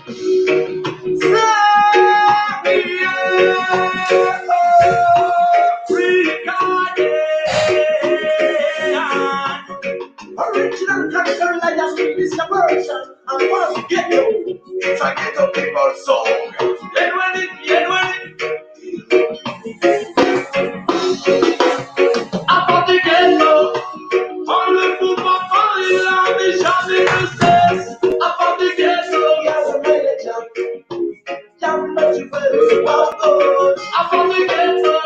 Original character like a English version. I'm going to get you. It's a ghetto people song. Get ready. Avant de ghetto, on ne peut pas parler là, mais jamais ne cesse. Avant de ghetto, y'a le manager. Jamais tu peux le voir. Avant de ghetto,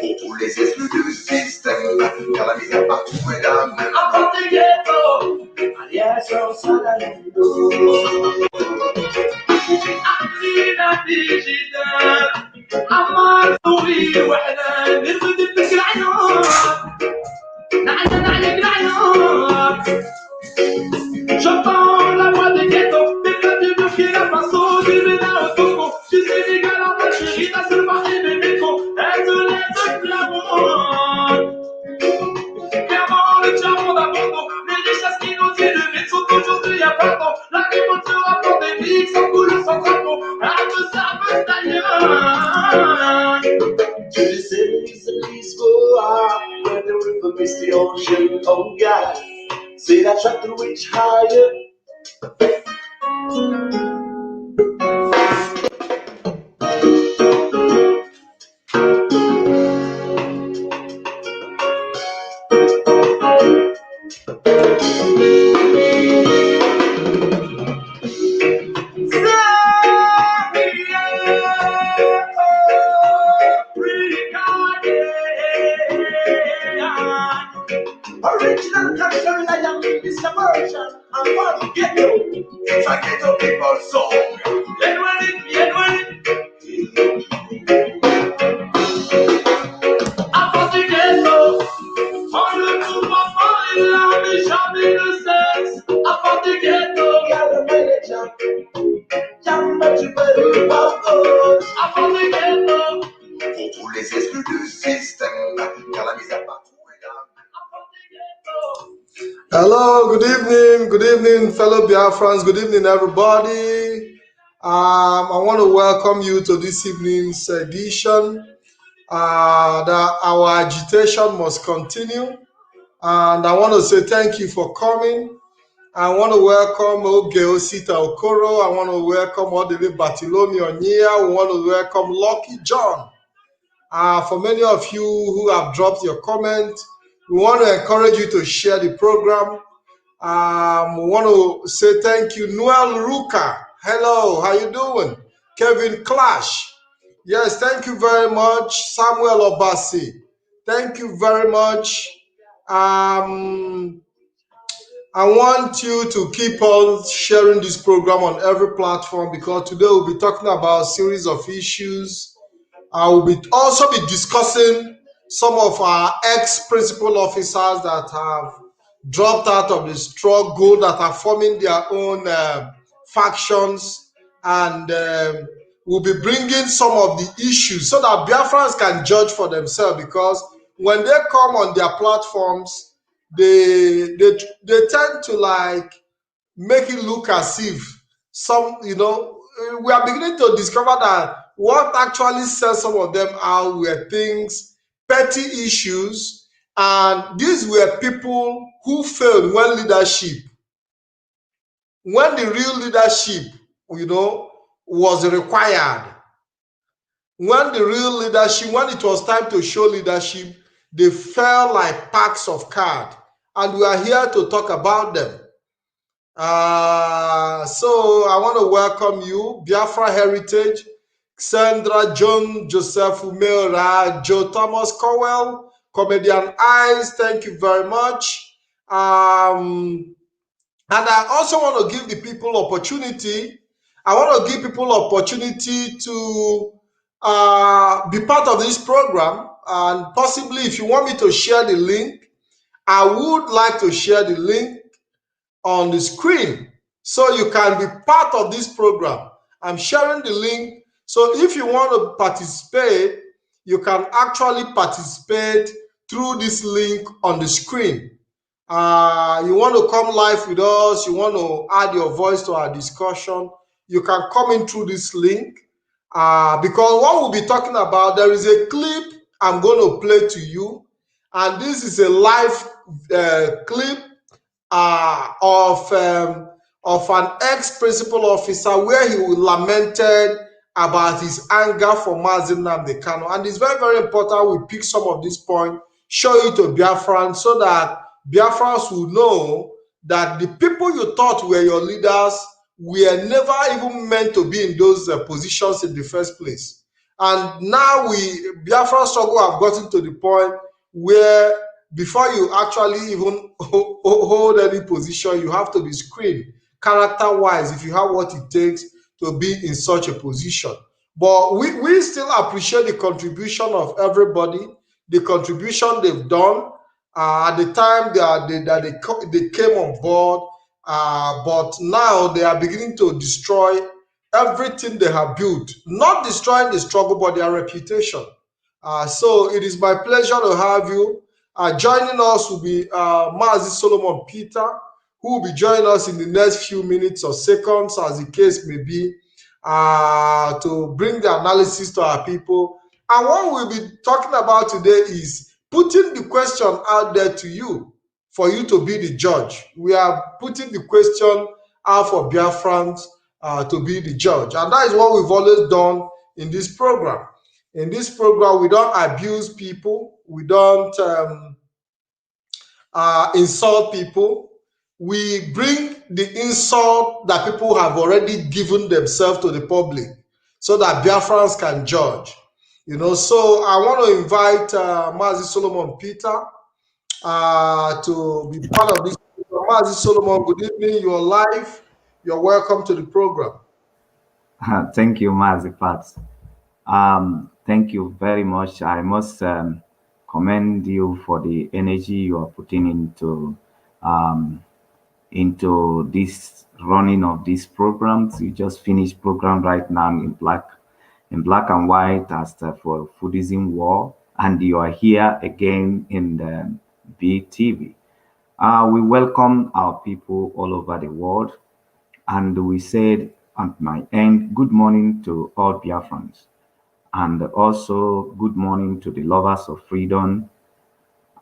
pour tous les exclus du système, car la misère partout est la même. Avant de ghetto, alias salarido. عقلينا ديجيتال عمار طويل وحنا نرقد العيون نعيق العيون j'entends la voix des ghettos des plats de Burkina Faso du Bénin au Togo du Sénégal en Algérie d'un seul parti de métro et de l'aide de l'amour clairement le diamant d'abandon les richesses qui nous élevées sont aujourd'hui à pardon l'agriculture à pandémique sans couleur sans drapeau à tout ça veut d'ailleurs to the cities and peace go out where the river meets the ocean oh God see that track to reach higher original character in a young English version. I'm going to get you. It's a ghetto people song. Get ready. Avant de ghetto, on ne peut pas parler là, mais jamais ne cesse. Avant de ghetto, y'a le manager. Jamais tu peux le voir. Avant de ghetto, pour tous les exclus du système, car la misère partout est là. Hello, good evening, fellow Biafrans, good evening, everybody. I want to welcome you to this evening's edition. Our agitation must continue, and I want to say thank you for coming. I want to welcome Oge Osita Okoro. I want to welcome Odile Batilomi Onyia. We want to welcome Lucky John. For many of you who have dropped your comment, we want to encourage you to share the program. We want to say thank you, Noel Ruka. Hello, how you doing? Kevin Clash. Yes, thank you very much. Samuel Obasi. Thank you very much. I want you to keep on sharing this program on every platform because today we'll be talking about a series of issues. I will also be discussing some of our ex-principal officers that have dropped out of the struggle, that are forming their own factions, and we'll be bringing some of the issues so that Biafrans can judge for themselves, because when they come on their platforms, they tend to like make it look as if we are beginning to discover that what actually set some of them out were things, petty issues, and these were people who failed when the real leadership, was required. When it was time to show leadership, they fell like packs of cards, and we are here to talk about them. So I want to welcome you, Biafra Heritage, Sandra, John, Joseph Umera, Joe Thomas Cowell, Comedian Eyes, thank you very much. And I also want to give the people opportunity. I want to give people opportunity to be part of this program. And possibly if you want me to share the link, I would like to share the link on the screen so you can be part of this program. I'm sharing the link. So if you want to participate, you can actually participate through this link on the screen. You want to come live with us, you want to add your voice to our discussion, you can come in through this link. Because what we'll be talking about, there is a clip I'm going to play to you, and this is a live clip of an ex-principal officer where he lamented about his anger for Mazi Nnamdi Kanu. And it's very, very important we pick some of this point, show it to Biafrans so that Biafrans will know that the people you thought were your leaders were never even meant to be in those positions in the first place. And now Biafra struggle have gotten to the point where before you actually even hold any position, you have to be screened character-wise if you have what it takes to be in such a position. But we still appreciate the contribution of everybody, the contribution they've done at the time they came on board. But now they are beginning to destroy everything they have built, not destroying the struggle, but their reputation. So it is my pleasure to have you. Joining us will be Mazi Solomon Peter, who will be joining us in the next few minutes or seconds, as the case may be, to bring the analysis to our people. And what we'll be talking about today is putting the question out there to you for you to be the judge. We are putting the question out for Biafrans to be the judge. And that is what we've always done in this program. In this program, we don't abuse people. We don't insult people. We bring the insult that people have already given themselves to the public so that Biafrans can judge. So I want to invite Mazi Solomon Peter to be part of this program. Mazi Solomon, good evening. You're live. You're welcome to the program. Thank you, Mazi Pat. Thank you very much. I must commend you for the energy you are putting into this running of these programs. You just finished program right now in black and white as for Foodism War, and you are here again in the BTV. We welcome our people all over the world, and we said at my end, good morning to all Biafrans, and also good morning to the lovers of freedom.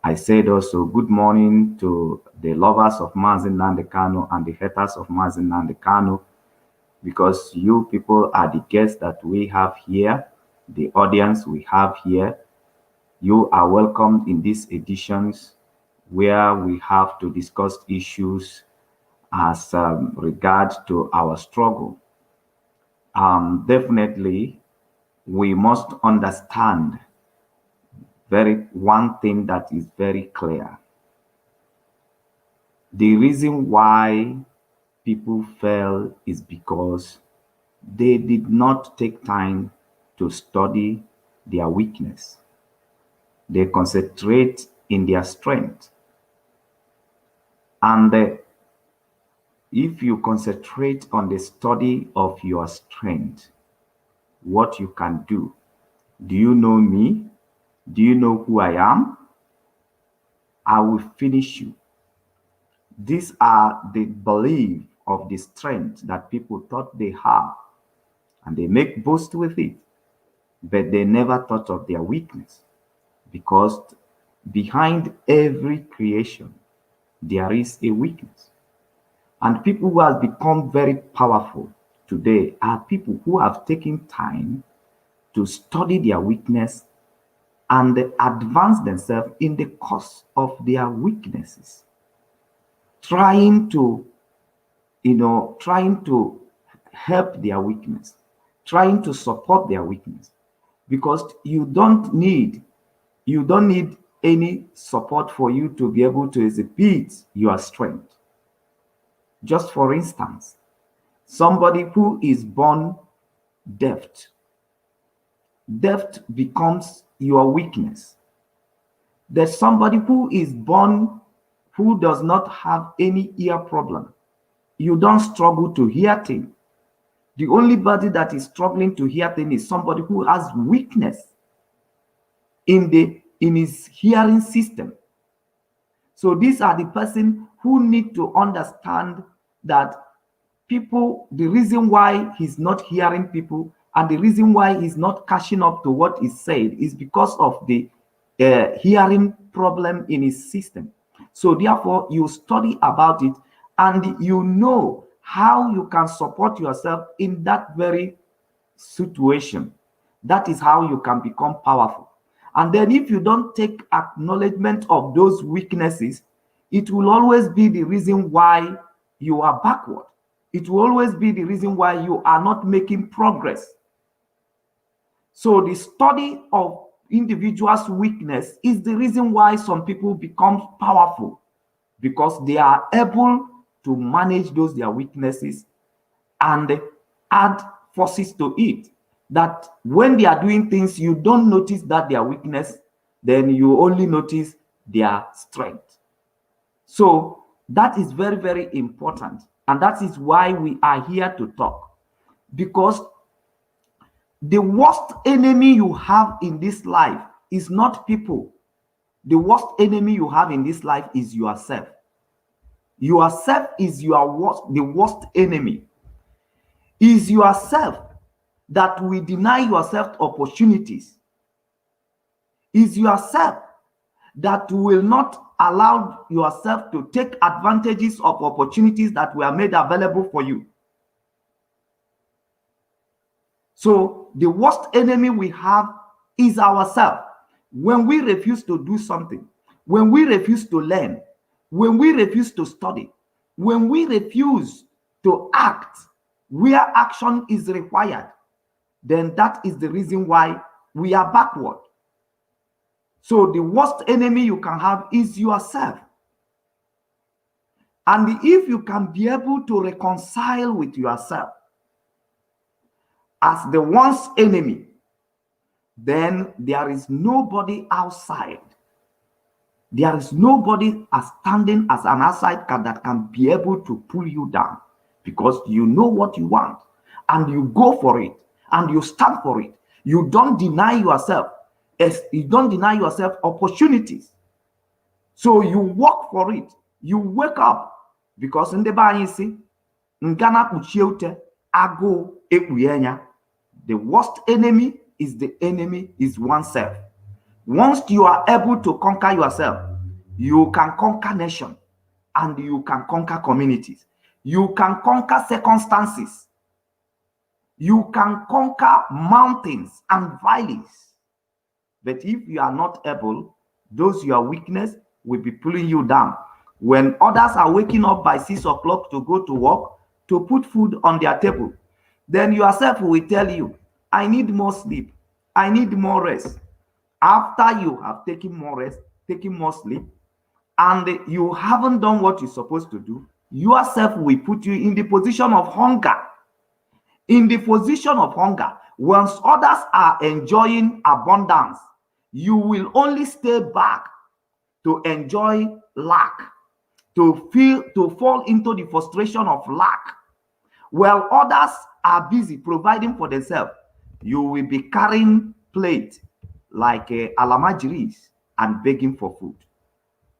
I said also good morning to the lovers of Mazi Nnamdi Kanu and the haters of Mazi Nnamdi Kanu, because you people are the guests that we have here, the audience we have here. You are welcome in these editions where we have to discuss issues as regards to our struggle. Definitely, we must understand one thing that is very clear. The reason why people fail is because they did not take time to study their weakness. They concentrate in their strength. And if you concentrate on the study of your strength, what you can do you know me? Do you know who I am? I will finish you. These are the belief of the strength that people thought they have, and they make boast with it, but they never thought of their weakness, because behind every creation there is a weakness. And people who have become very powerful today are people who have taken time to study their weakness and advance themselves in the course of their weaknesses, trying to help their weakness, trying to support their weakness, because you don't need any support for you to be able to exhibit your strength. Just for instance, somebody who is born deaf becomes your weakness. There's somebody who is born who does not have any ear problem. You don't struggle to hear things. The only body that is struggling to hear things is somebody who has weakness in his hearing system. So these are the person who need to understand that people, the reason why he's not hearing people and the reason why he's not catching up to what is said is because of the hearing problem in his system. So therefore, you study about it and you know how you can support yourself in that very situation. That is how you can become powerful. And then if you don't take acknowledgement of those weaknesses, it will always be the reason why you are backward. It will always be the reason why you are not making progress. So the study of individuals' weakness is the reason why some people become powerful, because they are able to manage those their weaknesses and add forces to it. That when they are doing things, you don't notice that their weakness, then you only notice their strength. So that is very, very important. And that is why we are here to talk. Because the worst enemy you have in this life is not people. The worst enemy you have in this life is yourself. Yourself is the worst enemy. Is yourself that will deny yourself opportunities. Is yourself that will not allow yourself to take advantages of opportunities that were made available for you. So the worst enemy we have is ourselves. When we refuse to do something, when we refuse to learn, when we refuse to study, when we refuse to act where action is required, then that is the reason why we are backward. So the worst enemy you can have is yourself. And if you can be able to reconcile with yourself as the worst enemy, then there is nobody outside. There is nobody standing as an outside that can be able to pull you down, because you know what you want and you go for it and you stand for it. You don't deny yourself. You don't deny yourself opportunities. So you work for it. You wake up, because in the Bible you see, the worst enemy is oneself. Once you are able to conquer yourself, you can conquer nation and you can conquer communities. You can conquer circumstances. You can conquer mountains and valleys. But if you are not able, those your weakness will be pulling you down. When others are waking up by 6 o'clock to go to work, to put food on their table, then yourself will tell you, I need more sleep. I need more rest. After you have taken more rest, taken more sleep, and you haven't done what you're supposed to do, yourself will put you in the position of hunger. In the position of hunger, once others are enjoying abundance, you will only stay back to enjoy lack, to fall into the frustration of lack. While others are busy providing for themselves, you will be carrying plate like alamajiris and begging for food.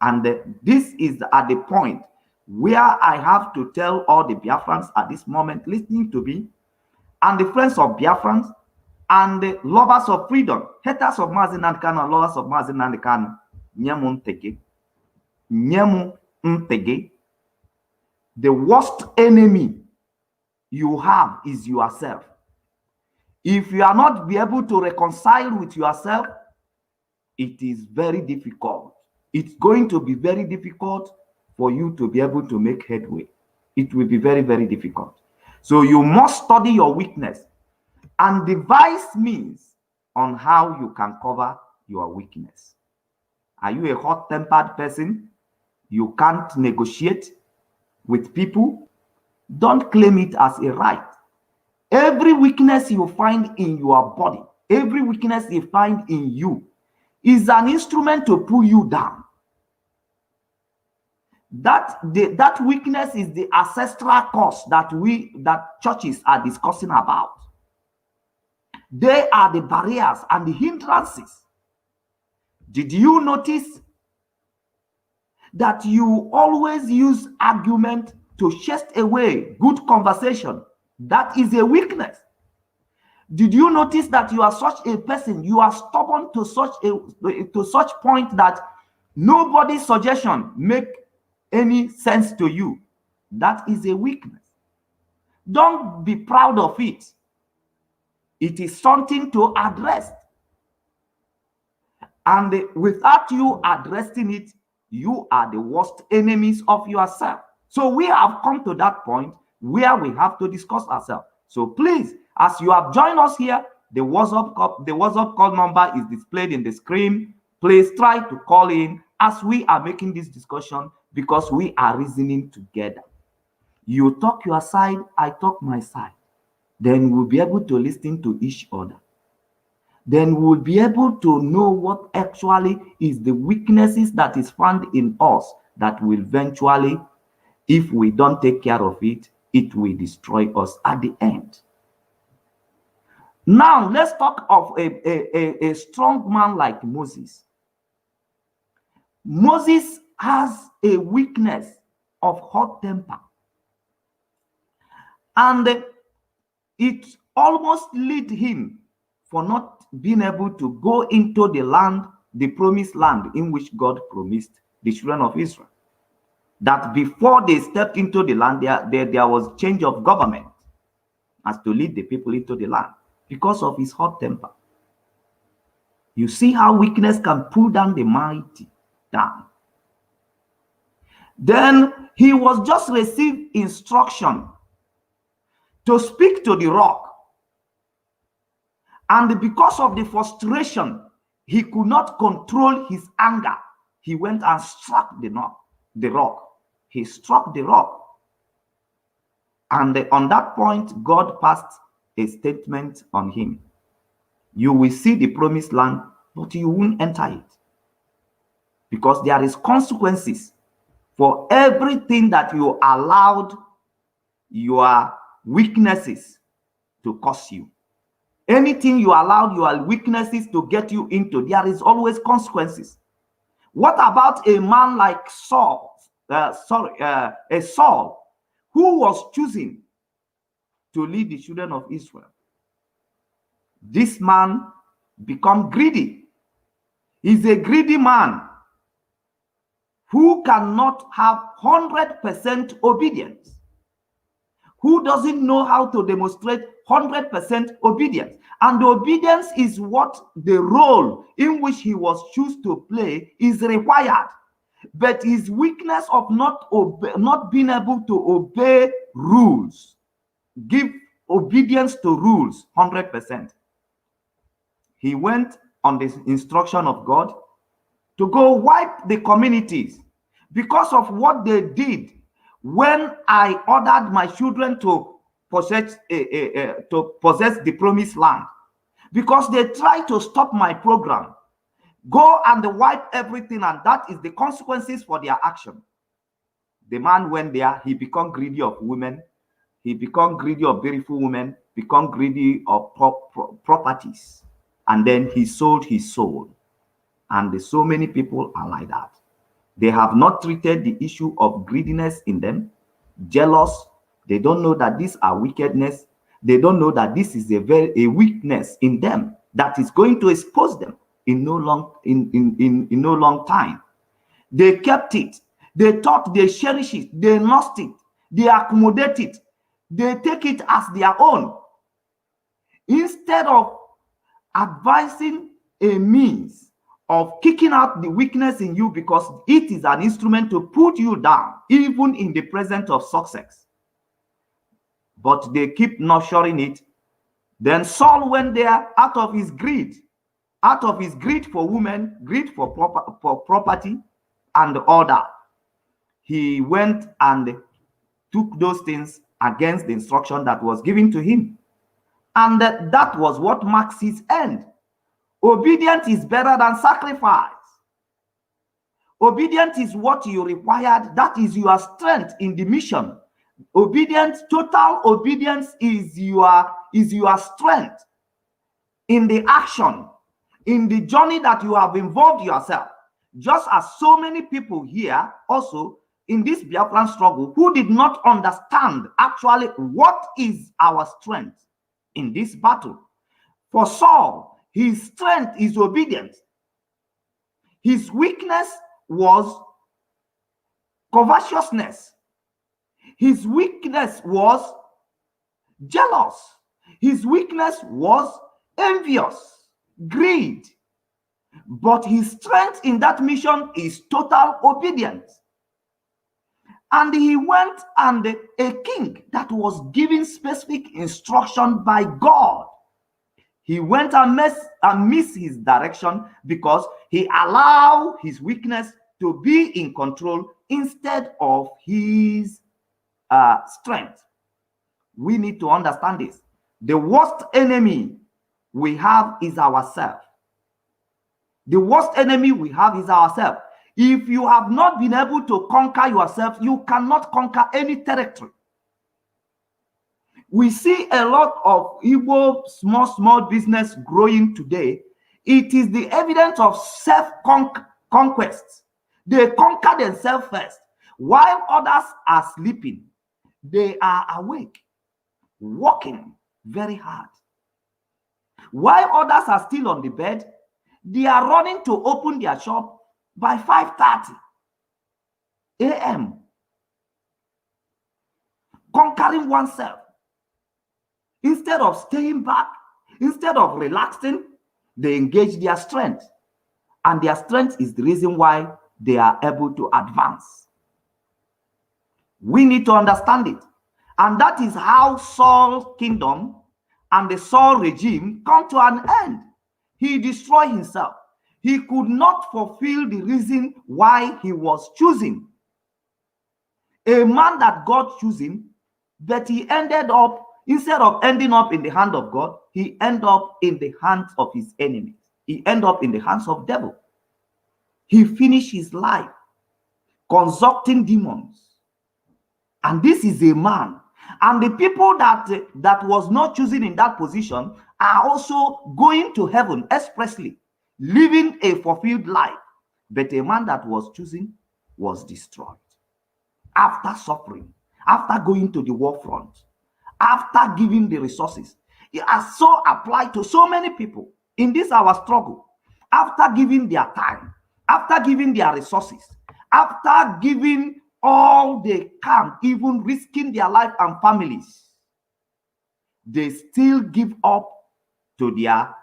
And this is at the point where I have to tell all the Biafrans at this moment listening to me, and the friends of Biafrans, and the lovers of freedom, haters of Mazi Nnamdi Kanu and lovers of Mazi Nnamdi Kanu, nyemu ntege. The worst enemy you have is yourself. If you are not be able to reconcile with yourself, it is very difficult. It's going to be very difficult for you to be able to make headway. It will be very, very difficult. So you must study your weakness and devise means on how you can cover your weakness. Are you a hot-tempered person? You can't negotiate with people? Don't claim it as a right. Every weakness you find in your body, every weakness you find in you is an instrument to pull you down. That weakness is the ancestral cause that churches are discussing about. They are the barriers and the hindrances. Did you notice that you always use argument to chase away good conversation. That is a weakness. Did you notice that you are such a person? You are stubborn to such point that nobody's suggestion make any sense to you. That is a weakness. Don't be proud of it. It is something to address. And without you addressing it, you are the worst enemies of yourself. So we have come to that point where we have to discuss ourselves. So please, as you have joined us here, the WhatsApp call number is displayed in the screen. Please try to call in as we are making this discussion, because we are reasoning together. You talk your side, I talk my side. Then we'll be able to listen to each other. Then we'll be able to know what actually is the weaknesses that is found in us that will eventually, if we don't take care of it, it will destroy us at the end. Now, let's talk of a strong man like Moses. Moses has a weakness of hot temper. And it almost led him for not being able to go into the land, the promised land in which God promised the children of Israel. That before they stepped into the land, there was change of government as to lead the people into the land because of his hot temper. You see how weakness can pull down the mighty down. Then he was just received instruction to speak to the rock. And because of the frustration, he could not control his anger. He went and struck the rock. He struck the rock. And on that point, God passed a statement on him. You will see the promised land, but you won't enter it. Because there is consequences for everything that you allowed your weaknesses to cause you. Anything you allowed your weaknesses to get you into, there is always consequences. What about a man like Saul, Saul, who was choosing to lead the children of Israel? This man became greedy. He's a greedy man who cannot have 100% obedience, who doesn't know how to demonstrate 100% obedience. And obedience is what the role in which he was chosen to play is required. But his weakness of not being able to obey rules, give obedience to rules 100%. He went on the instruction of God to go wipe the communities because of what they did when I ordered my children to possess the promised land, because they tried to stop my program. Go and wipe everything, and that is the consequences for their action. The man went there, he became greedy of women, he became greedy of beautiful women, become greedy of properties, and then he sold his soul. And so many people are like that. They have not treated the issue of greediness in them, jealous. They don't know that these are wickedness. They don't know that this is a weakness in them that is going to expose them in no long time. They kept it. They thought they cherish it. They lost it. They accommodate it. They take it as their own. Instead of advising a means of kicking out the weakness in you, because it is an instrument to put you down, even in the presence of success. But they keep nurturing it. Then Saul went there out of his greed for women, greed for property and order. He went and took those things against the instruction that was given to him. And that was what marks his end. Obedience is better than sacrifice. Obedience is what you required. That is your strength in the mission. Obedience, total obedience is your strength in the action, in the journey that you have involved yourself. Just as so many people here also, in this Biafran struggle who did not understand actually what is our strength in this battle. For Saul, his strength is obedience. His weakness was covetousness. His weakness was jealous. His weakness was envious, greed. But his strength in that mission is total obedience. And he went, and a king that was given specific instruction by God, he went and missed his direction because he allowed his weakness to be in control instead of his strength. We need to understand this. The worst enemy we have is ourselves. The worst enemy we have is ourselves. If you have not been able to conquer yourself, you cannot conquer any territory. We see a lot of Igbo small business growing today. It is the evidence of self-conquest. They conquer themselves first. While others are sleeping, they are awake, working very hard. While others are still on the bed, they are running to open their shop by 5:30 a.m. Conquering oneself. Instead of staying back, instead of relaxing, they engage their strength. And their strength is the reason why they are able to advance. We need to understand it. And that is how Saul's kingdom and the Saul regime come to an end. He destroyed himself. He could not fulfill the reason why he was chosen. A man that God chose him, but he ended up, instead of ending up in the hand of God, he ended up in the hands of his enemies. He ended up in the hands of the devil. He finished his life consulting demons. And this is a man. And the people that was not chosen in that position are also going to heaven expressly, living a fulfilled life. But a man that was chosen was destroyed after suffering, after going to the war front, after giving the resources. It has so applied to so many people in this our struggle. After giving their time, after giving their resources, after giving all they can, even risking their life and families, they still give up to their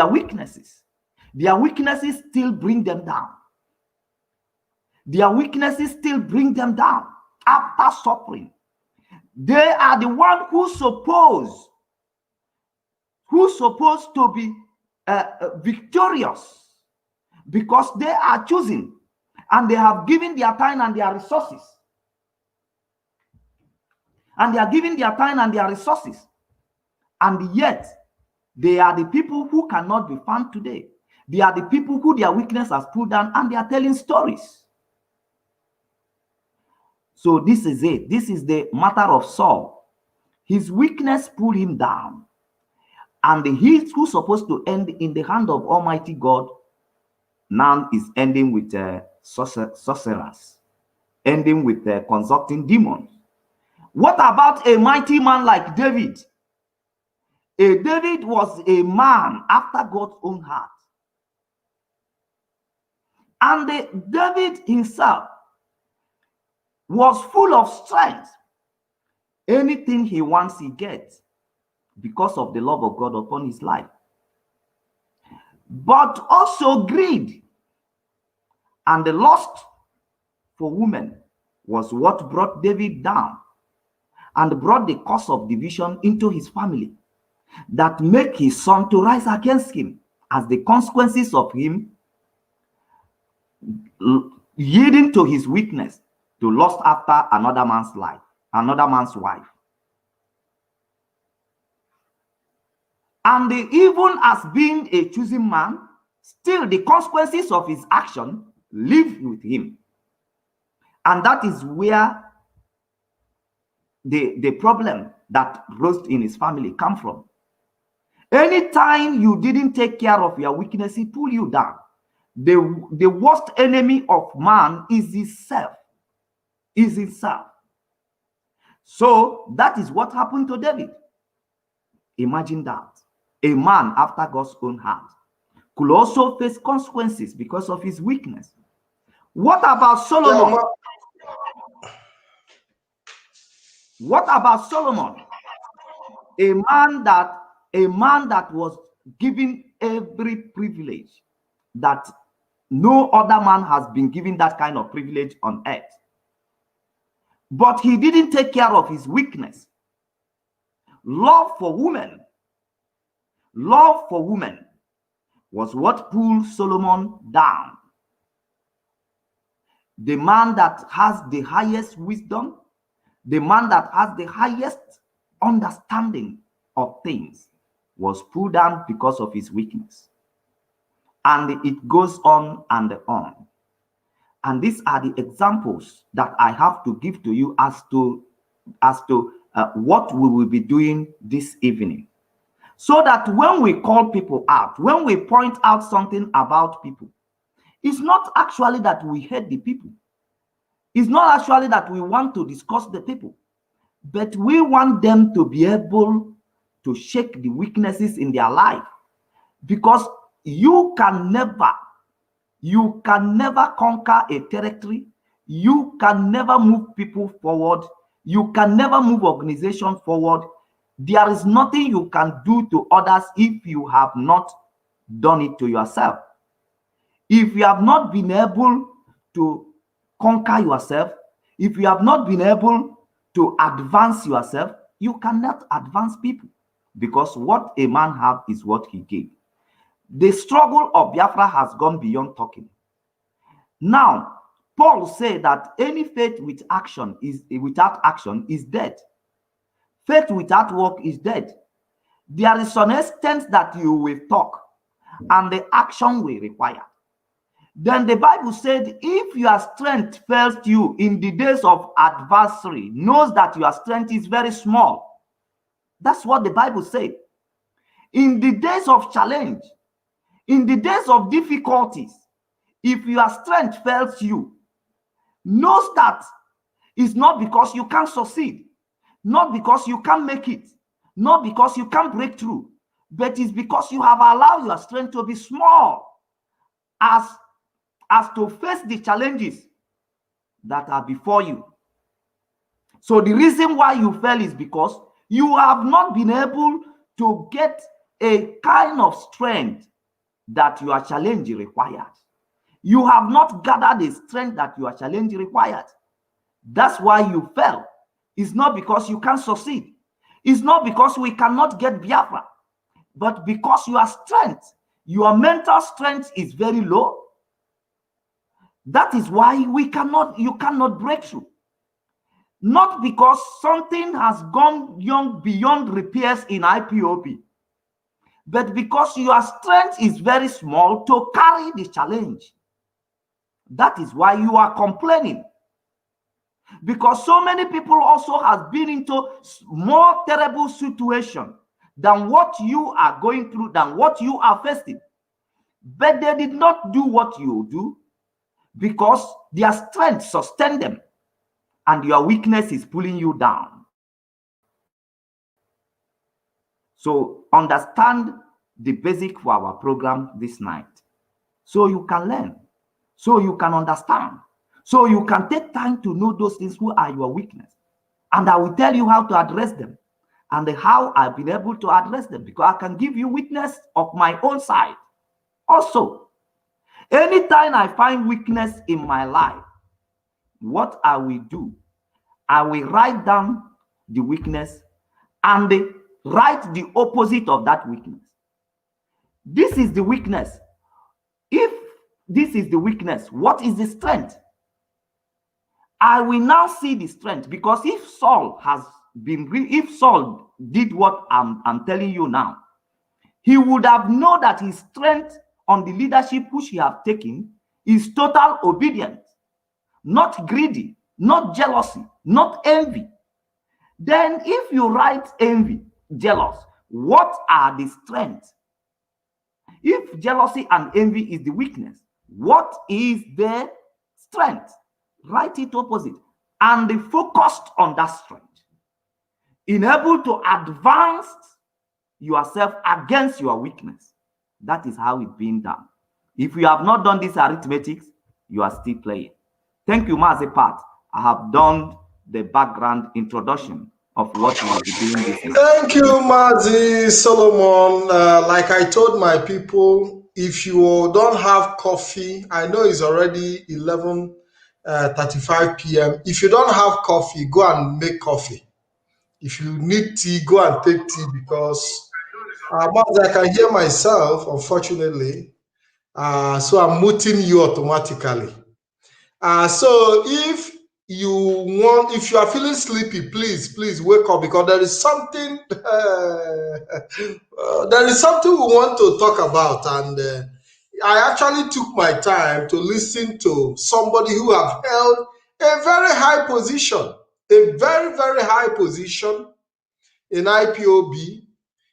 weaknesses. Their weaknesses still bring them down. Their weaknesses still bring them down after suffering. They are the one who's supposed to be victorious, because they are chosen and they have given their time and their resources. And they are giving their time and their resources. And yet, they are the people who cannot be found today. They are the people who their weakness has pulled down, and they are telling stories. So this is it. This is the matter of Saul. His weakness pulled him down. And he who's supposed to end in the hand of Almighty God now is ending with sorcerers, ending with consulting demons. What about a mighty man like David? David was a man after God's own heart. And David himself was full of strength. Anything he wants, he gets, because of the love of God upon his life. But also greed and the lust for women was what brought David down and brought the cause of division into his family, that make his son to rise against him as the consequences of him yielding to his weakness to lust after another man's life, another man's wife. And even as being a chosen man, still the consequences of his action live with him. And that is where the problem that rose in his family come from. Anytime you didn't take care of your weakness, it pull you down. The worst enemy of man is his self. is himself. So that is what happened to David. Imagine that. A man after God's own heart could also face consequences because of his weakness. What about Solomon? What about Solomon? A man that was given every privilege that no other man has been given that kind of privilege on earth. But he didn't take care of his weakness. Love for women was what pulled Solomon down. The man that has the highest wisdom, the man that has the highest understanding of things, was pulled down because of his weakness. And it goes on and on. And these are the examples that I have to give to you as to what we will be doing this evening. So that when we call people out, when we point out something about people, it's not actually that we hate the people. It's not actually that we want to discuss the people, but we want them to be able to shake the weaknesses in their life. Because you can never conquer a territory. You can never move people forward. You can never move organization forward. There is nothing you can do to others if you have not done it to yourself. If you have not been able to conquer yourself, if you have not been able to advance yourself, you cannot advance people, because what a man has is what he gave. The struggle of Biafra has gone beyond talking. Now, Paul said that any faith without action is dead. Faith without work is dead. There is an extent that you will talk and the action will require. Then the Bible said, if your strength fails you in the days of adversary, knows that your strength is very small. That's what the Bible said. In the days of challenge, in the days of difficulties, if your strength fails you, knows that it's not because you can't succeed, not because you can't make it, not because you can't break through, but it's because you have allowed your strength to be small as to face the challenges that are before you. So the reason why you fail is because you have not been able to get a kind of strength that your challenge required. You have not gathered the strength that your challenge required. That's why you fail. It's not because you can't succeed. It's not because we cannot get Biafra, but because your strength, your mental strength is very low. That is why you cannot break through. Not because something has gone beyond repairs in IPOB, but because your strength is very small to carry the challenge. That is why you are complaining. Because so many people also have been into more terrible situation than what you are going through, than what you are facing. But they did not do what you do because their strength sustained them and your weakness is pulling you down. So understand the basic for our program this night, so you can learn, so you can understand, so you can take time to know those things who are your weakness. And I will tell you how to address them and how I've been able to address them, because I can give you witness of my own side. Also, anytime I find weakness in my life, what I will do, I will write down the weakness and write the opposite of that weakness. This is the weakness. If this is the weakness, what is the strength? I will now see the strength, because if Saul did what I'm telling you now, he would have known that his strength on the leadership which he have taken is total obedience, not greedy, not jealousy, not envy. Then if you write envy, jealous, what are the strengths? If jealousy and envy is the weakness, what is the strength? Write it opposite. and focused on that strength, enabled to advance yourself against your weakness. That is how it's being done. If you have not done this arithmetic, you are still playing. Thank you, Mazi Pat. I have done the background introduction of what we will be doing this night. Thank you, Mazi Solomon. Like I told my people, if you don't have coffee, I know it's already 11:35 p.m. If you don't have coffee, go and make coffee. If you need tea, go and take tea, because Mazi, I can hear myself, unfortunately. So I'm muting you automatically. So if you are feeling sleepy, please wake up, because there is something we want to talk about. And I actually took my time to listen to somebody who have held a very high position, a very, very high position in IPOB.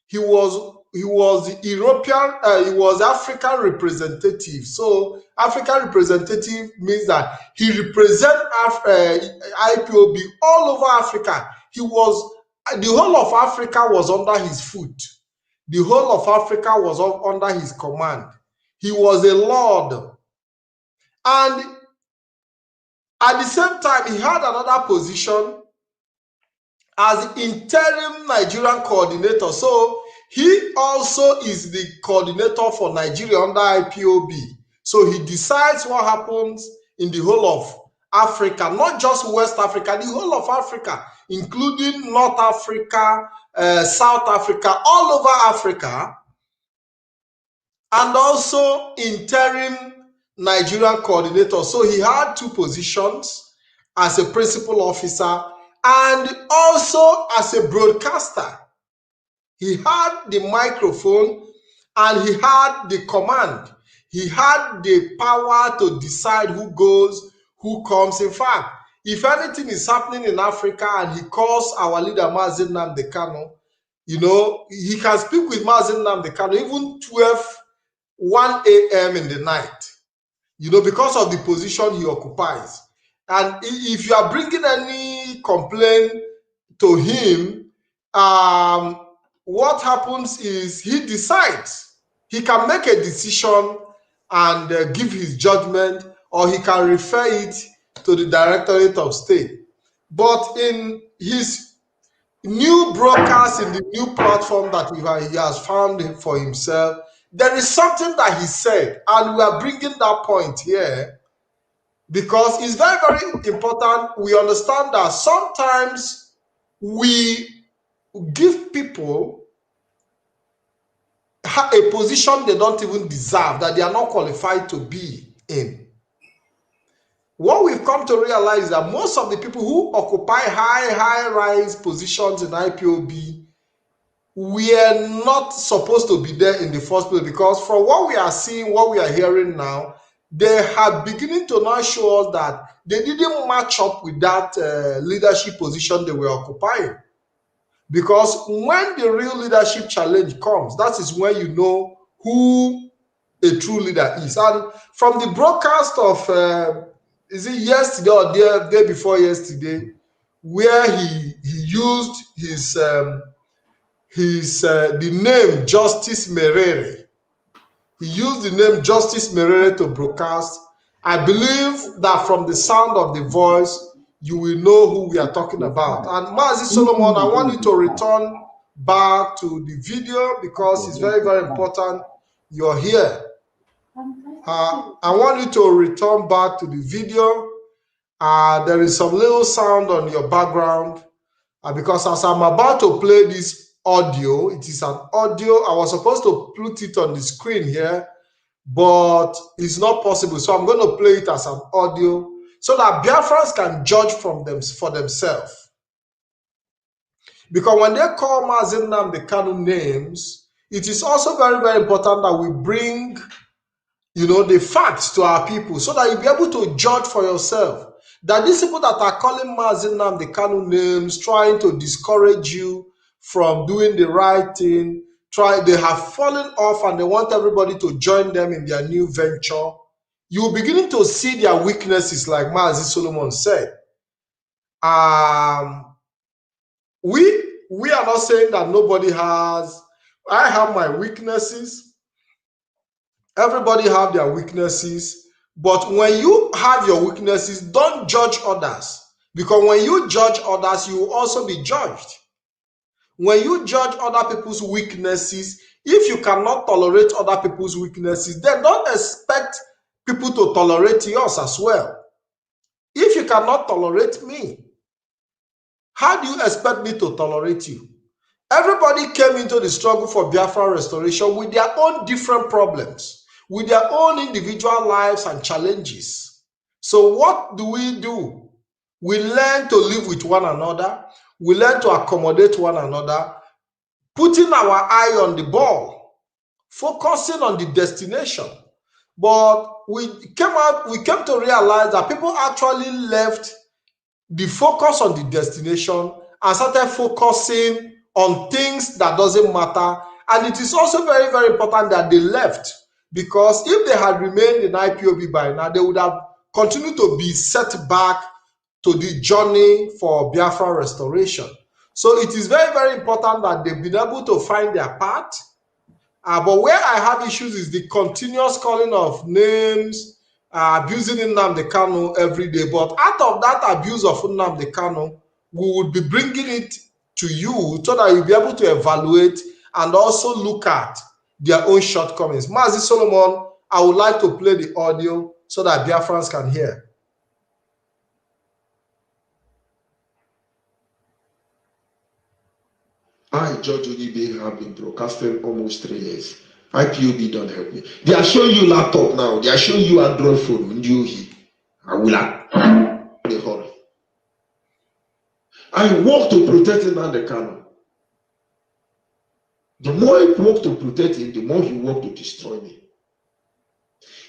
He was the European, he was African representative. So African representative means that he represents IPOB all over Africa. The whole of Africa was under his foot. The whole of Africa was under his command. He was a lord. And at the same time, he had another position as interim Nigerian coordinator. So he also is the coordinator for Nigeria under IPOB. So he decides what happens in the whole of Africa, not just West Africa, the whole of Africa, including North Africa, South Africa, all over Africa, and also interim Nigerian coordinator. So he had two positions as a principal officer and also as a broadcaster. He had the microphone and he had the command. He had the power to decide who goes, who comes. In fact, if anything is happening in Africa and he calls our leader Mazi Nnamdi Kanu, he can speak with Mazi Nnamdi Kanu even 1 a.m. in the night, because of the position he occupies. And if you are bringing any complaint to him, what happens is he decides. He can make a decision and give his judgment, or he can refer it to the Directorate of State. But in his new broadcast, in the new platform that he has found for himself, there is something that he said, and we are bringing that point here because it's very, very important. We understand that sometimes we give people a position they don't even deserve, that they are not qualified to be in. What we've come to realize is that most of the people who occupy high-rise positions in IPOB were not supposed to be there in the first place, because from what we are seeing, what we are hearing now, they are beginning to now show us that they didn't match up with that leadership position they were occupying. Because when the real leadership challenge comes, that is when you know who a true leader is. And from the broadcast of, is it yesterday or the day before yesterday, where he used his the name Justice Merere. He used the name Justice Merere to broadcast. I believe that from the sound of the voice, you will know who we are talking about. And Mazi Solomon, I want you to return back to the video because it's very, very important you're here. I want you to return back to the video. There is some little sound on your background because as I'm about to play this audio, it is an audio. I was supposed to put it on the screen here, but it's not possible. So I'm going to play it as an audio so that Biafrans can judge for themselves. Because when they call Mazi Nnamdi Kanu names, it is also very, very important that we bring, the facts to our people so that you'll be able to judge for yourself. That these people that are calling Mazi Nnamdi Kanu names, trying to discourage you from doing the right thing, they have fallen off and they want everybody to join them in their new venture. You're beginning to see their weaknesses, like Mazi Solomon said. We are not saying that nobody has. I have my weaknesses. Everybody have their weaknesses. But when you have your weaknesses, don't judge others. Because when you judge others, you will also be judged. When you judge other people's weaknesses, if you cannot tolerate other people's weaknesses, then don't expect people to tolerate yours as well. If you cannot tolerate me, how do you expect me to tolerate you? Everybody came into the struggle for Biafra restoration with their own different problems, with their own individual lives and challenges. So what do? We learn to live with one another. We learn to accommodate one another, putting our eye on the ball, focusing on the destination. But we came to realize that people actually left the focus on the destination and started focusing on things that doesn't matter. And it is also very, very important that they left, because if they had remained in IPOB by now, they would have continued to be set back to the journey for Biafra restoration. So it is very, very important that they've been able to find their path. But where I have issues is the continuous calling of names, abusing Nnamdi Kanu every day. But out of that abuse of Nnamdi Kanu, we would be bringing it to you so that you'll be able to evaluate and also look at their own shortcomings. Mazi Solomon, I would like to play the audio so that Biafrans can hear. I, George Onibe, have been broadcasting almost 3 years. IPOB don't help me. They are showing you laptop now. They are showing you Android phone. I will the hurry. I work to protect Nnamdi Kanu. The more I work to protect him, the more he work to destroy me.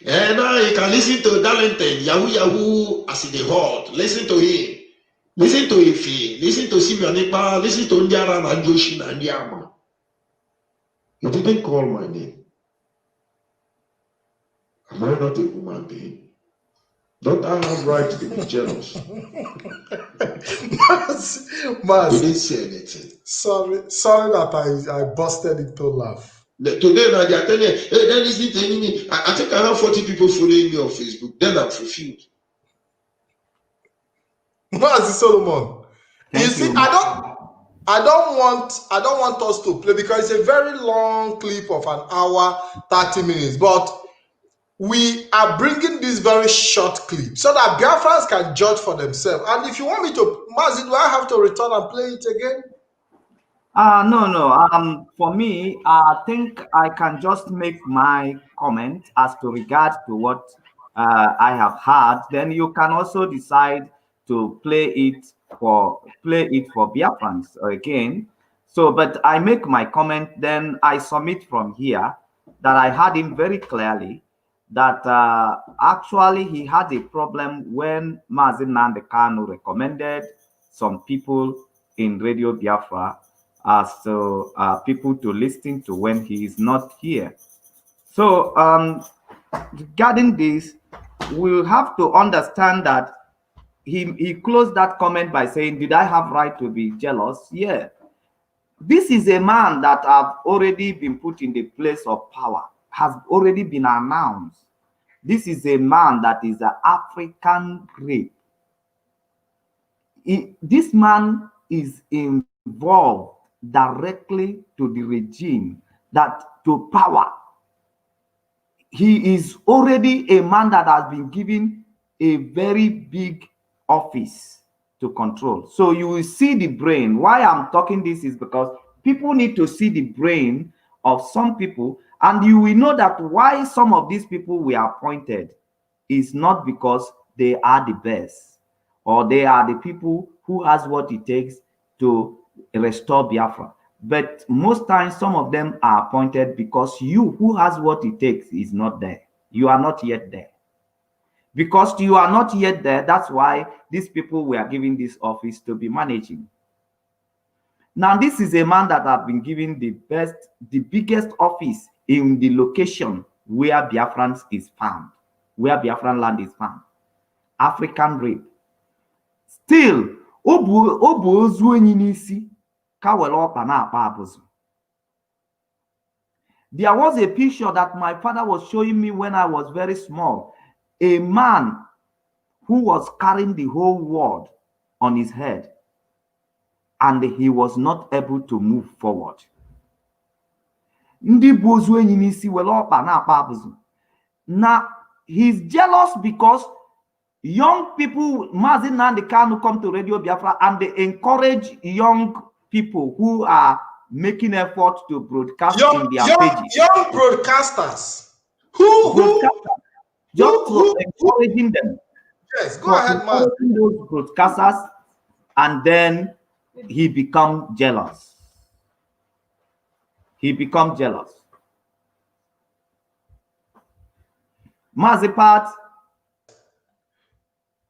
And now you can listen to Darlington, Yahoo, as in the hot. Listen to him. Listen to Ife. Listen to Simeon Ipa. Listen to Ndiara and Joshin and Yama. You didn't call my name. Am I not a human being? Don't I have right to be jealous? Mas, You didn't say anything. Sorry that I busted into laugh. Today now they are telling you, hey, then listen to me. I think I have 40 people following me on Facebook. Then I'm fulfilled. Mazi Solomon, Thank you see, you. I don't want us to play because it's a very long clip of an hour, 30 minutes. But we are bringing this very short clip so that Biafrans can judge for themselves. And if you want me to, Mazi, do I have to return and play it again? No. For me, I think I can just make my comment as to regard to what I have heard. Then you can also decide to play it for Biafrans again. So, but I make my comment, then I submit from here that I heard him very clearly that actually he had a problem when Mazi Nnamdi Kanu recommended some people in Radio Biafra as people to listen to when he is not here. So regarding this, we have to understand that he closed that comment by saying, did I have right to be jealous? Yeah. This is a man that have already been put in the place of power, has already been announced. This is a man that is an African great. This man is involved directly to the regime, that to power. He is already a man that has been given a very big office to control. So you will see the brain. Why I'm talking this is because people need to see the brain of some people, and you will know that why some of these people were appointed is not because they are the best or they are the people who has what it takes to restore Biafra. But most times, some of them are appointed because you who has what it takes is not there. You are not yet there. Because you are not yet there, that's why these people were given this office to be managing. Now, this is a man that has been given the biggest office in the location where Biafrans is found, where Biafran land is found. African rape. Still, Obu ozu enyi n'isi ka were ọkpa na-akpa abụzụ. There was a picture that my father was showing me when I was very small. A man who was carrying the whole world on his head, and he was not able to move forward. Ndị bụ ozu enyi n'isi were ọkpa na-akpa abụzụ. Now, he's jealous because young people, Mazi Nnamdi Kanu, come to Radio Biafra and they encourage young people who are making effort to broadcast in their pages. Young broadcasters. Encouraging them. Yes, go ahead, man. Those broadcasters, and then he becomes jealous. He becomes jealous. Mazipat.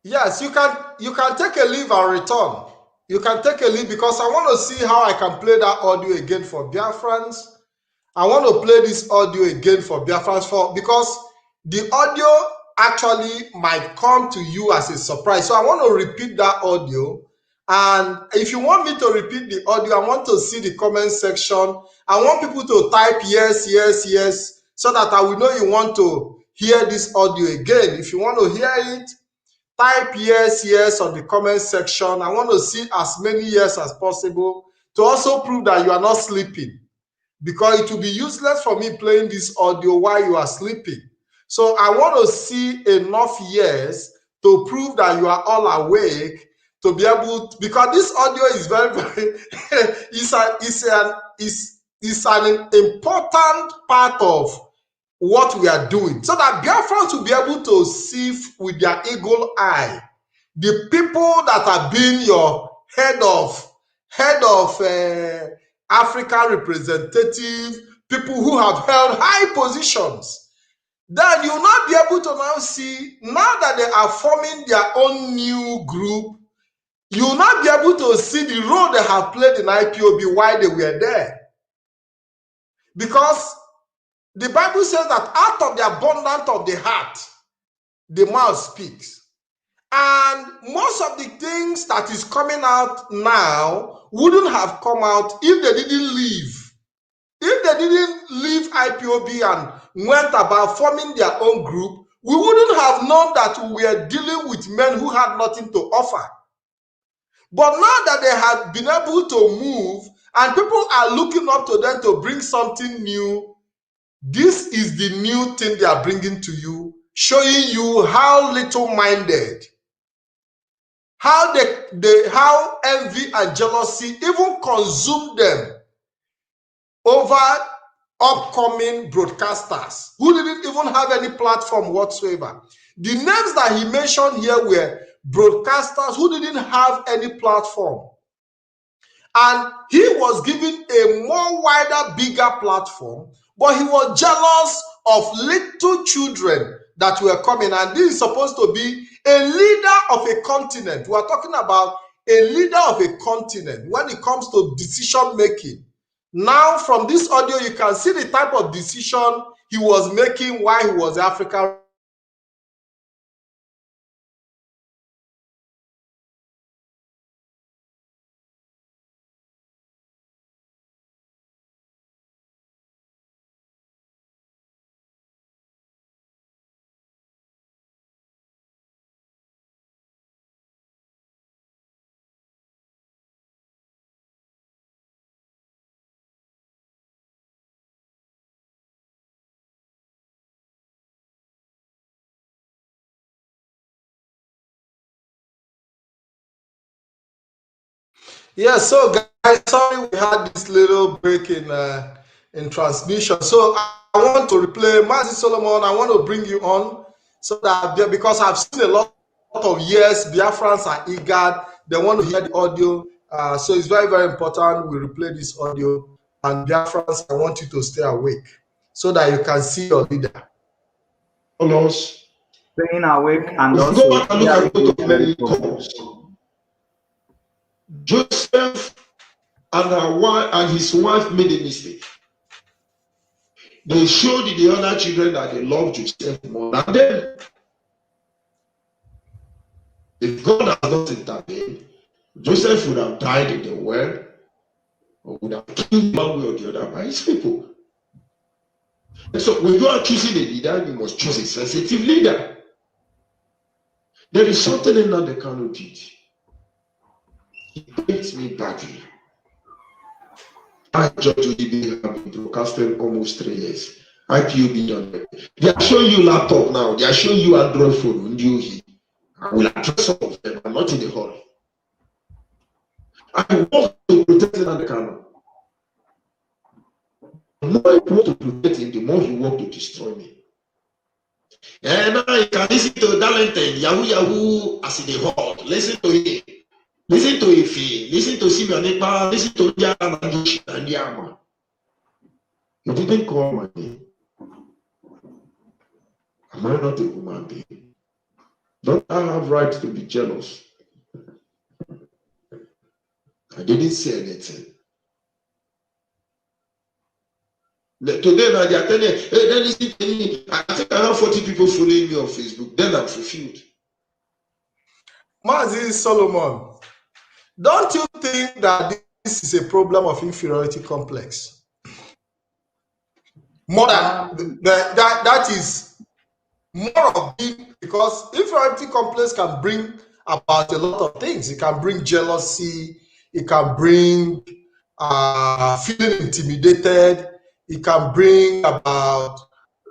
Yes, you can take a leave and return. You can take a leave because I want to see how I can play that audio again for Biafrans. I want to play this audio again for Biafrans because the audio actually might come to you as a surprise. So I want to repeat that audio. And if you want me to repeat the audio, I want to see the comment section. I want people to type yes, yes, yes, so that I will know you want to hear this audio again. If you want to hear it, type yes, yes on the comment section. I want to see as many yes as possible to also prove that you are not sleeping, because it will be useless for me playing this audio while you are sleeping. So I want to see enough yes to prove that you are all awake to be able to, because this audio is very, very it's an important part of what we are doing, so that Biafrans will be able to see with their eagle eye the people that have been your head of African representative, people who have held high positions. Then you will not be able to now see, now that they are forming their own new group, you will not be able to see the role they have played in IPOB while they were there. Because the Bible says that out of the abundance of the heart, the mouth speaks. And most of the things that is coming out now wouldn't have come out if they didn't leave. If they didn't leave IPOB and went about forming their own group, we wouldn't have known that we were dealing with men who had nothing to offer. But now that they have been able to move and people are looking up to them to bring something new, this is the new thing they are bringing to you, showing you how little-minded, how how envy and jealousy even consume them over upcoming broadcasters who didn't even have any platform whatsoever. The names that he mentioned here were broadcasters who didn't have any platform. And he was given a more wider, bigger platform, but he was jealous of little children that were coming. And this is supposed to be a leader of a continent. We are talking about a leader of a continent when it comes to decision making. Now, from this audio, you can see the type of decision he was making while he was African. Yeah, so guys, sorry we had this little break in transmission. So I want to replay Mazi Solomon. I want to bring you on so that because I've seen a lot of years, Biafrans are eager. They want to hear the audio. So it's very, very important we replay this audio. And Biafrans, I want you to stay awake so that you can see your leader. Staying awake and also Joseph and his wife made a mistake. They showed the other children that they love Joseph more than them. If God has not intervened, Joseph would have died in the well, or would have killed one way or the other by his people. And so when you are choosing a leader, you must choose a sensitive leader. There is something in that the Kano did. He paints me badly. I Judge Odibe have been broadcasting almost 3 years. IPOB done. They are showing you laptop now. They are showing you Android phone. I will address some of them. I'm not in a hurry. I want to protect the Kano. The more I want to protect him, the more he wants to destroy me. And now you can listen to Darlington, Yahoo as in the hall. Listen to him. Listen to Ife. Listen to Simeon Ekpa. Listen to Diana and Yama. You didn't call my name. Am I not a human being? Don't I have right to be jealous? I didn't say anything. Today now they are telling, hey, then listen to me. I think I have 40 people following me on Facebook. Then I'm fulfilled. Mazi Solomon, don't you think that this is a problem of inferiority complex? More than that is more of being, because inferiority complex can bring about a lot of things. It can bring jealousy. It can bring feeling intimidated. It can bring about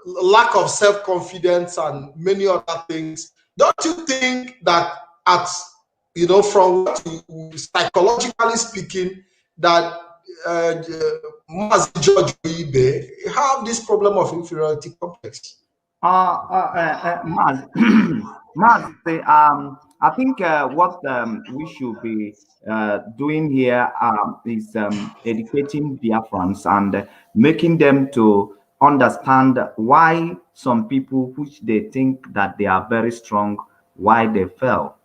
lack of self-confidence and many other things. Don't you think that from what psychologically speaking, that Mazi George Oyibe have this problem of inferiority complex? Maz, Maz, I think what we should be doing here is educating Biafrans and making them to understand why some people, which they think that they are very strong, why they fell,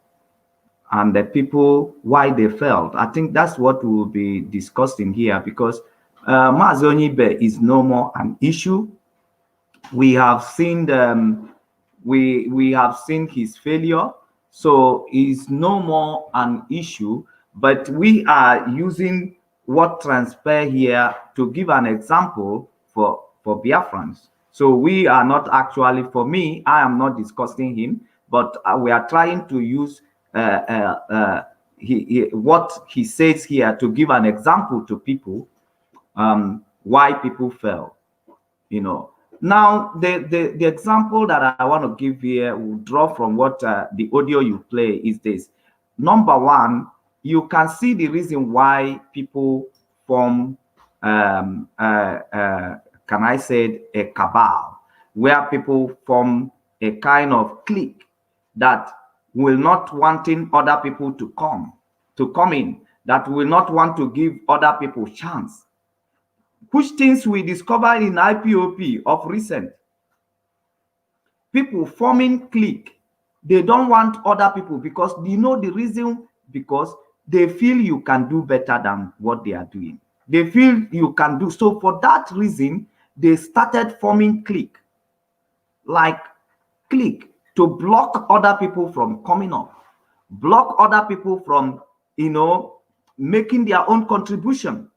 and the people why they failed. I think that's what we will be discussing here, because Mazi Onyibe is no more an issue. We have seen we have seen his failure, so it's no more an issue. But we are using what transpired here to give an example for Biafrans. So we are not actually, for me, I am not discussing him, but we are trying to use what he says here to give an example to people, why people fell, Now, the example that I want to give here will draw from what the audio you play is this. Number one, you can see the reason why people form, can I say, a cabal, where people form a kind of clique that will not wanting other people to come in, that will not want to give other people chance. Which things we discovered in IPOP of recent. People forming clique. They don't want other people because you know the reason, because they feel you can do better than what they are doing. They feel you can do. So for that reason, they started forming clique. Like clique to block other people from coming up. Block other people from, making their own contribution.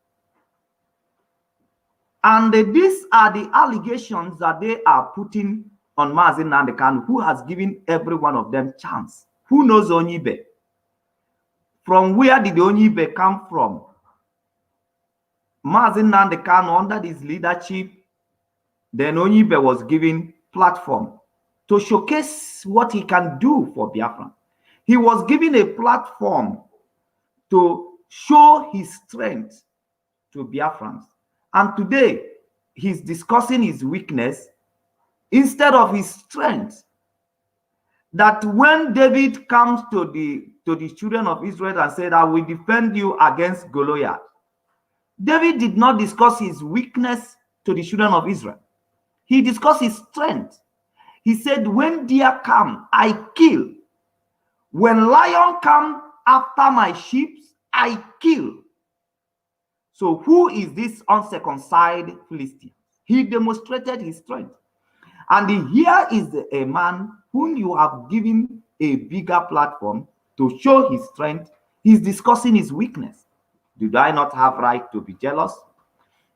And these are the allegations that they are putting on Mazi Nnamdi Kanu, who has given every one of them chance. Who knows Onyibe? From where did Onyibe come from? Mazi Nnamdi Kanu, under his leadership, then Onyibe was given platform to showcase what he can do for Biafra. He was given a platform to show his strength to Biafrans. And today, he's discussing his weakness instead of his strength. That when David comes to the children of Israel and said, I will defend you against Goliath, David did not discuss his weakness to the children of Israel. He discussed his strength. He said, when deer come, I kill. When lion come after my sheep, I kill. So who is this uncircumcised Philistine? He demonstrated his strength. And here is a man whom you have given a bigger platform to show his strength. He's discussing his weakness. Do I not have right to be jealous?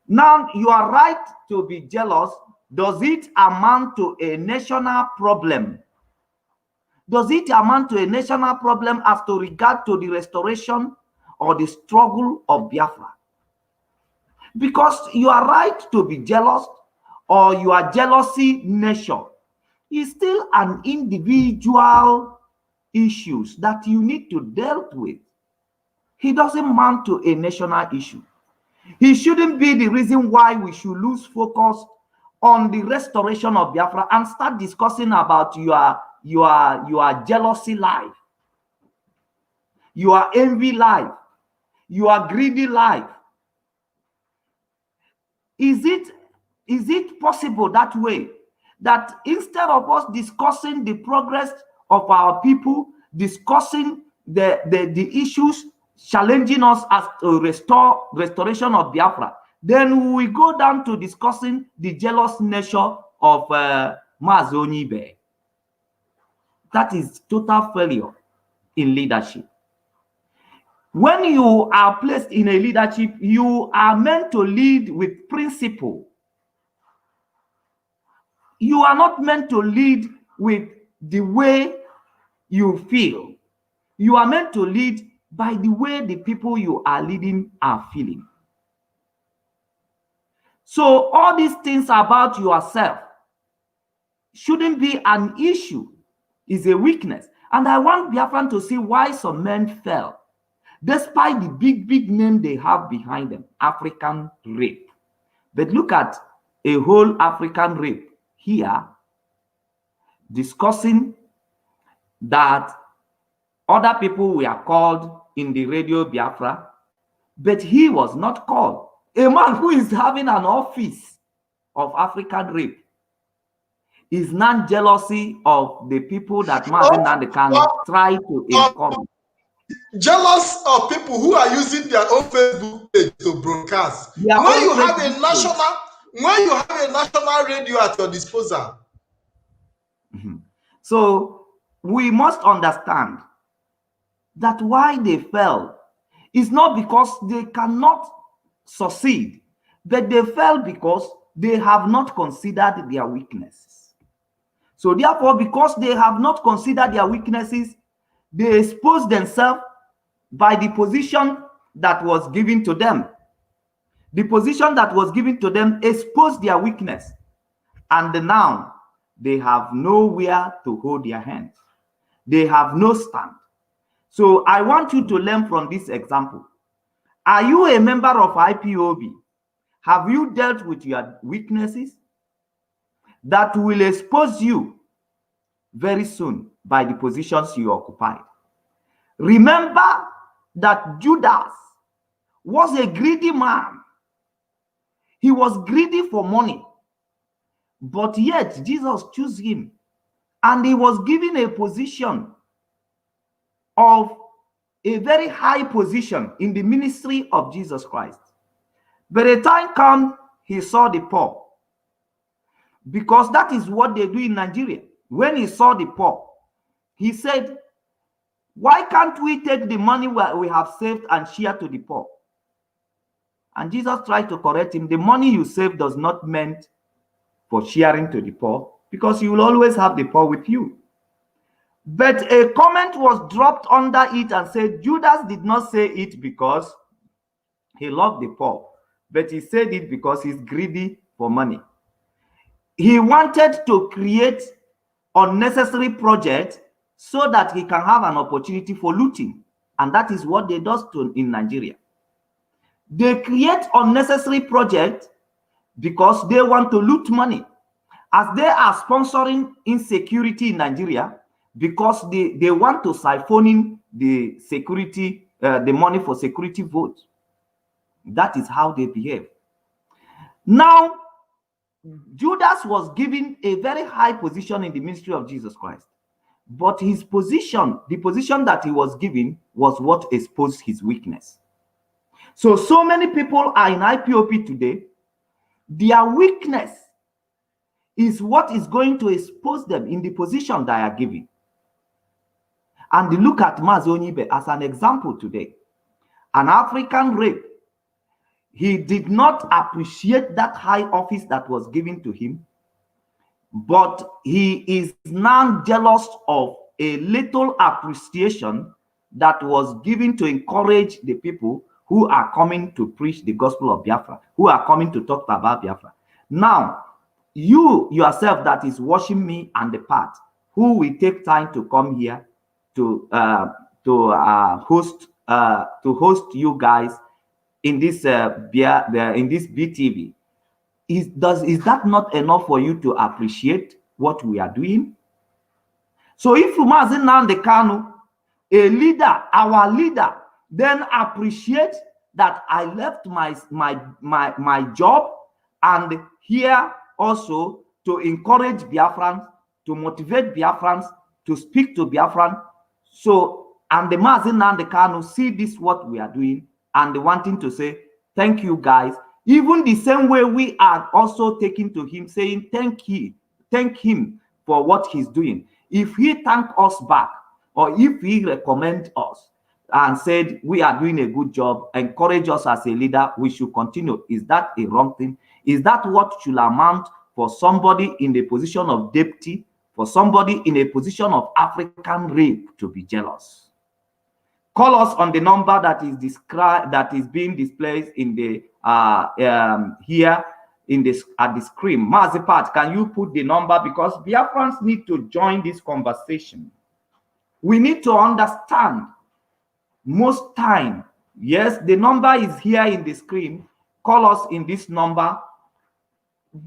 Now, your right to be jealous, does it amount to a national problem? Does it amount to a national problem as to regard to the restoration or the struggle of Biafra? Because your right to be jealous or your jealousy nature is still an individual issues that you need to deal with. He doesn't amount to a national issue. He shouldn't be the reason why we should lose focus on the restoration of Biafra and start discussing about your jealousy life, your envy life, your greedy life. Is it possible that way, that instead of us discussing the progress of our people, discussing the issues challenging us as to restoration of Biafra, then we go down to discussing the jealous nature of Mazonibe? That is total failure in leadership. When you are placed in a leadership, you are meant to lead with principle. You are not meant to lead with the way you feel. You are meant to lead by the way the people you are leading are feeling. So all these things about yourself shouldn't be an issue. It's a weakness. And I want Biafran to see why some men fell, despite the big name they have behind them, African rape. But look at a whole African rape here, discussing that other people were called in the radio Biafra, but he was not called. A man who is having an office of African rape is not jealousy of the people that Marvin can try to encourage. Jealous of people who are using their own Facebook page to broadcast. When you have a national radio at your disposal. So we must understand that why they fell is not because they cannot succeed, but they fell because they have not considered their weaknesses. So therefore, because they have not considered their weaknesses, they expose themselves by the position that was given to them. The position that was given to them exposed their weakness, and now they have nowhere to hold their hands. They have no stand. So I want you to learn from this example. Are you a member of IPOB? Have you dealt with your weaknesses? That will expose you very soon by the positions you occupied. Remember that Judas was a greedy man. He was greedy for money, but yet Jesus chose him, and he was given a position of a very high position in the ministry of Jesus Christ. But a time comes, he saw the poor, because that is what they do in Nigeria. When he saw the poor, he said, why can't we take the money we have saved and share to the poor? And Jesus tried to correct him. The money you save does not meant for sharing to the poor, because you will always have the poor with you. But a comment was dropped under it and said, Judas did not say it because he loved the poor, but he said it because he's greedy for money. He wanted to create unnecessary projects so that he can have an opportunity for looting. And that is what they do in Nigeria. They create unnecessary projects because they want to loot money. As they are sponsoring insecurity in Nigeria, because they want to siphon in the security, the money for security votes. That is how they behave. Now, Judas was given a very high position in the ministry of Jesus Christ. But his position, the position that he was given, was what exposed his weakness. So many people are in IPOP today. Their weakness is what is going to expose them in the position they are given. And look at Mazi Onyibe as an example today. An African rape. He did not appreciate that high office that was given to him, but he is now jealous of a little appreciation that was given to encourage the people who are coming to preach the gospel of Biafra, who are coming to talk about Biafra. Now, you yourself that is watching me and the part, who will take time to come here to host you guys in this in this BTV, is that not enough for you to appreciate what we are doing? So if Mazi Nnamdi Kanu, a leader, our leader, then appreciate that I left my job and here also to encourage Biafrans, to motivate Biafrans, to speak to Biafrans. So, and the Mazi Nnamdi Kanu see this what we are doing and wanting to say, thank you guys. Even the same way we are also taking to him, saying thank him for what he's doing. If he thank us back, or if he recommend us and said we are doing a good job, encourage us as a leader, we should continue. Is that a wrong thing? Is that what should amount for somebody in the position of deputy, for somebody in a position of African rape to be jealous? Call us on the number that is described, that is being displayed in the here in this at the screen. Mazipat, can you put the number, because Biafrans need to join this conversation. We need to understand most time. Yes, the number is here in the screen. Call us in this number.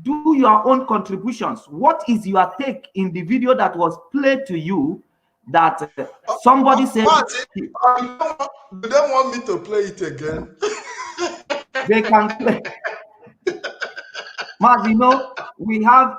Do your own contributions. What is your take in the video that was played to you that somebody said? Martin, they don't want me to play it again. They can play. Mark, you know,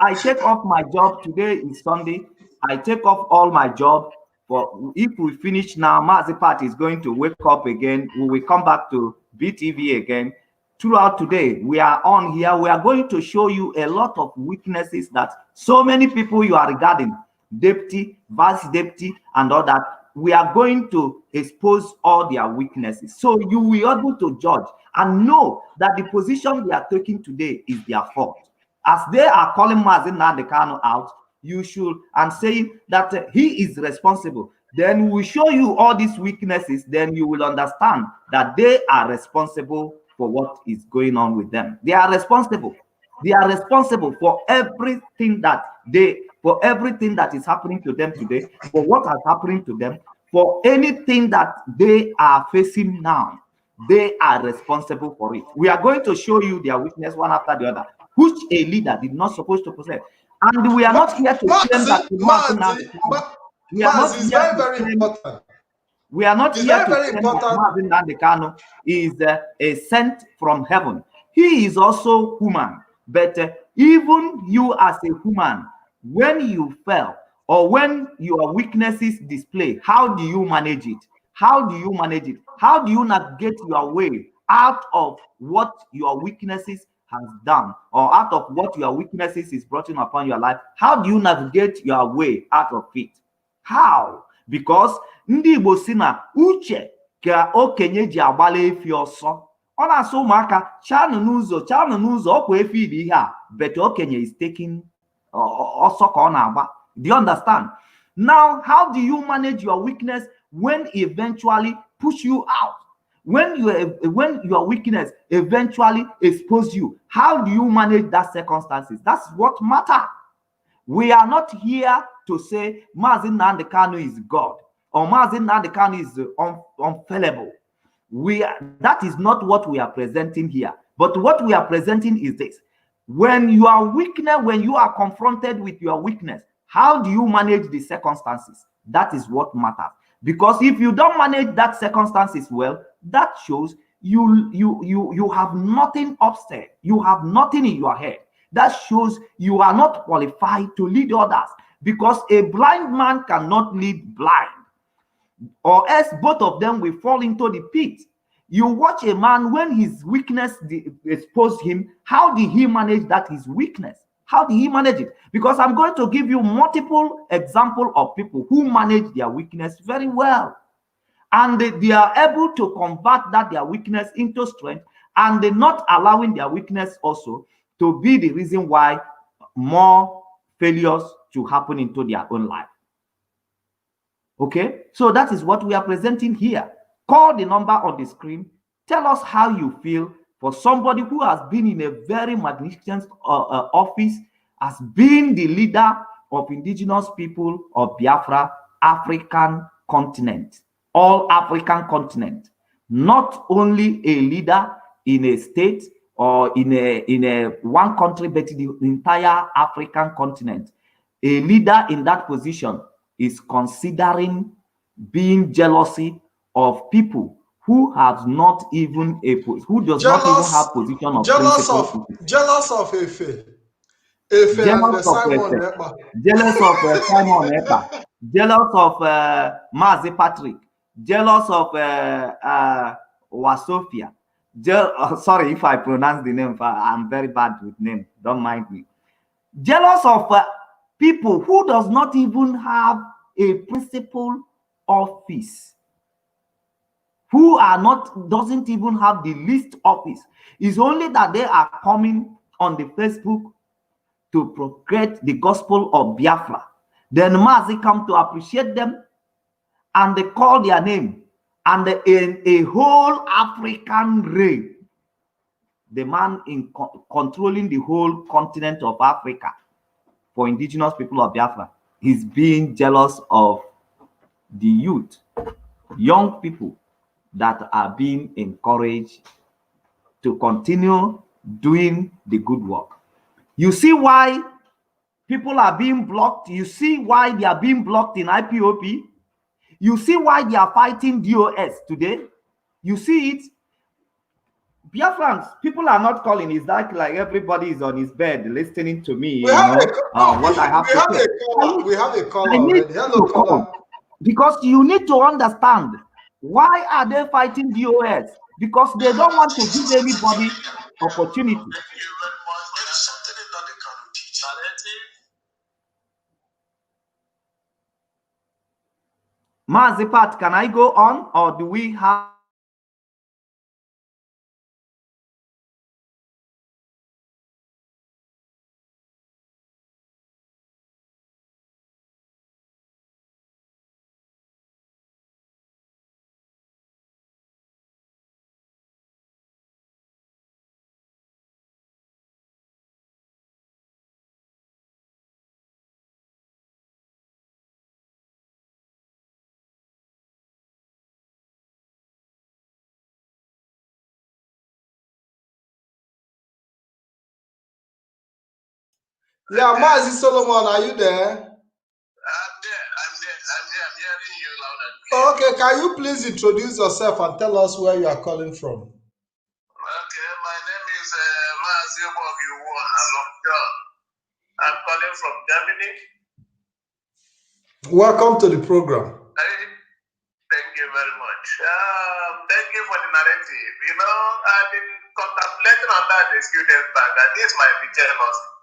I take off my job. Today is Sunday. I take off all my job. For if we finish now, Mazipat is going to wake up again. We will come back to BTV again. Throughout today, we are on here. We are going to show you a lot of weaknesses that so many people you are regarding, deputy, vice deputy, and all that. We are going to expose all their weaknesses. So you will be able to judge and know that the position they are taking today is their fault. As they are calling Mazi Nnamdi Kanu out, you should, and saying that he is responsible. Then we show you all these weaknesses. Then you will understand that they are responsible for what is going on with them. They are responsible. They are responsible for everything that is happening to them today, for what has happening to them, for anything that they are facing now. They are responsible for it. We are going to show you their weakness one after the other, which a leader did not supposed to possess. And we are not here to claim that we are not here to claim. We are not here to claim that Mazi Nnamdi Kanu is a sent from heaven. He is also human. But even you as a human, when you fail or when your weaknesses display, how do you manage it? How do you manage it? How do you navigate your way out of what your weaknesses has done, or out of what your weaknesses is brought in upon your life? How do you navigate your way out of it? How? Because ndị Igbo si na uche ka okenye ji agbala efi ọsọ. Ọ na-asụ ụmụaka chanụ n'ụzọ ọkwa efi dị ihe a, but okenye is taking ọsọ ka ọ na-agba. Do you understand? Now, how do you manage your weakness when eventually push you out? When your weakness eventually expose you, how do you manage that circumstances? That's what matters. We are not here to say Mazi Nnamdi Kanu is God or Mazi Nnamdi Kanu is unfallible. That is not what we are presenting here. But what we are presenting is this: when you are when you are confronted with your weakness, how do you manage the circumstances? That is what matters. Because if you don't manage that circumstances well, that shows you have nothing upstairs. You have nothing in your head. That shows you are not qualified to lead others, because a blind man cannot lead blind, or else both of them will fall into the pit. You watch a man when his weakness exposed him. How did he manage that his weakness? How did he manage it? Because I'm going to give you multiple examples of people who manage their weakness very well. And they are able to convert their weakness into strength, and they're not allowing their weakness also to be the reason why more failures to happen into their own life. Okay, so that is what we are presenting here. Call the number on the screen. Tell us how you feel for somebody who has been in a very magnificent office, has been the leader of indigenous people of Biafra, African continent, all African continent, not only a leader in a state or in a one country, but the entire African continent. A leader in that position is considering being jealousy of people who have not even who does not even have position of principle. Jealous of Efe and Jealous of Simon Ekpa. Jealous of Simon Ekpa. Jealous of Mazi Patrick. Jealous of Wasofia. Sorry if I pronounce the name. I'm very bad with names. Don't mind me. Jealous of people who does not even have a principal office, who are not, doesn't even have the least office. It's only that they are coming on the Facebook to propagate the gospel of Biafra. Then Mazi come to appreciate them, and they call their name, and in a whole African ray, the man in controlling the whole continent of Africa for indigenous people of Biafra is being jealous of the youth, young people that are being encouraged to continue doing the good work. You see why people are being blocked? You see why they are being blocked in IPOP? You see why they are fighting DOS today? You see it? Biafrans, people are not calling. It's like everybody is on his bed listening to me. We have a caller already. Hello, caller. Because you need to understand, why are they fighting DOS? Because they don't want to give anybody opportunity. Thank you very much for that. Something that they can teach. Mazipat, can I go on, or do we have Yeah, Mazi Solomon, are you there? I'm there. I'm hearing you loud and clear. Okay, can you please introduce yourself and tell us where you are calling from? Okay, my name is Mazi Alongjor. I'm calling from Germany. Welcome to the program. Thank you very much. Thank you for the narrative. You know, I've been contemplating on that a few days back, that this might be jealousy.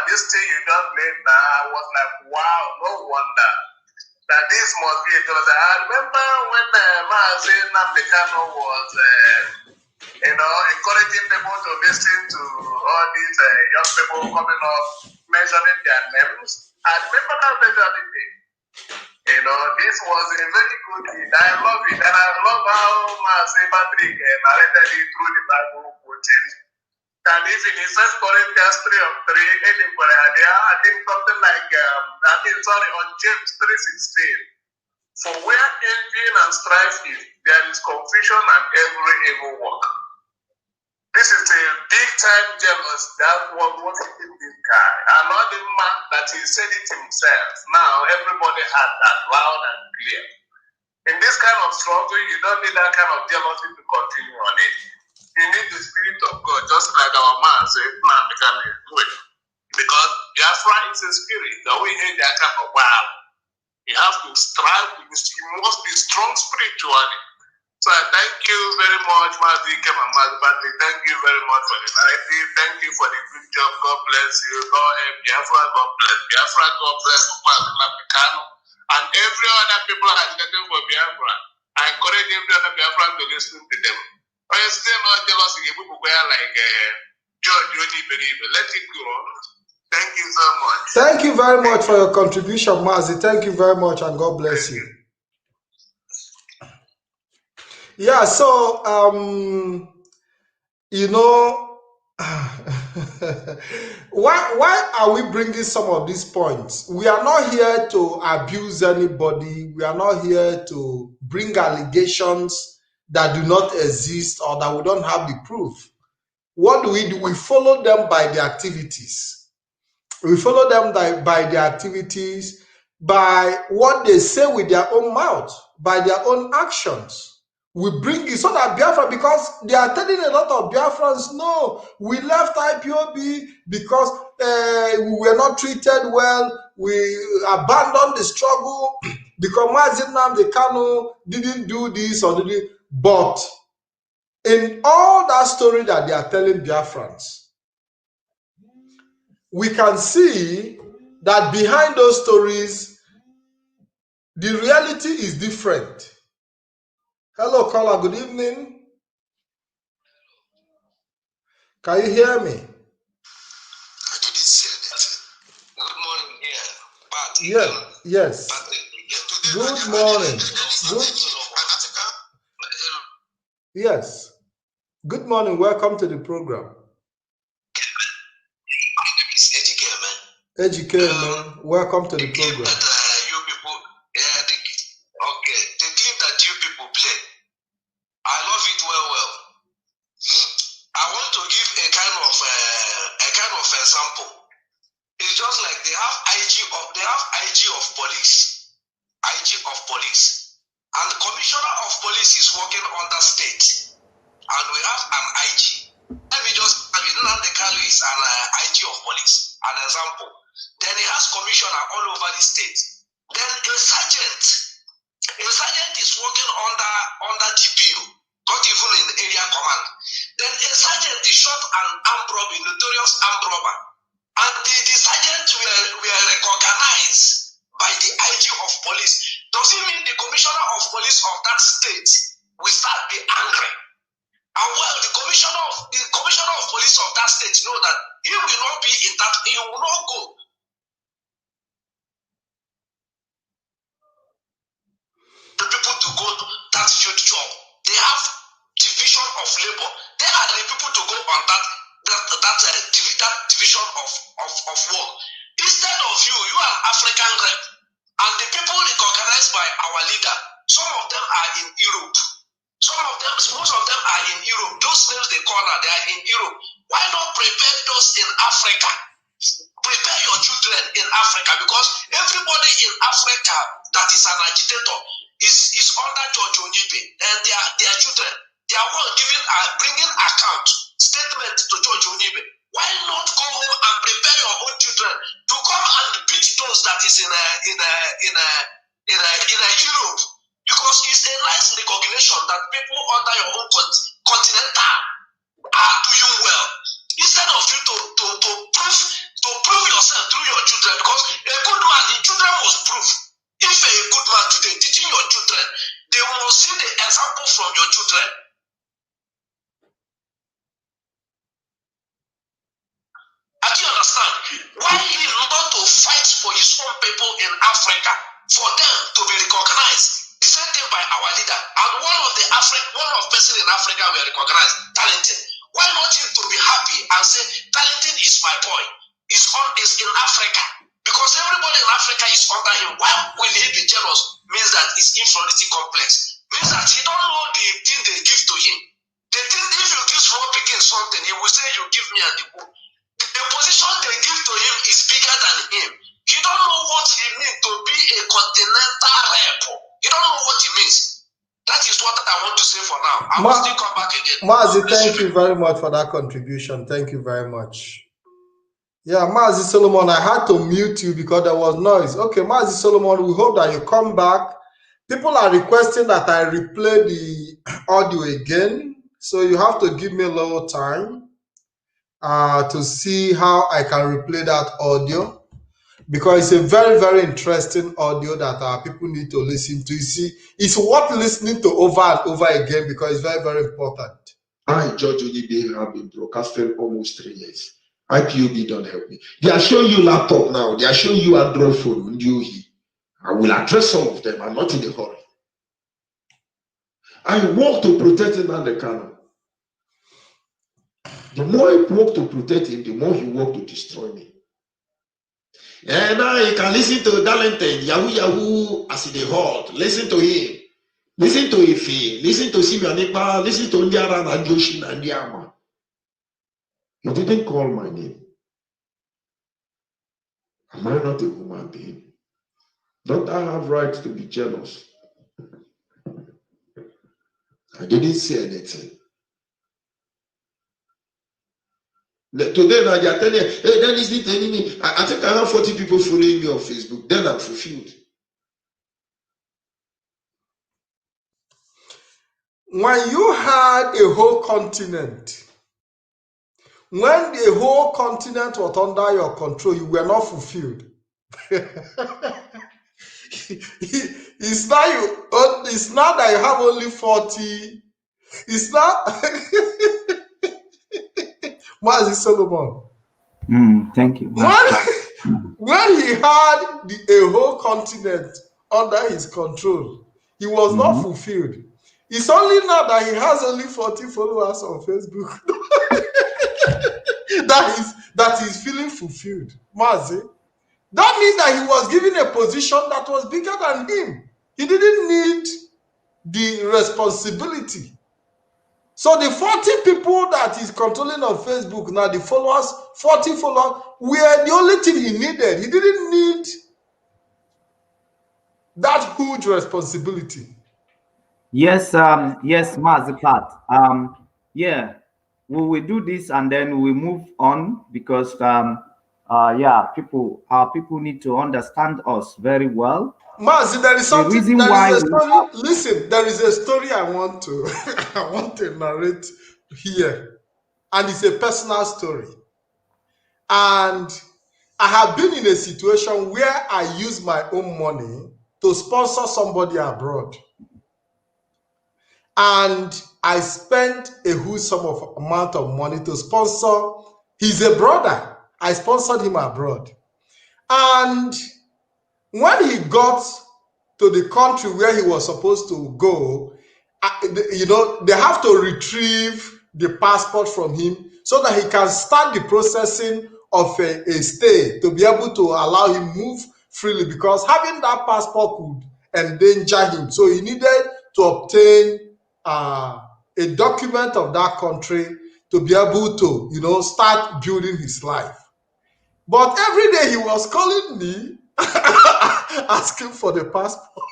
This thing you just played now, I was like, wow, no wonder that this must be a jealousy. I remember when Mazi Nnamdi was, encouraging people to listen to all these young people coming up, mentioning their names. I remember that very thing. This was a very good thing. I love it, and I love how Mazi Patrick narrated it through the Bible quoting. And if in his 1 Corinthians 3:3, I think something like, on James 3:16. For where envy and strife is, there is confusion and every evil work. This is a big time jealous that was worshiping this guy. And not the man that he said it himself. Now everybody had that loud and clear. In this kind of struggle, you don't need that kind of jealousy to continue on it. You need the Spirit of God, just like our man said, man become a good. Because Biafra is a spirit. The way he that kind of wow. You have to strive. You must be strong spiritually. So I thank you very much, Mazi Kem and Mazi Patrick. Thank you very much for the narrative. Thank you for the bless you. God, Biafra, God bless. Biafra, God bless. And every other people agitating for Biafra. I encourage every other Biafra to listen to them. But you're still not jealous of people like George, you only believe it. Let it go. Thank you so much. Thank you very much for your contribution, Mazi. Thank you very much, and God bless you. Yeah, so you know, why are we bringing some of these points? We are not here to abuse anybody. We are not here to bring allegations that do not exist or that we don't have the proof. What do? We follow them by the activities. We follow them by the activities, by what they say with their own mouth, by their own actions. We bring it so that Biafra, because they are telling a lot of Biafrans, no, we left IPOB because we were not treated well, we abandoned the struggle because Mazi Nnamdi Kanu didn't do this or didn't. But in all that story that they are telling Biafrans, we can see that behind those stories, the reality is different. Hello, caller. Good evening. Can you hear me? I didn't say anything. Good morning, Yes. Good morning. Yes. Good morning. Welcome to the program. Agitaion, man. Welcome to the program. You people, the clip that you people play, I love it well. I want to give a kind of example. It's just like they have IG of police, and the commissioner of police is working on that state, and we have an IG. Let me just Nnamdi Kanu is an IG of police, an example. Then he has commissioner all over the state. Then a sergeant is working under GPU, not even in the area command. Then a sergeant is shot an armed robber, notorious armed robber. And the sergeant were recognized by the IG of police. Does it mean the commissioner of police of that state will start be angry? And well, the commissioner of police of that state know that he will not be in that, he will not go. The people to go to that field job. They have division of labor. They are the people to go on that division of work. Instead of you are an African rep, and the people recognized by our leader, some of them are in Europe. Most of them are in Europe. Those names they call out, they are in Europe. Why not prepare those in Africa? Prepare your children in Africa, because everybody in Africa that is an agitator is under George Onibe, and their children, they are all bringing account statement to George Onibe. Why not go home and prepare your own children to come and beat those that is in Europe? Because it's a nice recognition that people under your own continental are doing well. Instead of you to prove yourself through your children, because a good man, the children must prove. If a good man today teaching your children, they must see the example from your children. Do you understand? Why he not to fight for his own people in Africa, for them to be recognized? The same thing by our leader. And one of person in Africa were recognized, Talented. Why not him to be happy and say, Talented is my boy, is in Africa? Because everybody in Africa is under him. Why will he be jealous? Means that it's inferiority complex. Means that he don't know the thing they give to him. They think if you give small pikin something, he will say, you give me and the book. The position they give to him is bigger than him. He don't know what he means to be a continental rep. He don't know what he means. That is what I want to say for now. I will still come back again. Mazi, thank you very much for that contribution. Thank you very much. Yeah, Mazi Solomon, I had to mute you because there was noise. Okay, Mazi Solomon, we hope that you come back. People are requesting that I replay the audio again, so you have to give me a little time. to see how I can replay that audio, because it's a very, very interesting audio that people need to listen to. You see, it's worth listening to over and over again because it's very, very important. I, George Onibe, have been broadcasting almost 3 years. IPOB don't help me. They are showing you laptop now. They are showing you Android phone. I will address some of them. I'm not in a hurry. I work to protect him and the canon. The more I work to protect him, the more he work to destroy me. And now you can listen to Darlington, Yahoo, as in the hot. Listen to him. Listen to Ife. Listen to Simeonipa. Listen to Ndiara and Joshin and Yama. He didn't call my name. Am I not a human being? Don't I have right to be jealous? I didn't say anything. Today, now they are telling you, hey, then is it enemy? I think I have 40 people following me on Facebook. Then I'm fulfilled. When you had a whole continent, when the whole continent was under your control, you were not fulfilled. It's now that you have only 40. It's not. Mazi Solomon. Thank you. When he had a whole continent under his control, he was not fulfilled. It's only now that he has only 40 followers on Facebook that he's feeling fulfilled. Mazi. That means that he was given a position that was bigger than him. He didn't need the responsibility. So the 40 people that he's controlling on Facebook now, the followers, 40 followers, were the only thing he needed. He didn't need that huge responsibility. Yes, yes, Mazipat. Yeah, we will do this and then we move on because yeah, people need to understand us very well. Mazi, there is something. The reason there why is a story. Listen, there is a story I want to I want to narrate here, and it's a personal story. And I have been in a situation where I use my own money to sponsor somebody abroad. And I spent a huge amount of money to sponsor. He's a brother. I sponsored him abroad. And when he got to the country where he was supposed to go, you know, they have to retrieve the passport from him so that he can start the processing of a stay to be able to allow him move freely, because having that passport could endanger him. So he needed to obtain a document of that country to be able to, you know, start building his life. But every day he was calling me asking for the passport.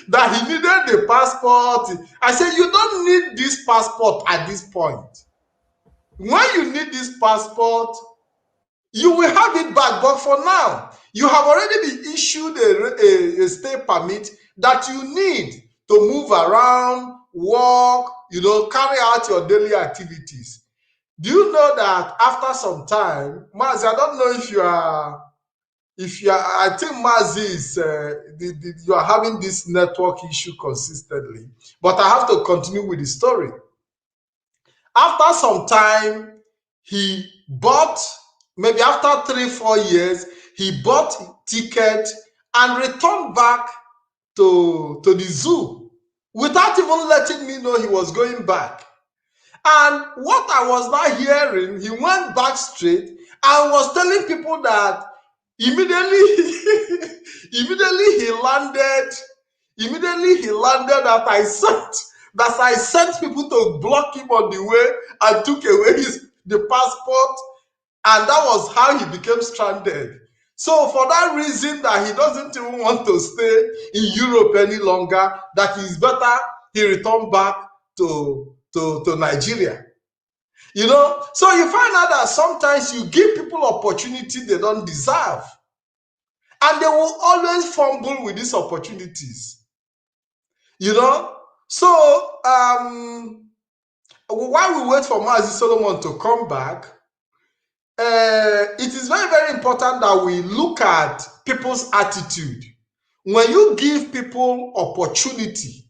That he needed the passport. I said, you don't need this passport at this point. When you need this passport, you will have it back. But for now, you have already been issued a stay permit that you need to move around, walk, you know, carry out your daily activities. Do you know that after some time, Mazi, I don't know if you are, I think Mazi is, you are having this network issue consistently, but I have to continue with the story. After some time, he bought, maybe after 3-4 years, he bought ticket and returned back to the zoo without even letting me know he was going back. And what I was not hearing, he went back straight and was telling people that immediately he landed that I sent people to block him on the way and took away the passport, and that was how he became stranded. So for that reason that he doesn't even want to stay in Europe any longer, that it's better he return back to Nigeria. You know, so you find out that sometimes you give people opportunity they don't deserve, and they will always fumble with these opportunities. You know, so while we wait for Mazi Solomon to come back, it is very, very important that we look at people's attitude. When you give people opportunity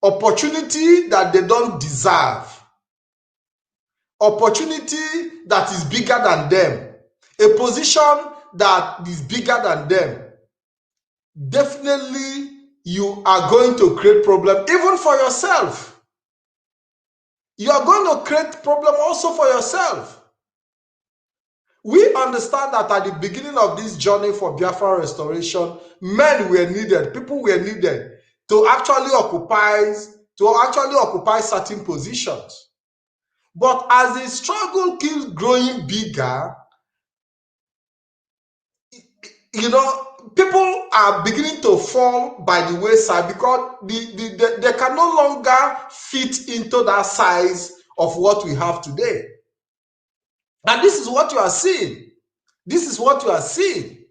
that they don't deserve, opportunity that is bigger than them, a position that is bigger than them, definitely you are going to create problem even for yourself. You are going to create problem also for yourself. We understand that at the beginning of this journey for Biafra restoration, men were needed, people were needed to actually occupy certain positions. But as the struggle keeps growing bigger, people are beginning to fall by the wayside because they can no longer fit into that size of what we have today. And this is what you are seeing. This is what you are seeing.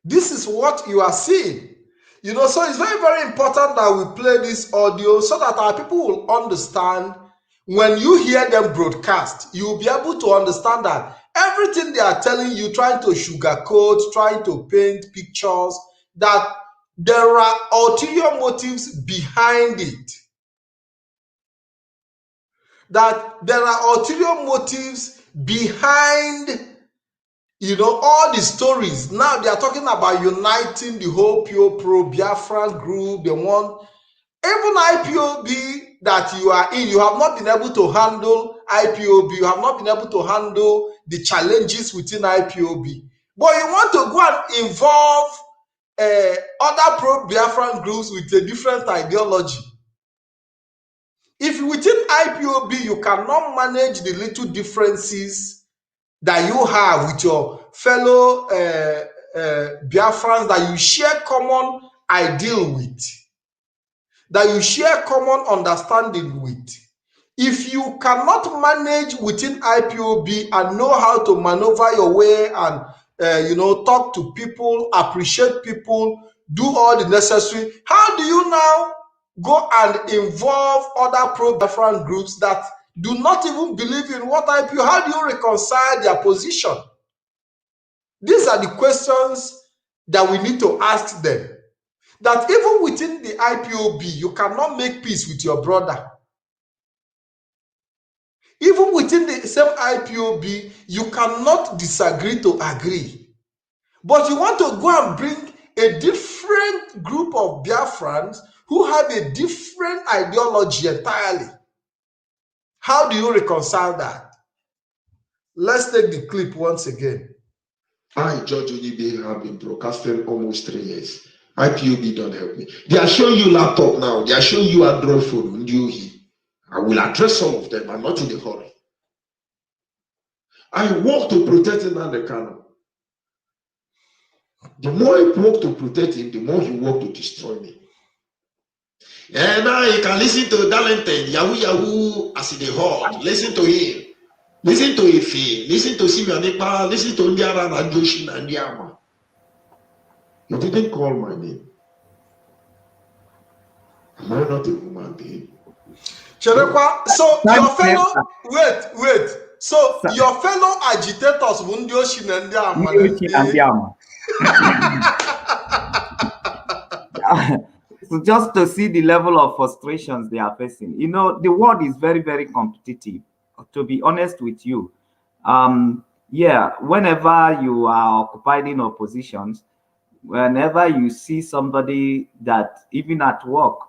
This is what you are seeing. So it's very, very important that we play this audio so that our people will understand. When you hear them broadcast, you'll be able to understand that everything they are telling you, trying to sugarcoat, trying to paint pictures, that there are ulterior motives behind it. That there are ulterior motives behind, all the stories. Now they are talking about uniting the whole pro-Biafra group. They want, even IPOB that you are in, you have not been able to handle IPOB. You have not been able to handle the challenges within IPOB. But you want to go and involve other pro-Biafran groups with a different ideology. If within IPOB you cannot manage the little differences that you have with your fellow Biafrans that you share common ideal with, that you share common understanding with, if you cannot manage within IPOB and know how to maneuver your way and talk to people, appreciate people, do all the necessary, how do you now go and involve other pro-Biafran groups that do not even believe in what IPO? How do you reconcile their position? These are the questions that we need to ask them. That even within the IPOB, you cannot make peace with your brother. Even within the same IPOB, you cannot disagree to agree. But you want to go and bring a different group of Biafrans who have a different ideology entirely. How do you reconcile that? Let's take the clip once again. I, George Onibe, have been broadcasting almost 3 years. IPOB don't help me. They are showing you laptop now. They are showing you Android phone. I will address some of them. I'm not in a hurry. I work to protect Nnamdi Kanu. The more I work to protect him, the more he work to destroy me. And now you can listen to Darlington, Yahoo, as in the hall. Listen to him. Listen to Ife. Listen to Simeon Ekpa. Listen to Ndiara and Joshin and Ndiama. You didn't call my name. Am I not a human being? Cherekwa, so your fellow, wait. So your fellow agitators, Joshin and Ndiama. So just to see the level of frustrations they are facing. The world is very, very competitive, to be honest with you. Whenever you are occupying oppositions, whenever you see somebody that, even at work,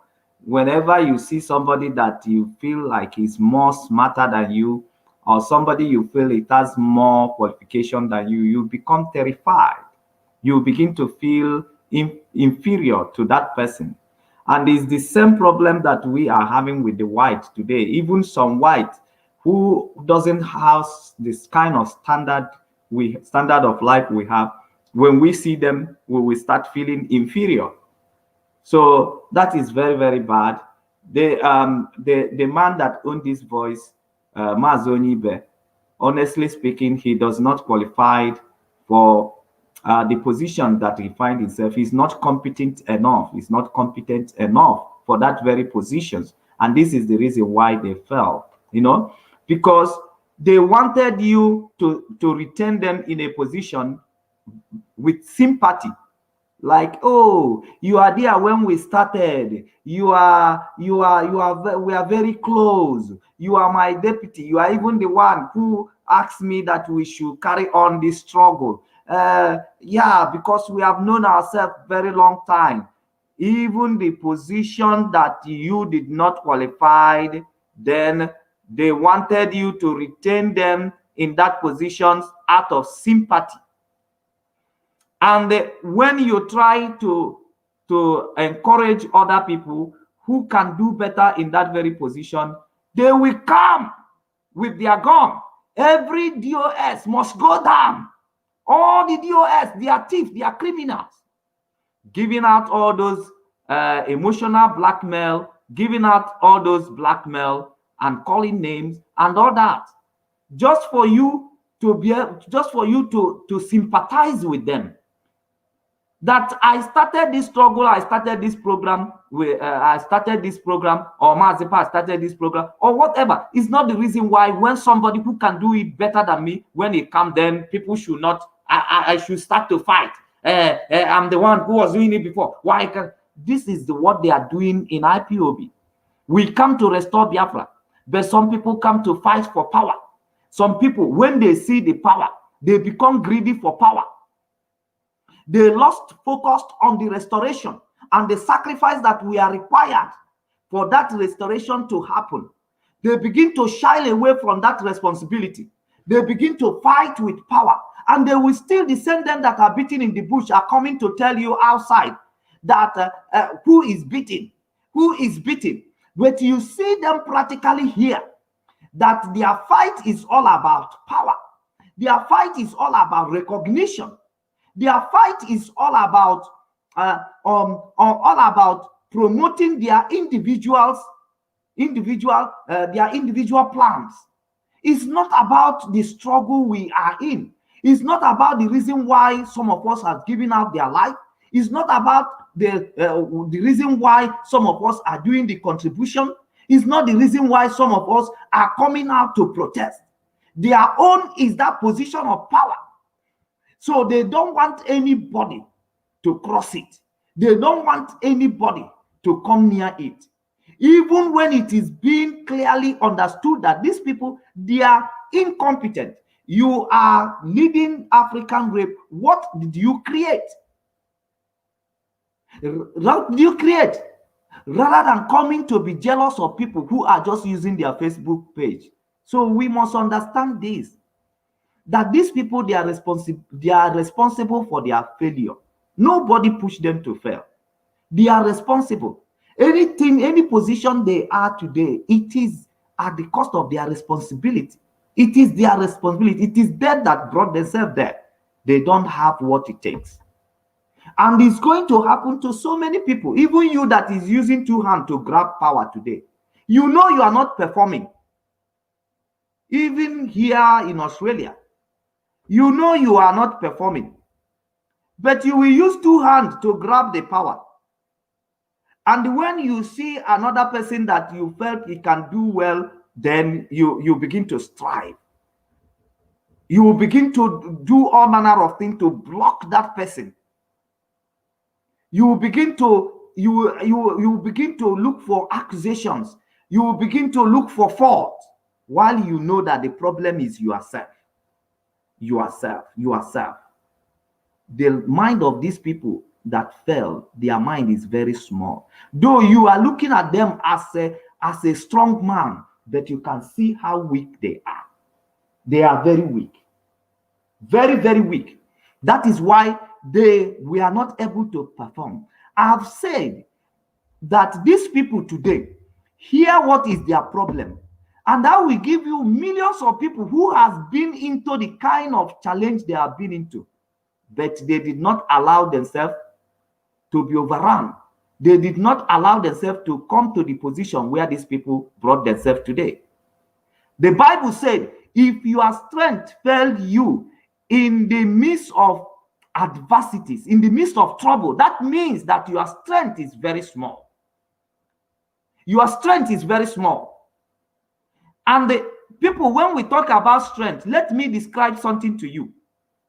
whenever you see somebody that you feel like is more smarter than you, or somebody you feel it has more qualification than you, you become terrified. You begin to feel inferior to that person. And it's the same problem that we are having with the white today. Even some white who doesn't have this kind of standard of life we have, when we see them, we will start feeling inferior. So that is very, very bad. The man that owned this voice, Mazonibe, honestly speaking, he does not qualify for the position that he finds himself. He's not competent enough. He's not competent enough for that very positions. And this is the reason why they fell, because they wanted you to retain them in a position with sympathy. Like, oh, you are there when we started. We are very close. You are my deputy. You are even the one who asked me that we should carry on this struggle. Yeah, because we have known ourselves very long time. Even the position that you did not qualify, then they wanted you to retain them in that position out of sympathy. And when you try to encourage other people who can do better in that very position, they will come with their gun. Every DOS must go down. All the DOS, they are thieves, they are criminals. Giving out all those emotional blackmail, giving out all those blackmail and calling names and all that, just for you to sympathize with them. That I started this struggle, I started this program, or Mazipa started this program, or whatever. It's not the reason why when somebody who can do it better than me, when it comes, then people should not, I should start to fight. I'm the one who was doing it before. Why? This is what they are doing in IPOB. We come to restore Biafra, but some people come to fight for power. Some people, when they see the power, they become greedy for power. They lost focus on the restoration and the sacrifice that we are required for that restoration to happen. They begin to shy away from that responsibility. They begin to fight with power, and they will still, the same them that are beaten in the bush are coming to tell you outside that who is beaten. But you see them practically here, that their fight is all about power. Their fight is all about recognition. Their fight is all about promoting their individual plans. It's not about the struggle we are in. It's not about the reason why some of us have given out their life. It's not about the reason why some of us are doing the contribution. It's not the reason why some of us are coming out to protest. Their own is that position of power. So they don't want anybody to cross it. They don't want anybody to come near it. Even when it is being clearly understood that these people, they are incompetent. You are leading African rape. What did you create? What did you create? Rather than coming to be jealous of people who are just using their Facebook page. So we must understand this, that these people, they are responsible for their failure. Nobody pushed them to fail. They are responsible. Anything, any position they are today, it is at the cost of their responsibility. It is their responsibility. It is them that brought themselves there. They don't have what it takes. And it's going to happen to so many people. Even you that is using two hands to grab power today. You know you are not performing. Even here in Australia, you know you are not performing. But you will use two hands to grab the power. And when you see another person that you felt he can do well, then you begin to strive. You will begin to do all manner of things to block that person. You will begin to you begin to look for accusations. You will begin to look for fault, while you know that the problem is yourself. Yourself. The mind of these people that fell, their mind is very small. Though you are looking at them as a strong man, but you can see how weak they are. They are very weak. Very, very weak. That is why we are not able to perform. I have said that these people today hear what is their problem, and I will give you millions of people who have been into the kind of challenge they have been into, but they did not allow themselves to be overrun. They did not allow themselves to come to the position where these people brought themselves today. The Bible said, if your strength failed you in the midst of adversities, in the midst of trouble, that means that your strength is very small. Your strength is very small. And the people, when we talk about strength, let me describe something to you.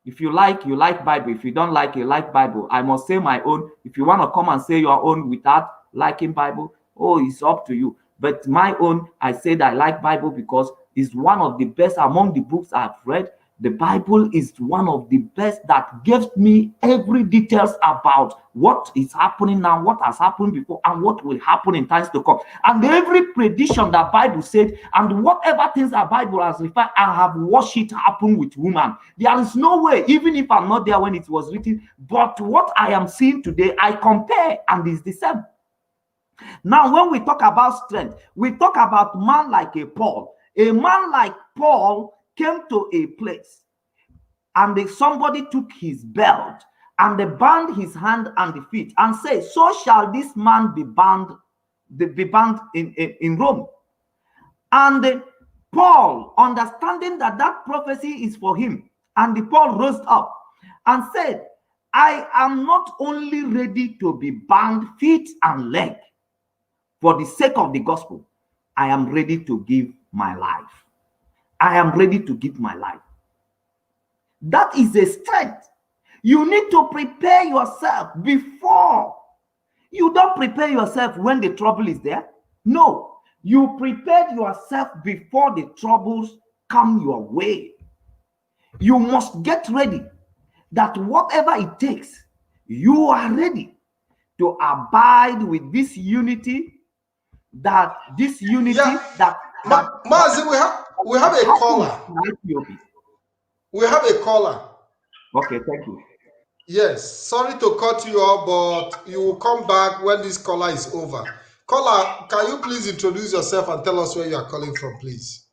If you like Bible. If you don't like, you like Bible. I must say my own. If you want to come and say your own without liking Bible, oh, it's up to you. But my own, I said I like Bible because it's one of the best among the books I've read. The Bible is one of the best that gives me every details about what is happening now, what has happened before, and what will happen in times to come. And every prediction that Bible said, and whatever things that Bible has referred, I have watched it happen with women. There is no way, even if I'm not there when it was written, but what I am seeing today, I compare, and it's the same. Now, when we talk about strength, we talk about man like a Paul. A man like Paul came to a place, and somebody took his belt and they bound his hand and the feet and said, so shall this man be bound in Rome. And Paul, understanding that that prophecy is for him, and Paul rose up and said, I am not only ready to be bound feet and leg for the sake of the gospel, I am ready to give my life. I am ready to give my life. That is a strength. You need to prepare yourself before. You don't prepare yourself when the trouble is there. No, you prepared yourself before the troubles come your way. You must get ready that whatever it takes, you are ready to abide with this unity. That this unity Mazi, we have a caller. We have a caller. Okay, thank you. Yes, sorry to cut you off, but you will come back when this caller is over. Caller, can you please introduce yourself and tell us where you are calling from, please?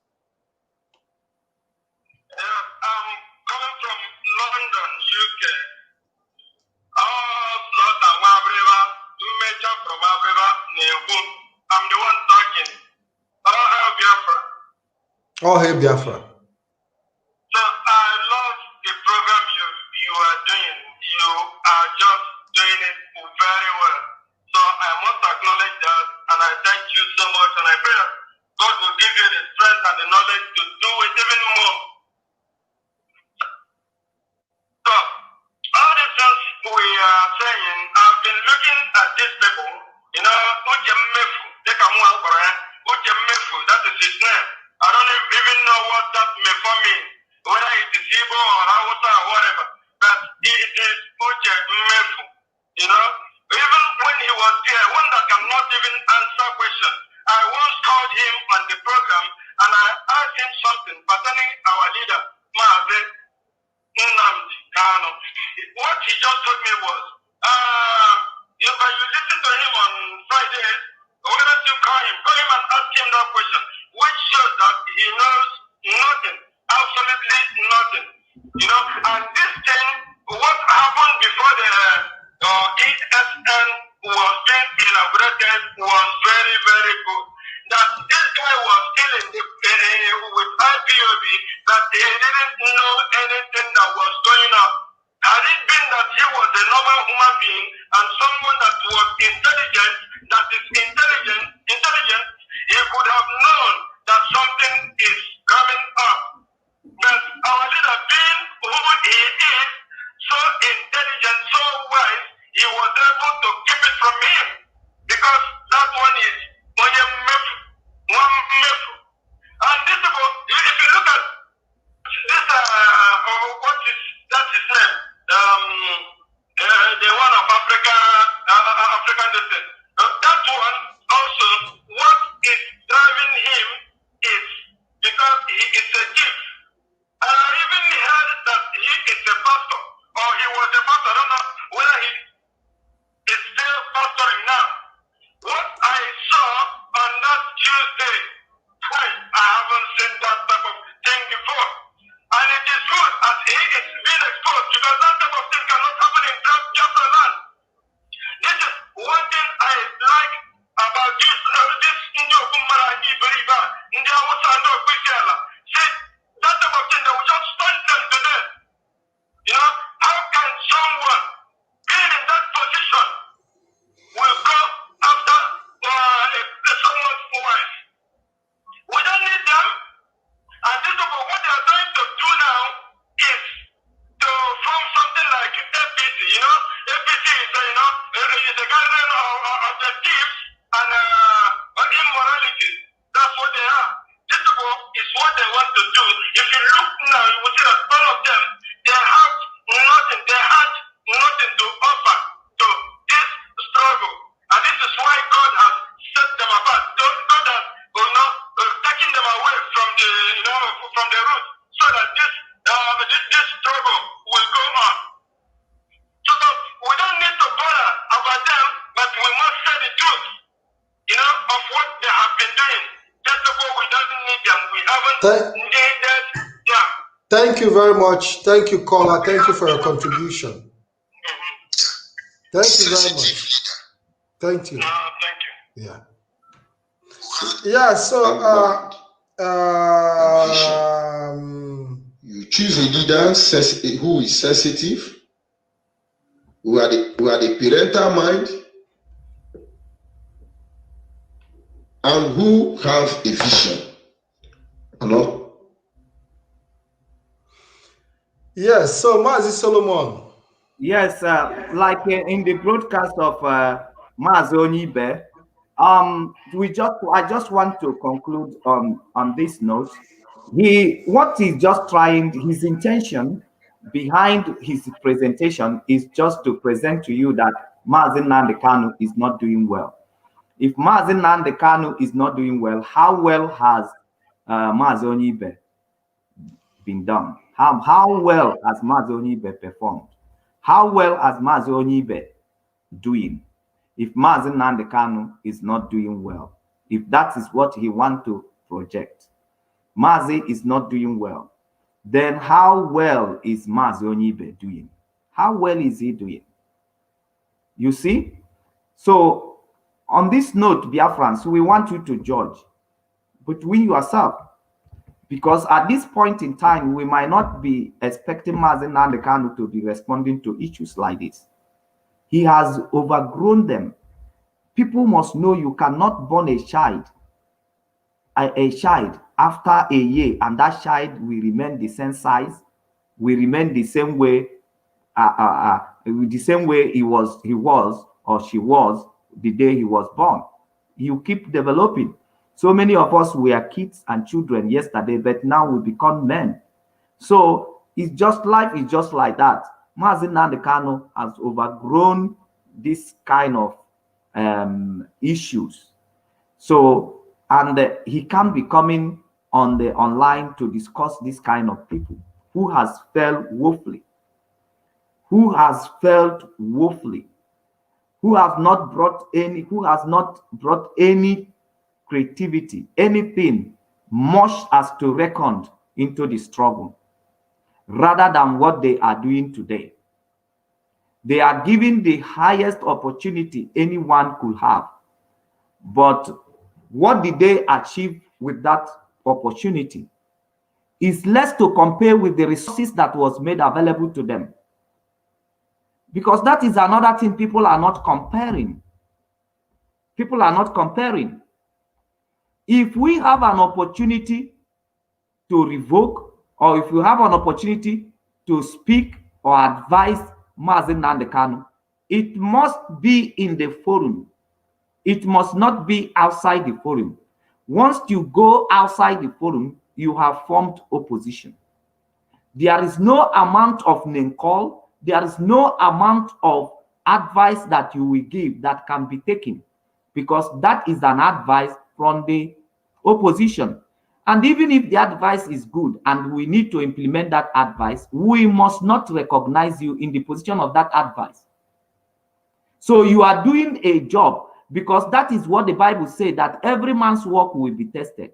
I'm calling from London, UK. I'm the one talking. Biafra. Oh, hey, Biafra. So I love the program you are doing. You are just doing it very well. So I must acknowledge that, and I thank you so much. And I pray that God will give you the strength and the knowledge to do it even more. So all the things we are saying, I've been looking at these people. You know, that is his name. I don't even know what that may mean, whether it is Igbo or Hausa or whatever. But it is Uche Mmefu. You know, even when he was there, one that cannot even answer questions. I once called him on the program and I asked him something pertaining our leader, Maazị Nnamdi Kanu. What he just told me was, if you listen to him on Fridays, why don't you call him and ask him that question, which shows that he knows nothing, absolutely nothing. You know, and this thing, what happened before the ESN was being inaugurated was very, very good. That this guy was still with IPOB, that he didn't know anything that was going on. Had it been that he was a normal human being and someone that was intelligent, he could have known that something is coming up. But our leader, being who he is, so intelligent, so wise, he was able to keep it from him. Because that one is one mefu. And this is, if you look at this, that's his name? The one of African descent. That one also, what is driving him is because he is a chief. And I even heard that he is a pastor, or he was a pastor. I don't know whether he is still pastoring now. What I saw on that Tuesday, I haven't seen that type of thing before. And it is good as he is being exposed because that type of thing cannot happen in Biafra land. This is one thing I like about this Njokumara Iberiba, Ndiawasa no Kwisiala. See, that type of thing that will just stun them to death. You know, how can someone being in that position will go after someone they want to do, if you look now, you will see that all of them, they have nothing to offer to this struggle. And this is why God has set them apart. God has taken them away from the root, so that this struggle will go on. So that we don't need to bother about them, but we must say the truth, of what they have been doing. Just because we don't need them, we haven't needed them. Thank you very much. Thank you, caller. Thank you for your contribution. Thank you very much. Thank you. Thank you. Yeah. Yeah. So, you choose a leader who is sensitive, who had a parental mind, and who have a vision. Yes. So, Mazi Solomon. Yes, like in the broadcast of Mazi Onibe, I just want to conclude on this note. What he's just trying, his intention behind his presentation is just to present to you that Mazi Nnamdi Kanu is not doing well. If Mazi Nnamdi Kanu is not doing well, how well has Mazi Onibe been done? How well has Mazi Onibe performed? How well has Mazi Onibe doing? If Mazi Nnamdi Kanu is not doing well, if that is what he wants to project, Mazi is not doing well, then how well is Mazi Onibe doing? How well is he doing? You see? So on this note, Biafrans, we want you to judge between yourself, because at this point in time, we might not be expecting Mazi Nnamdi Kanu to be responding to issues like this. He has overgrown them. People must know you cannot born a child after a year, and that child will remain the same size, will remain the same way, the same way he was or she was the day he was born. You keep developing. So many of us were kids and children yesterday, but now we become men. So it's just life is just like that. Mazi Nnamdi Kanu has overgrown this kind of issues. So, and he can't be coming on the online to discuss this kind of people who has failed woefully, who has not brought any creativity, anything much as to reckon into the struggle, rather than what they are doing today. They are giving the highest opportunity anyone could have. But what did they achieve with that opportunity is less to compare with the resources that was made available to them. Because that is another thing people are not comparing. People are not comparing. If we have an opportunity to revoke, or if you have an opportunity to speak or advise Mazi Nnamdi Kanu, it must be in the forum. It must not be outside the forum. Once you go outside the forum, you have formed opposition. There is no amount of name call, there is no amount of advice that you will give that can be taken, because that is an advice from the opposition. And even if the advice is good and we need to implement that advice, we must not recognize you in the position of that advice. So you are doing a job, because that is what the Bible says, that every man's work will be tested.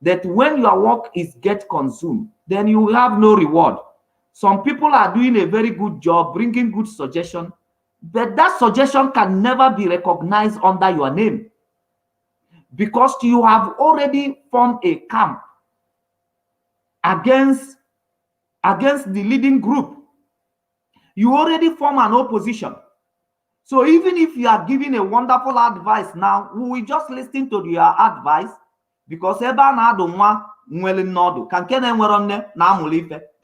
That when your work is get consumed, then you will have no reward. Some people are doing a very good job, bringing good suggestion, but that suggestion can never be recognized under your name, because you have already formed a camp against the leading group. You already form an opposition. So even if you are giving a wonderful advice now, we will just listen to your advice, because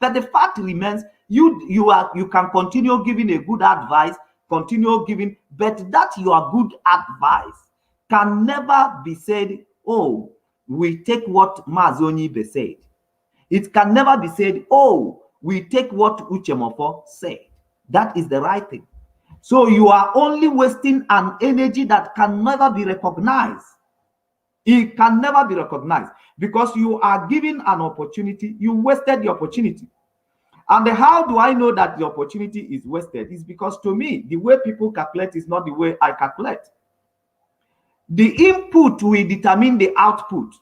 but the fact remains, you can continue giving a good advice, continue giving, but that your good advice can never be said, oh, we take what Mazi Onibe said. It can never be said, oh, we take what Uchemofo said. That is the right thing. So you are only wasting an energy that can never be recognized. It can never be recognized because you are given an opportunity. You wasted the opportunity. And how do I know that the opportunity is wasted? It's because to me, the way people calculate is not the way I calculate. The input will determine the output.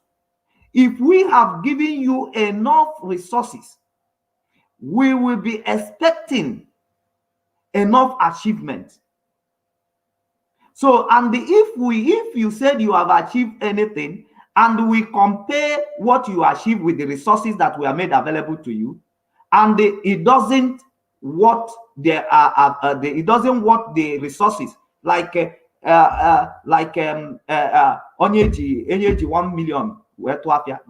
If we have given you enough resources, we will be expecting enough achievement. So, and if you said you have achieved anything, and we compare what you achieve with the resources that were made available to you, and it doesn't what it doesn't what the resources like onyeji 1 million,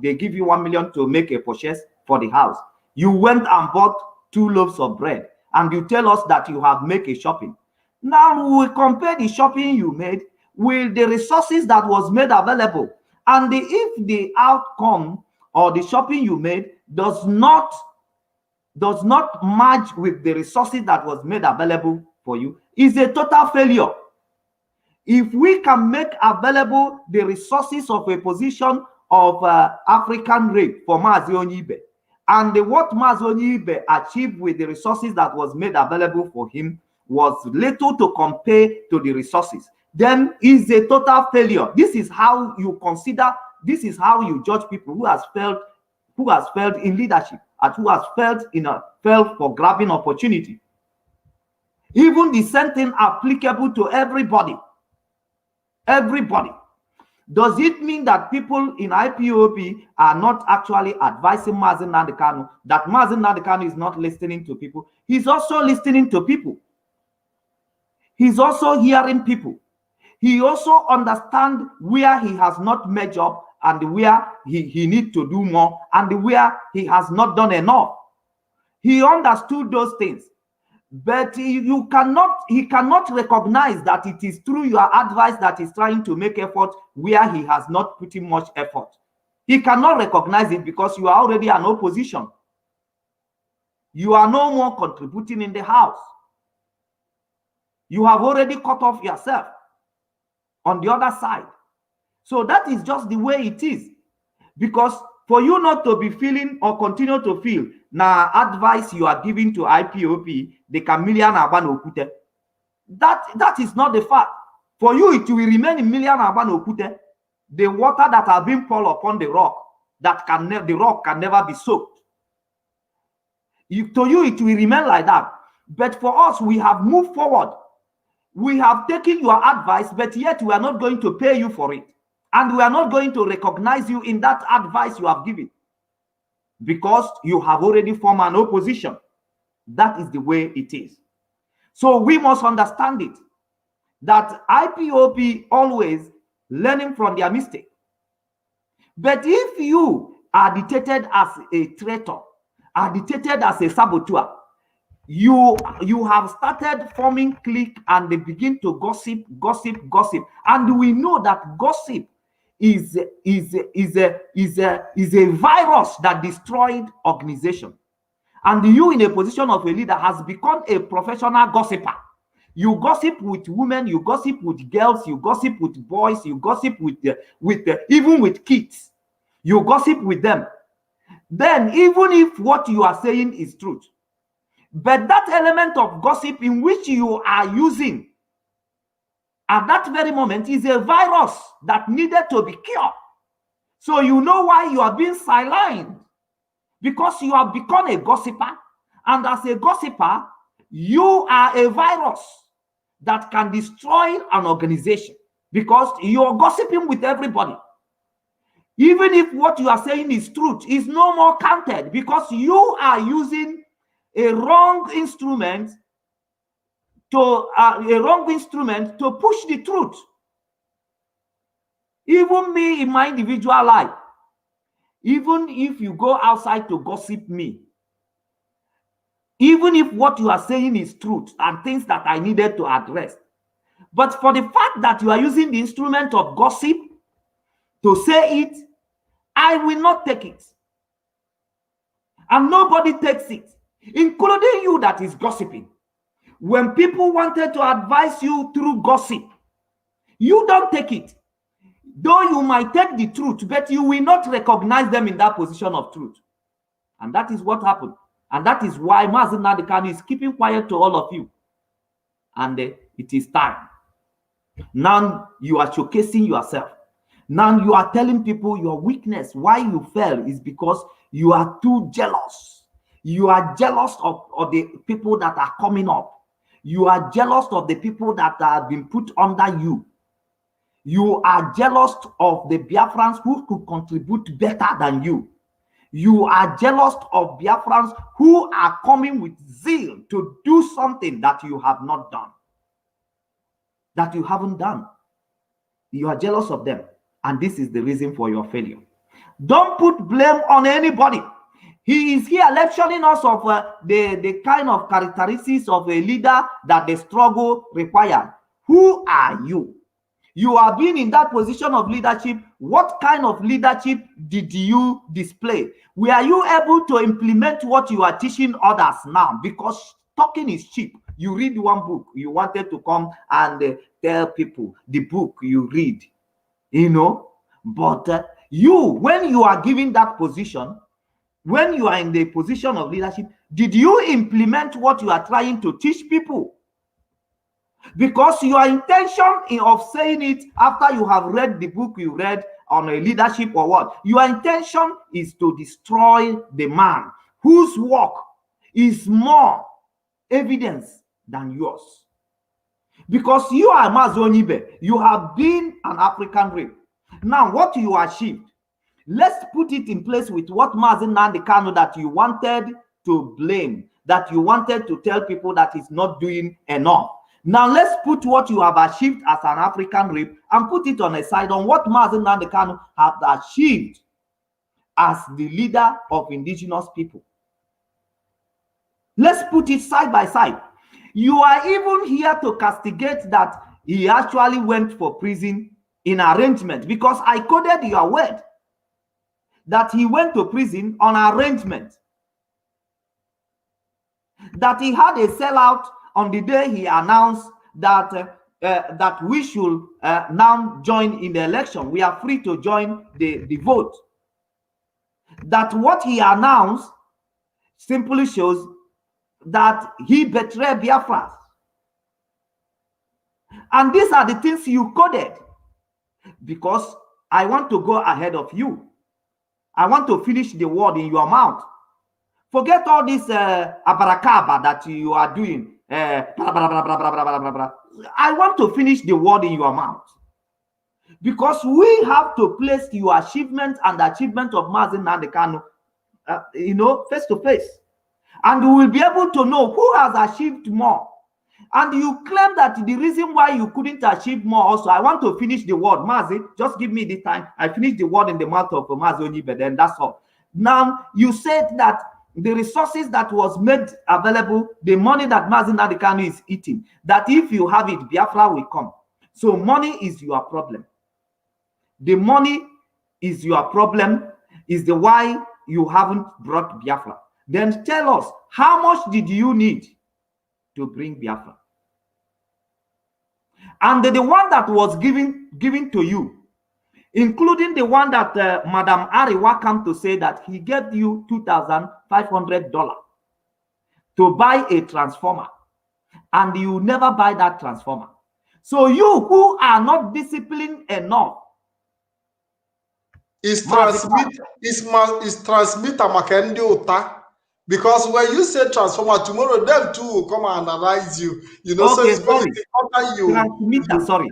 they give you 1 million to make a purchase for the house. You went and bought 2 loaves of bread, and you tell us that you have made a shopping. Now we will compare the shopping you made with the resources that was made available, and if the outcome or the shopping you made does not match with the resources that was made available for you, is a total failure. If we can make available the resources of a position of African rape for Mazi Onyibe, and what Mazi Onyibe achieved with the resources that was made available for him was little to compare to the resources, then is a total failure. This is how you consider, this is how you judge people who has failed in leadership, and who has failed for grabbing opportunity. Even the same thing applicable to everybody. Everybody. Does it mean that people in IPOB are not actually advising Mazi Nnamdi Kanu, that Mazi Nnamdi Kanu is not listening to people? He's also listening to people. He's also hearing people. He also understands where he has not measured up, and where he needs to do more, and where he has not done enough. He understood those things. But he cannot recognize that it is through your advice that he's trying to make effort where he has not put in much effort. He cannot recognize it because you are already an opposition. You are no more contributing in the house. You have already cut off yourself on the other side. So that is just the way it is. Because for you not to be feeling or continue to feel now advice you are giving to IPOP, the chameleon Aban Okute, that is not the fact. For you, it will remain in million Aban Okute, the water that have been poured upon the rock, the rock can never be soaked. To you, it will remain like that. But for us, we have moved forward. We have taken your advice, but yet we are not going to pay you for it. And we are not going to recognize you in that advice you have given, because you have already formed an opposition. That is the way it is. So we must understand it, that IPOP always learning from their mistake. But if you are dictated as a traitor, are dictated as a saboteur, you have started forming clique and they begin to gossip. And we know that gossip is a virus that destroyed organization. And you, in a position of a leader, has become a professional gossiper. You gossip with women, you gossip with girls, you gossip with boys, you gossip with even with kids. You gossip with them. Then, even if what you are saying is truth, but that element of gossip in which you are using at that very moment is a virus that needed to be cured. So you know why you are being silenced, because you have become a gossiper, and as a gossiper, you are a virus that can destroy an organization, because you are gossiping with everybody. Even if what you are saying is truth, is no more counted, because you are using a wrong instrument to push the truth. Even me in my individual life, even if you go outside to gossip me, even if what you are saying is truth and things that I needed to address, but for the fact that you are using the instrument of gossip to say it, I will not take it. and nobody takes it, including you that is gossiping. When people wanted to advise you through gossip, you don't take it. Though you might take the truth, but you will not recognize them in that position of truth. And that is what happened. And that is why Mazi Nnamdi Kanu is keeping quiet to all of you. And it is time. Now you are showcasing yourself. Now you are telling people your weakness. Why you fell is because you are too jealous. You are jealous of the people that are coming up. You are jealous of the people that have been put under you. You are jealous of the Biafrans who could contribute better than you. You are jealous of Biafrans who are coming with zeal to do something that you have not done, that you haven't done. You are jealous of them. And this is the reason for your failure. Don't put blame on anybody. He is here lecturing us of the kind of characteristics of a leader that the struggle required. Who are you? You are being in that position of leadership. What kind of leadership did you display? Were you able to implement what you are teaching others now? Because talking is cheap. You read one book, you wanted to come and tell people the book you read, you know. But you, when you are given that position, when you are in the position of leadership, did you implement what you are trying to teach people? Because your intention of saying it after you have read the book you read on a leadership or what, your intention is to destroy the man whose work is more evidence than yours. Because you are Mazi Onibe, you have been an African rape. Now, what you achieved, let's put it in place with what Mazi Nnamdi Kanu that you wanted to blame, that you wanted to tell people that he's not doing enough. Now, let's put what you have achieved as an African rape and put it on a side on what Mazi Nnamdi Kanu has achieved as the leader of indigenous people. Let's put it side by side. You are even here to castigate that he actually went for prison in arrangement, because I quoted your word that he went to prison on arrangement, that he had a sellout on the day he announced that that we should now join in the election. We are free to join the vote. That what he announced simply shows that he betrayed Biafra. And these are the things you coded, because I want to go ahead of you. I want to finish the word in your mouth. Forget all this abarakaba that you are doing. I want to finish the word in your mouth, because we have to place your achievement and the achievement of Mazi Nnamdi Kanu, you know, face to face, and we will be able to know who has achieved more. And you claim that the reason why you couldn't achieve more also, I want to finish the word. Mazi, just give me the time. I finish the word in the mouth of Mazi Onibe, then that's all. Now, you said that the resources that was made available, the money that Mazi Nnamdi Kanu is eating, that if you have it, Biafra will come. So money is your problem. The money is your problem, is the why you haven't brought Biafra. Then tell us, how much did you need to bring Biafra? And the one that was given to you, including the one that Madam Ariwa came to say that he gave you $2,500 to buy a transformer, and you never buy that transformer. So you who are not disciplined enough is transmitter Makendi Ota. Because when you say transformer, tomorrow them too will come and analyze you. You know, okay, so it's very important. Transmitter, sorry.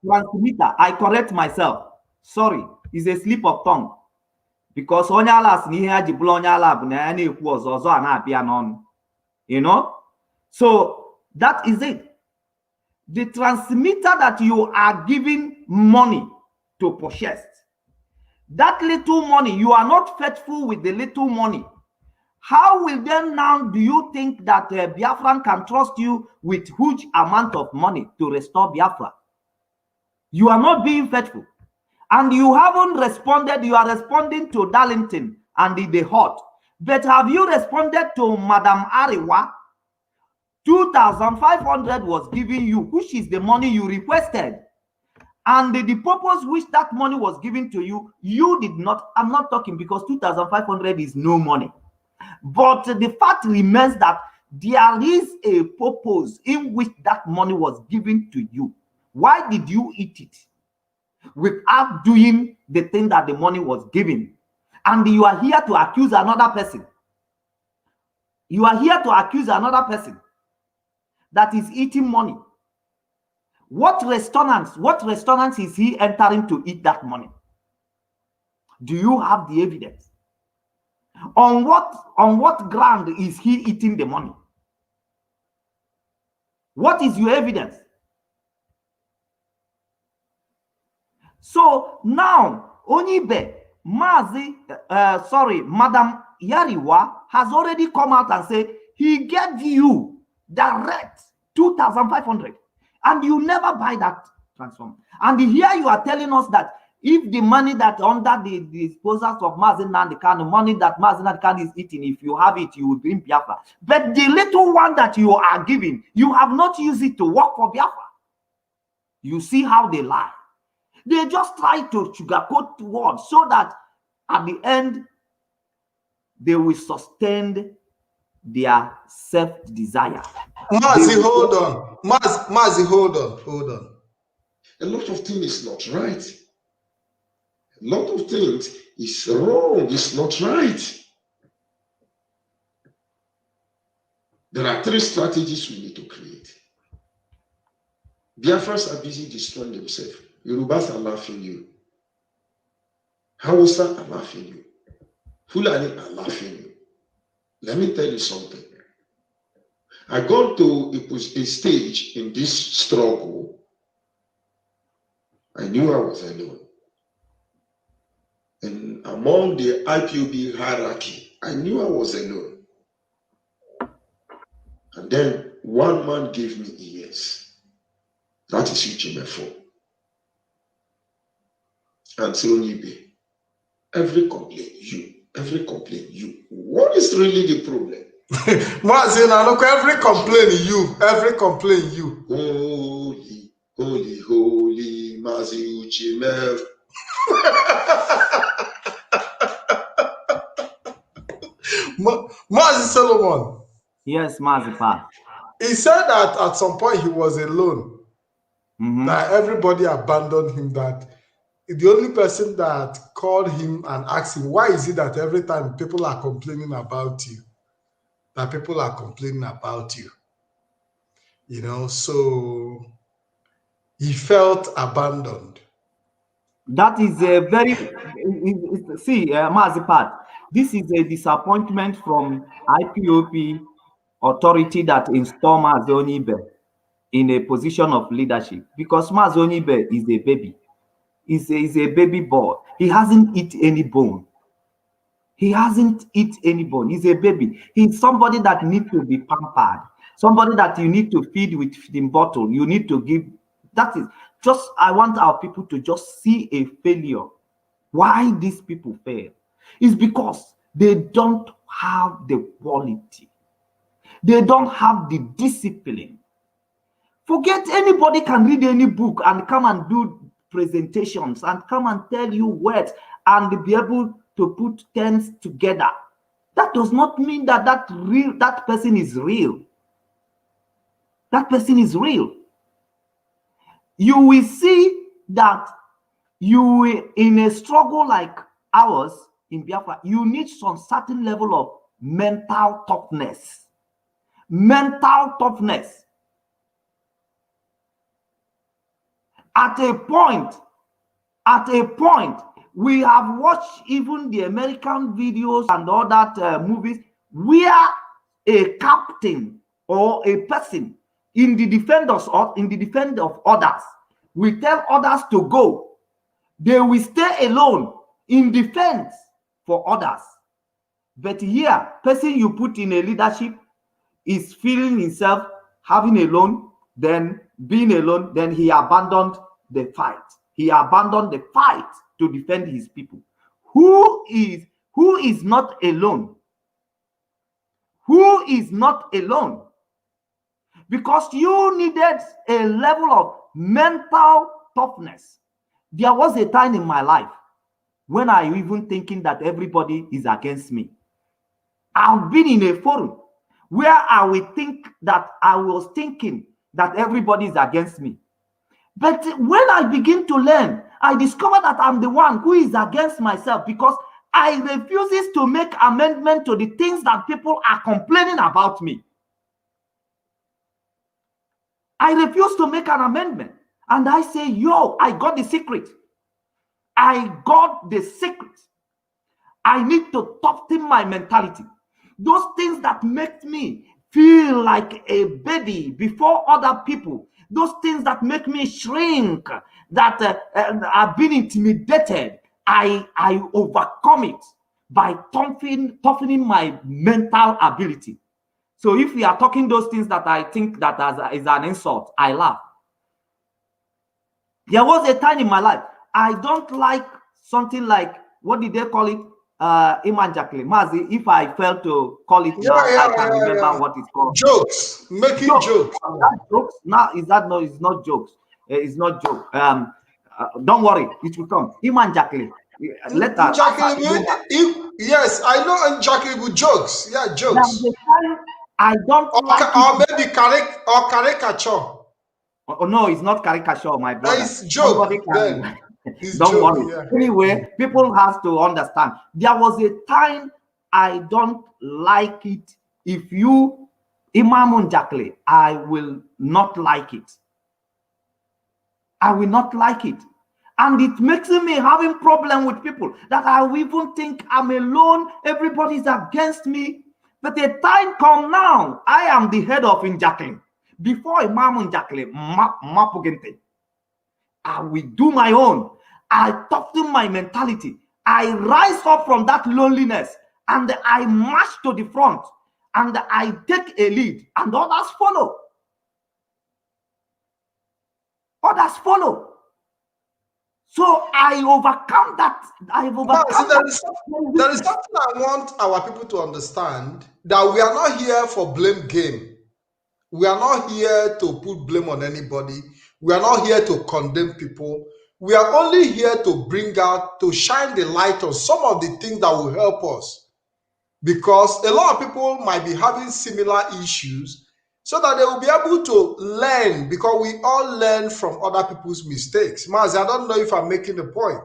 Transmitter, I correct myself. Sorry, it's a slip of tongue. Because you know, so that is it. The transmitter that you are giving money to purchase, that little money, you are not faithful with the little money. How will then now do you think that Biafran can trust you with huge amount of money to restore Biafra? You are not being faithful. And you haven't responded. You are responding to Darlington and the hot. But have you responded to Madam Ariwa? 2,500 was given you, which is the money you requested. And the purpose which that money was given to you, you did not. I'm not talking because 2,500 is no money. But the fact remains that there is a purpose in which that money was given to you. Why did you eat it without doing the thing that the money was given? And you are here to accuse another person. You are here to accuse another person that is eating money. What restaurants is he entering to eat that money? Do you have the evidence? On what ground is he eating the money? What is your evidence? So now, Onibe, Madam Yariwa has already come out and said he gave you direct 2,500 and you never buy that transformer. And here you are telling us that if the money that under the disposals of Mazi Nnamdi Kanu, money that Mazi Nnamdi Kanu is eating, if you have it, you will bring Biafra. But the little one that you are giving, you have not used it to work for Biafra. You see how they lie. They just try to sugarcoat words so that at the end, they will sustain their self-desire. Mazi, hold on. Mazi, hold on. A lot of things is not right. A lot of things is wrong, it's not right. There are 3 strategies we need to create. Biafrans are busy destroying themselves. Yorubas are laughing you. Hausa are laughing you. Fulani are laughing you. Let me tell you something. I got to a stage in this struggle. I knew I was alone. And among the IPOB hierarchy, I knew I was alone. And then one man gave me ears. That is UGM4. And say, Onibe, every complaint, you. What is really the problem? Mazina, look, every complaint, you. Holy, Mazi UGM. Mazi Solomon. Yes, Mazi Pa. He said that at some point he was alone. That everybody abandoned him, that the only person that called him and asked him, why is it that every time people are complaining about you, you know, so he felt abandoned. That is a very, see, Mazi Pa, this is a disappointment from IPOP authority that installed Mazi Onibe in a position of leadership, because Mazi Onibe is a baby. He's a baby boy. He hasn't eaten any bone. He's a baby. He's somebody that needs to be pampered. Somebody that you need to feed with feeding bottle. You need to give. That is just, I want our people to just see a failure. Why these people fail is because they don't have the quality. They don't have the discipline. Forget anybody can read any book and come and do presentations and come and tell you words and be able to put terms together. That does not mean that that person is real. That person is real. You will see that in a struggle like ours in Biafra, you need some certain level of mental toughness. Mental toughness. At a point, we have watched even the American videos and all that movies where a captain or a person in the defense of others will tell others to go. They will stay alone in defense for others. But here, person you put in a leadership is feeling himself having alone, then being alone, then he abandoned the fight. He abandoned the fight to defend his people. Who is not alone who is not alone, because you needed a level of mental toughness. There was a time in my life when I even thinking that everybody is against me. I've been in a forum where I would think that I was thinking that everybody is against me. But when I begin to learn, I discover that I'm the one who is against myself, because I refuses to make amendment to the things that people are complaining about me. I refuse to make an amendment. And I say, yo, I got the secret. I got the secret. I need to toughen my mentality. Those things that make me feel like a baby before other people, those things that make me shrink, that I've been intimidated, I overcome it by toughening my mental ability. So if we are talking those things that I think that is an insult, I laugh. There was a time in my life, I don't like something like, what did they call it? Imanjakle. Mazi, if I fail to call it now, I can remember what it's called. Jokes. Making jokes. Jokes. Now, is that no? It's not jokes. It's not joke. Don't worry, it will come. Imanjakle. Let us. Yes, I know Njakle with jokes. Yeah, jokes. I don't like or maybe caricature. Oh, no, it's not caricature, my brother. It's joke. Then. Don't worry. Yeah. Anyway, people have to understand. There was a time I don't like it. If you Imam Njakle, I will not like it. I will not like it. And it makes me having problem with people that I even think I'm alone. Everybody's against me. But the time come now, I am the head of Njakle. Before Imam Njakle, Mapugente, I will do my own. I toughen my mentality. I rise up from that loneliness and I march to the front and I take a lead and others follow. Others follow. So I overcome that. I've overcome there is something I want our people to understand, that we are not here for blame game. We are not here to put blame on anybody. We are not here to condemn people. We are only here to bring out, to shine the light on some of the things that will help us. Because a lot of people might be having similar issues, so that they will be able to learn, because we all learn from other people's mistakes. Mazi, I don't know if I'm making the point.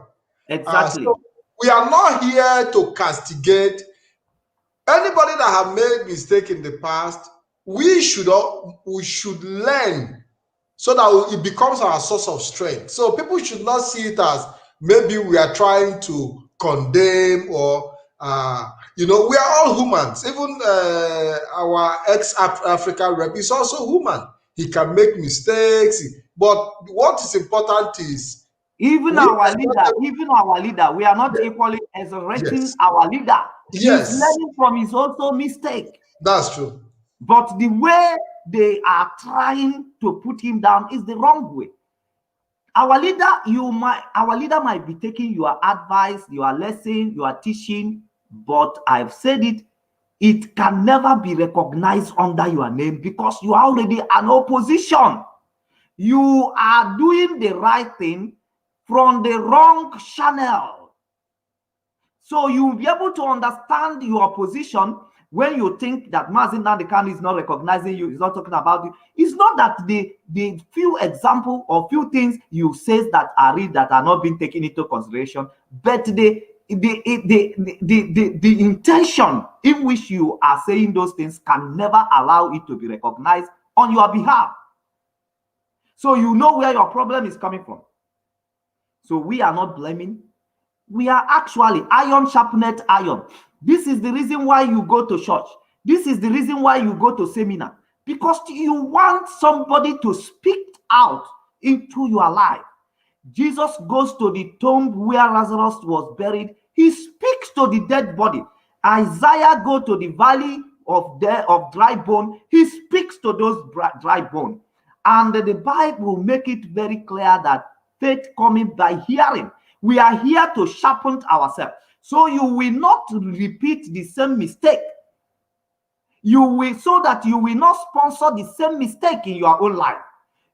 Exactly. So we are not here to castigate anybody that have made mistake in the past. We should learn, so that it becomes our source of strength. So people should not see it as maybe we are trying to condemn or we are all humans. Even our ex-African rep is also human. He can make mistakes, but what is important is even our leader, we are not equally exaggerating our leader. Yes. He's learning from his also mistake. That's true. But the way they are trying to put him down is the wrong way. Our leader might be taking your advice, your lesson, your teaching, but I've said it can never be recognized under your name, because you are already an opposition. You are doing the right thing from the wrong channel. So you'll be able to understand your position when you think that Mazi Nnamdi Kanu is not recognizing you, is not talking about you. It's not that the few examples or few things you say that are read that are not being taken into consideration, but the intention in which you are saying those things can never allow it to be recognized on your behalf. So you know where your problem is coming from. So we are not blaming. We are actually iron sharpened iron. This is the reason why you go to church. This is the reason why you go to seminar. Because you want somebody to speak out into your life. Jesus goes to the tomb where Lazarus was buried. He speaks to the dead body. Isaiah goes to the valley of dry bone. He speaks to those dry bones. And the Bible make it very clear that faith coming by hearing. We are here to sharpen ourselves. So you will not repeat the same mistake. You will, so that you will not sponsor the same mistake in your own life.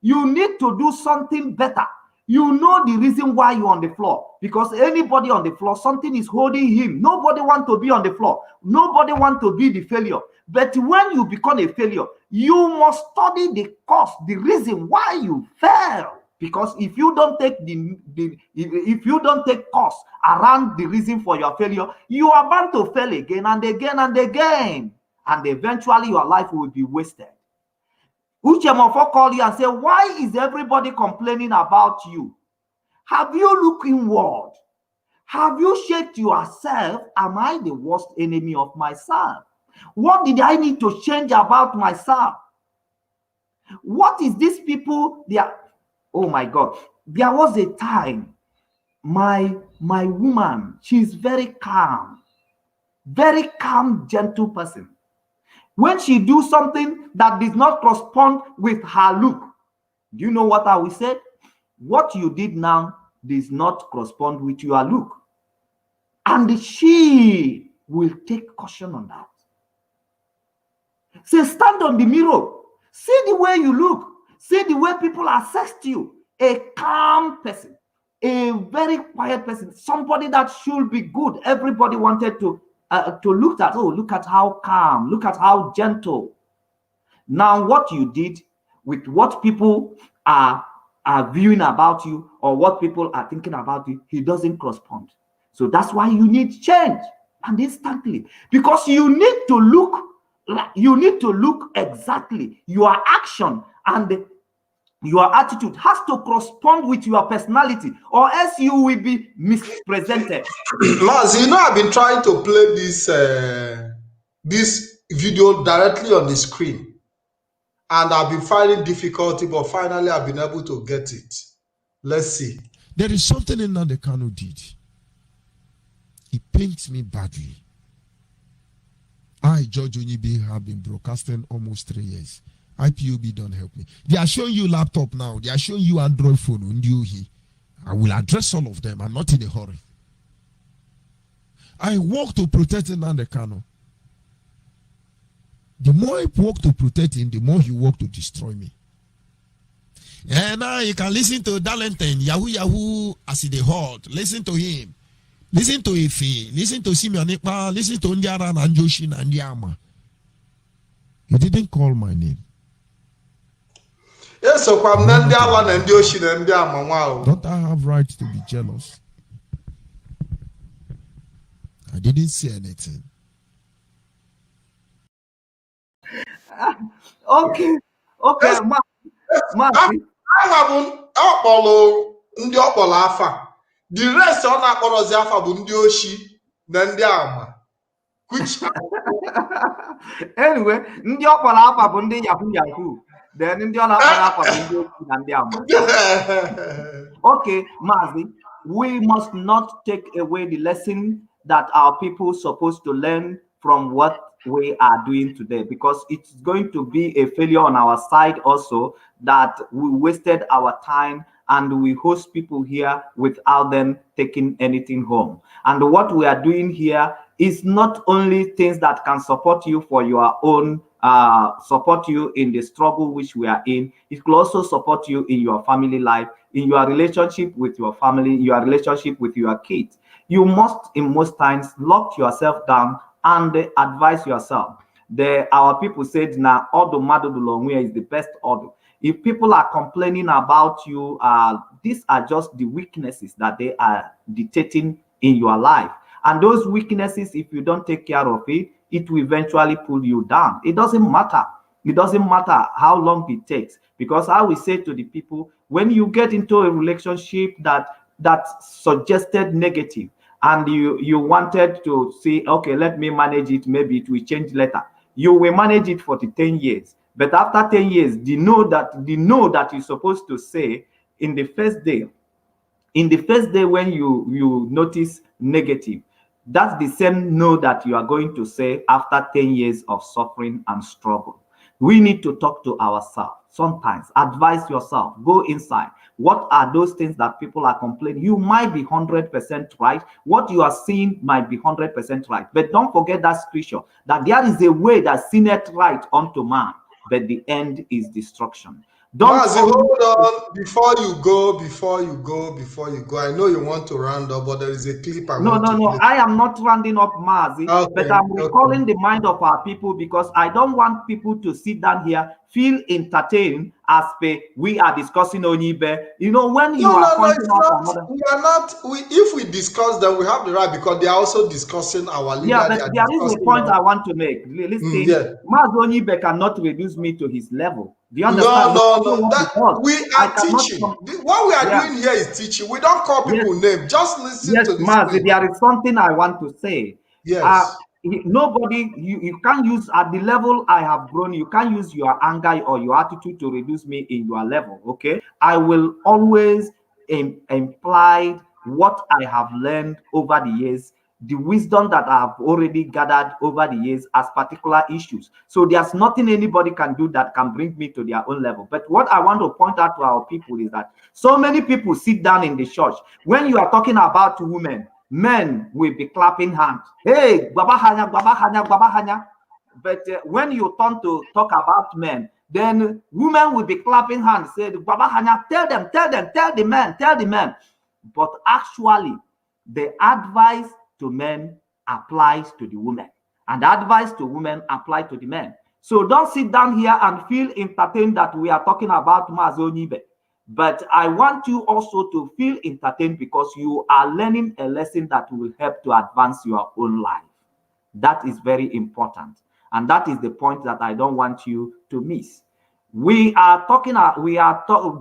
You need to do something better. You know the reason why you're on the floor, because anybody on the floor, something is holding him. Nobody wants to be on the floor. Nobody wants to be the failure. But when you become a failure, you must study the cause, the reason why you fail. Because if you don't take if you don't take cause around the reason for your failure, you are bound to fail again and again and again, and eventually your life will be wasted. Uchemofo call you and say, why is everybody complaining about you? Have you looked inward? Have you shaped yourself? Am I the worst enemy of myself? What did I need to change about myself? What is these people? They are, oh my God. There was a time, my woman, she's very calm, gentle person. When she do something that does not correspond with her look, do you know what I will say? What you did now does not correspond with your look. And she will take caution on that. Say, stand on the mirror. See the way you look. See the way people assess you. A calm person. A very quiet person. Somebody that should be good. Everybody wanted to look at. Oh, look at how calm. Look at how gentle. Now, what you did with what people are viewing about you, or what people are thinking about you, he doesn't correspond. So that's why you need change, and instantly, because you need to look exactly. Your action and your attitude has to correspond with your personality, or else you will be mispresented. Maz, you know, I've been trying to play this video directly on the screen, and I've been finding difficulty, but finally I've been able to get it. Let's see. There is something in that the Kano did. He paints me badly. I, George Onyibe, have been broadcasting almost 3 years. IPOB don't help me. They are showing you laptop now. They are showing you Android phone. I will address all of them. I'm not in a hurry. I work to protect Nnamdi Kanu. The more I work to protect him, the more he work to destroy me. And now you can listen to Darlington, Yahoo, as he heard. Listen to him. Listen to Ife. Listen to Simeon Ikpa. Listen to Ndiara and Joshin and Yama. He didn't call my name. Yes, so I'm Ndiara and Joshin and Yama. Wow. Don't I have right to be jealous? I didn't say anything. Okay. Ndị ọkpọrọ afa. The rest ọ na-akpọrọzi afa bụ ndị oshi na ndị ama. Anyway, ndị ọkpọrọ afa bụ ndị Yahoo. Then ndị ọ na-akpọrọ afa bụ ndị oshi na ndị ama. Okay, Mazi, we must not take away the lesson that our people are supposed to learn from what we are doing today, because it's going to be a failure on our side also, that we wasted our time and we host people here without them taking anything home. And what we are doing here is not only things that can support you for your own, support you in the struggle which we are in. It will also support you in your family life, in your relationship with your family, your relationship with your kids. You must, in most times, lock yourself down and advise yourself. Our people said, now, Odo Madodulongwe is the best Odo. If people are complaining about you, these are just the weaknesses that they are dictating in your life. And those weaknesses, if you don't take care of it, it will eventually pull you down. It doesn't matter. It doesn't matter how long it takes. Because I will say to the people, when you get into a relationship that suggested negative, and you wanted to say, okay, let me manage it, maybe it will change later. You will manage it for the 10 years. But after 10 years, the no that you're supposed to say in the first day when you notice negative, that's the same no that you are going to say after 10 years of suffering and struggle. We need to talk to ourselves. Sometimes advise yourself, go inside, What are those things that people are complaining? You might be 100% right. What you are seeing might be 100% right. But don't forget that scripture, that there is a way that sinneth right unto man, but the end is destruction. Don't Mazi, hold on before you go. I know you want to round up, but there is a clip I want to play. I am not rounding up Mazi, but I'm recalling the mind of our people, because I don't want people to sit down here, feel entertained as we are discussing Onibe. You know, when you are pointing out another. We are not. If we discuss them, we have the right, because they are also discussing our leader. Yeah, but there is a point I want to make. Listen, Mazi Onibe cannot reduce me to his level. Do you understand? No. We are teaching. What we are doing here is teaching. We don't call people names. Just listen to this. Mazi, there is something I want to say. Yes. Nobody, you can't use, at the level I have grown, you can't use your anger or your attitude to reduce me in your level. Okay, I will always imply what I have learned over the years, the wisdom that I have already gathered over the years as particular issues. So there's nothing anybody can do that can bring me to their own level. But what I want to point out to our people is that so many people sit down in the church. When you are talking about women, men will be clapping hands. Hey, babahanya, babahanya, babahanya. But when you turn to talk about men, then women will be clapping hands. Say, babahanya, tell the men. But actually, the advice to men applies to the women, and the advice to women applies to the men. So don't sit down here and feel entertained that we are talking about Mazi Onibe. But I want you also to feel entertained, because you are learning a lesson that will help to advance your own life. That is very important. And that is the point that I don't want you to miss. We are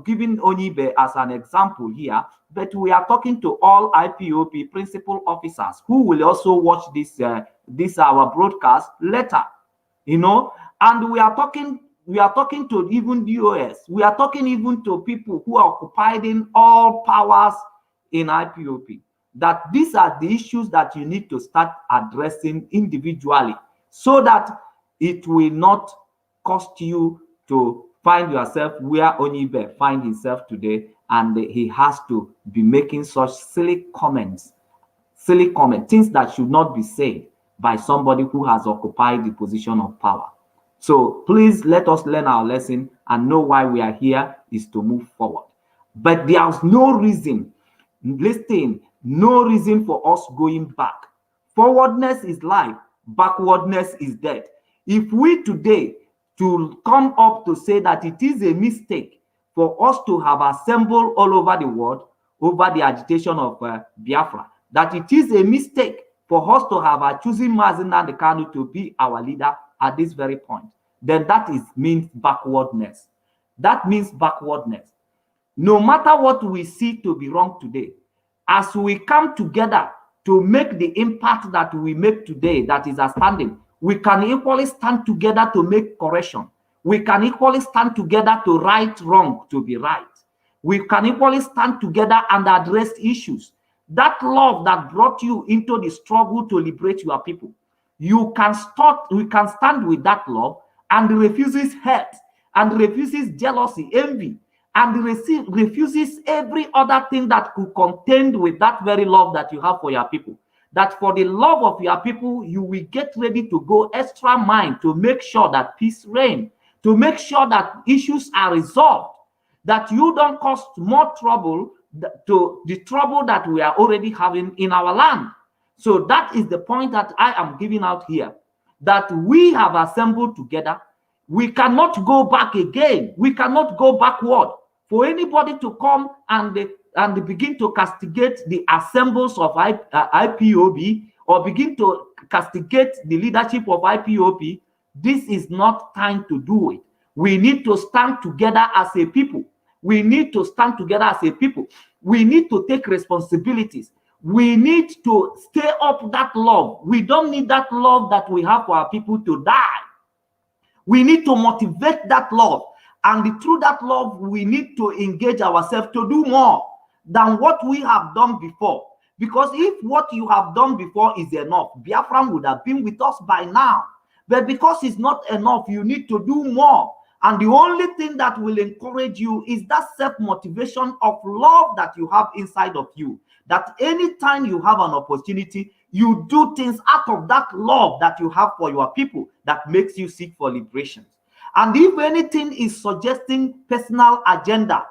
giving Onibe as an example here, but we are talking to all IPOB principal officers who will also watch this our broadcast later, you know, and we are talking to even DOS. We are talking even to people who are occupying all powers in IPOP, that these are the issues that you need to start addressing individually, so that it will not cost you to find yourself where Onibe finds himself today, and he has to be making such silly comments, things that should not be said by somebody who has occupied the position of power. So please let us learn our lesson and know why we are here is to move forward. But there's no reason, listen, no reason for us going back. Forwardness is life, backwardness is death. If we today to come up to say that it is a mistake for us to have assembled all over the world over the agitation of Biafra, that it is a mistake for us to have chosen Mazi Nnamdi Kanu to be our leader at this very point, then that means backwardness. That means backwardness. No matter what we see to be wrong today, as we come together to make the impact that we make today that is outstanding, we can equally stand together to make correction. We can equally stand together to right wrong to be right. We can equally stand together and address issues. That love that brought you into the struggle to liberate your people, we can stand with that love, and refuses hate, and refuses jealousy, envy, and refuses every other thing that could contend with that very love that you have for your people. That for the love of your people, you will get ready to go extra mile to make sure that peace reigns, to make sure that issues are resolved, that you don't cause more trouble to the trouble that we are already having in our land. So that is the point that I am giving out here, that we have assembled together. We cannot go back again. We cannot go backward. For anybody to come and begin to castigate the assembles of IPOB, or begin to castigate the leadership of IPOB, this is not time to do it. We need to stand together as a people. We need to stand together as a people. We need to take responsibilities. We need to stir up that love. We don't need that love that we have for our people to die. We need to motivate that love. And through that love, we need to engage ourselves to do more than what we have done before. Because if what you have done before is enough, Biafra would have been with us by now. But because it's not enough, you need to do more. And the only thing that will encourage you is that self-motivation of love that you have inside of you. That anytime you have an opportunity, you do things out of that love that you have for your people that makes you seek for liberation. And if anything is suggesting personal agenda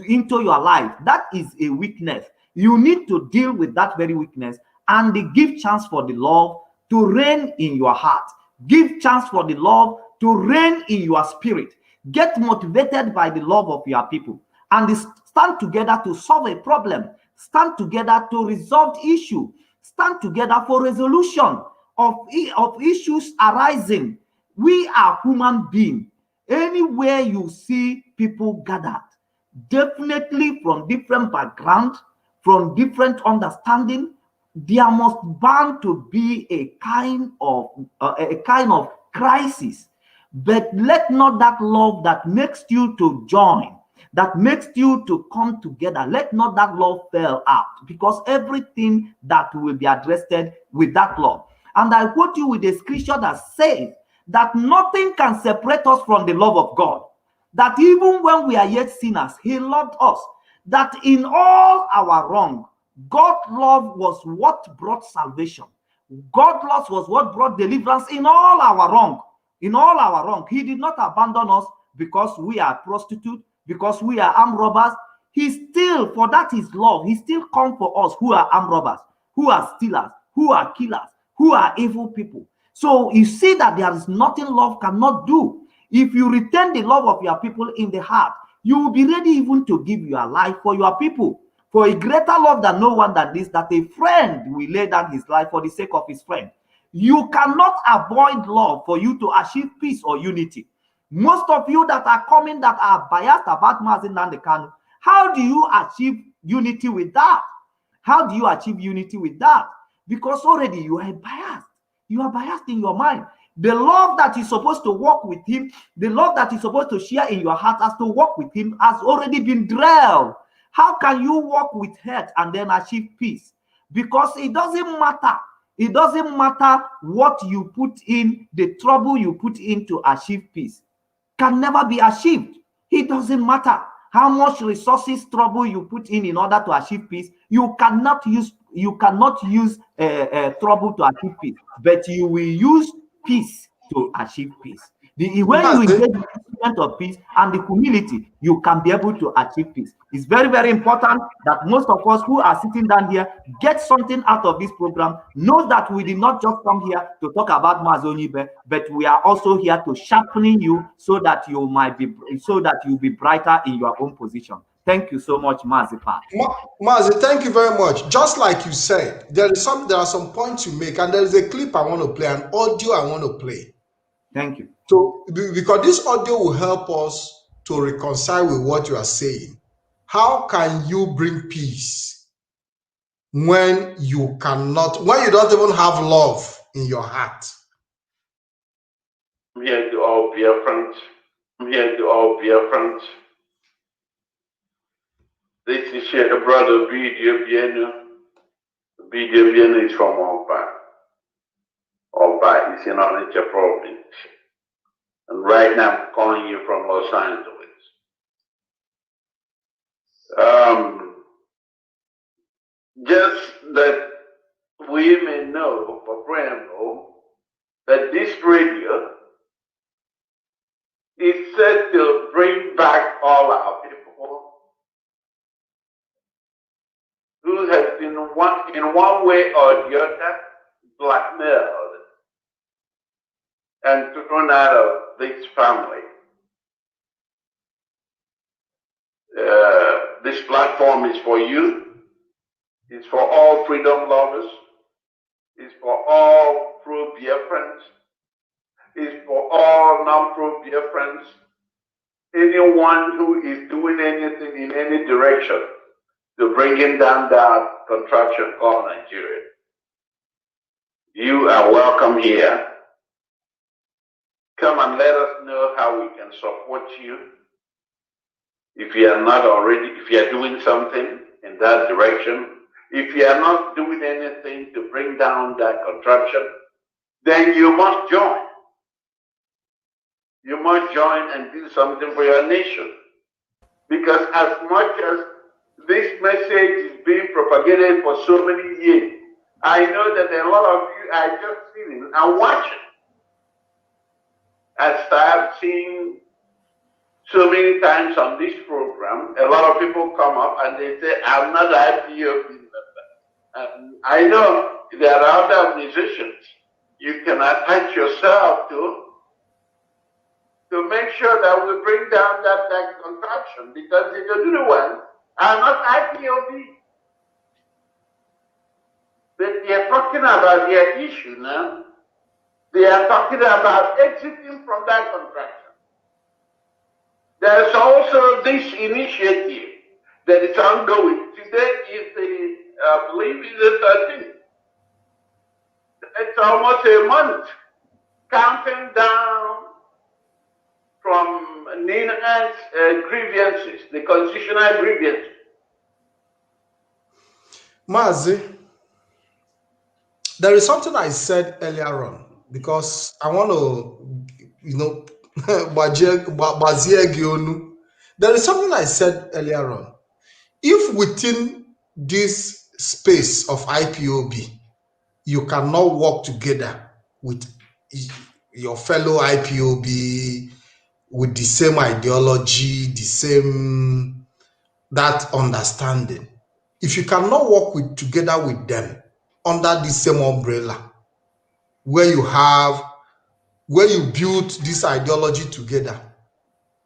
into your life, that is a weakness. You need to deal with that very weakness and give chance for the love to reign in your heart. Give chance for the love to reign in your spirit. Get motivated by the love of your people and stand together to solve a problem. Stand together to resolve issue. Stand together for resolution of issues arising. We are human beings. Anywhere you see people gathered, definitely from different backgrounds, from different understanding, there must bound to be a kind of crisis. But let not that love that makes you to join, that makes you to come together, let not that love fail out, because everything that will be addressed with that love. And I quote you with a scripture that says that nothing can separate us from the love of God. That even when we are yet sinners, he loved us. That in all our wrong, God's love was what brought salvation. God's love was what brought deliverance in all our wrong. In all our wrong. He did not abandon us because we are prostitutes, because we are armed robbers. He still, for that is love, he still come for us who are armed robbers, who are stealers, who are killers, who are evil people. So you see that there is nothing love cannot do. If you retain the love of your people in the heart, you will be ready even to give your life for your people. For a greater love than no one than this, that a friend will lay down his life for the sake of his friend. You cannot avoid love for you to achieve peace or unity. Most of you that are coming that are biased about Mazi Nnamdi Kanu, how do you achieve unity with that? How do you achieve unity with that? Because already you are biased. You are biased in your mind. The love that is supposed to walk with him, the love that is supposed to share in your heart as to walk with him has already been drilled. How can you walk with hate and then achieve peace? Because it doesn't matter. It doesn't matter what you put in, the trouble you put in to achieve peace can never be achieved. It doesn't matter how much resources, trouble you put in order to achieve peace. You cannot use trouble to achieve peace, but you will use peace to achieve peace. When you engage in the instrument of peace and the humility, you can be able to achieve peace. It's very, very important that most of us who are sitting down here get something out of this program. Know that we did not just come here to talk about Mazi Onyibe, but we are also here to sharpen you so that you will be brighter in your own position. Thank you so much, Mazi Pa. Mazi, thank you very much. Just like you said, there are some points you make, and there is a clip I want to play, an audio I want to play. Thank you. So, because this audio will help us to reconcile with what you are saying. How can you bring peace when you don't even have love in your heart? I'm here to all Biafrans. I'm here to all Biafrans. This is your brother Bidio Bienu. Bidio Bienu is from Oba. Oba is in Onitsha province. And right now I'm calling you from Los Angeles. Just that we may know, for preamble, that this radio is set to bring back all our people who have been in one way or the other blackmailed and thrown out of this family. This platform is for you. It's for all freedom lovers. It's for all pro-Biafrans. It's for all non-pro-Biafrans. Anyone who is doing anything in any direction to bringing down that contraption called Nigeria. You are welcome here. Come and let us know how we can support you. If you are not already, if you are doing something in that direction, if you are not doing anything to bring down that contraption, then you must join. You must join and do something for your nation. Because as much as this message is being propagated for so many years, I know that a lot of you are just sitting and watching. I start seeing so many times on this program, a lot of people come up and they say, I'm not an IPOB member. I know there are other organizations you can attach yourself to make sure that we bring down that contraction, because the other ones are not IPOB. But they are talking about their issue now. They are talking about exiting from that contraction. There's also this initiative that is ongoing. Today is the, I believe, is the 13th. It's almost a month counting down from Nina's grievances, the constitutional grievances. Mazi, there is something I said earlier on, because I want to, there is something I said earlier on. If within this space of IPOB, you cannot work together with your fellow IPOB, with the same ideology, the same, that understanding, if you cannot work together with them under the same umbrella, where you build this ideology together,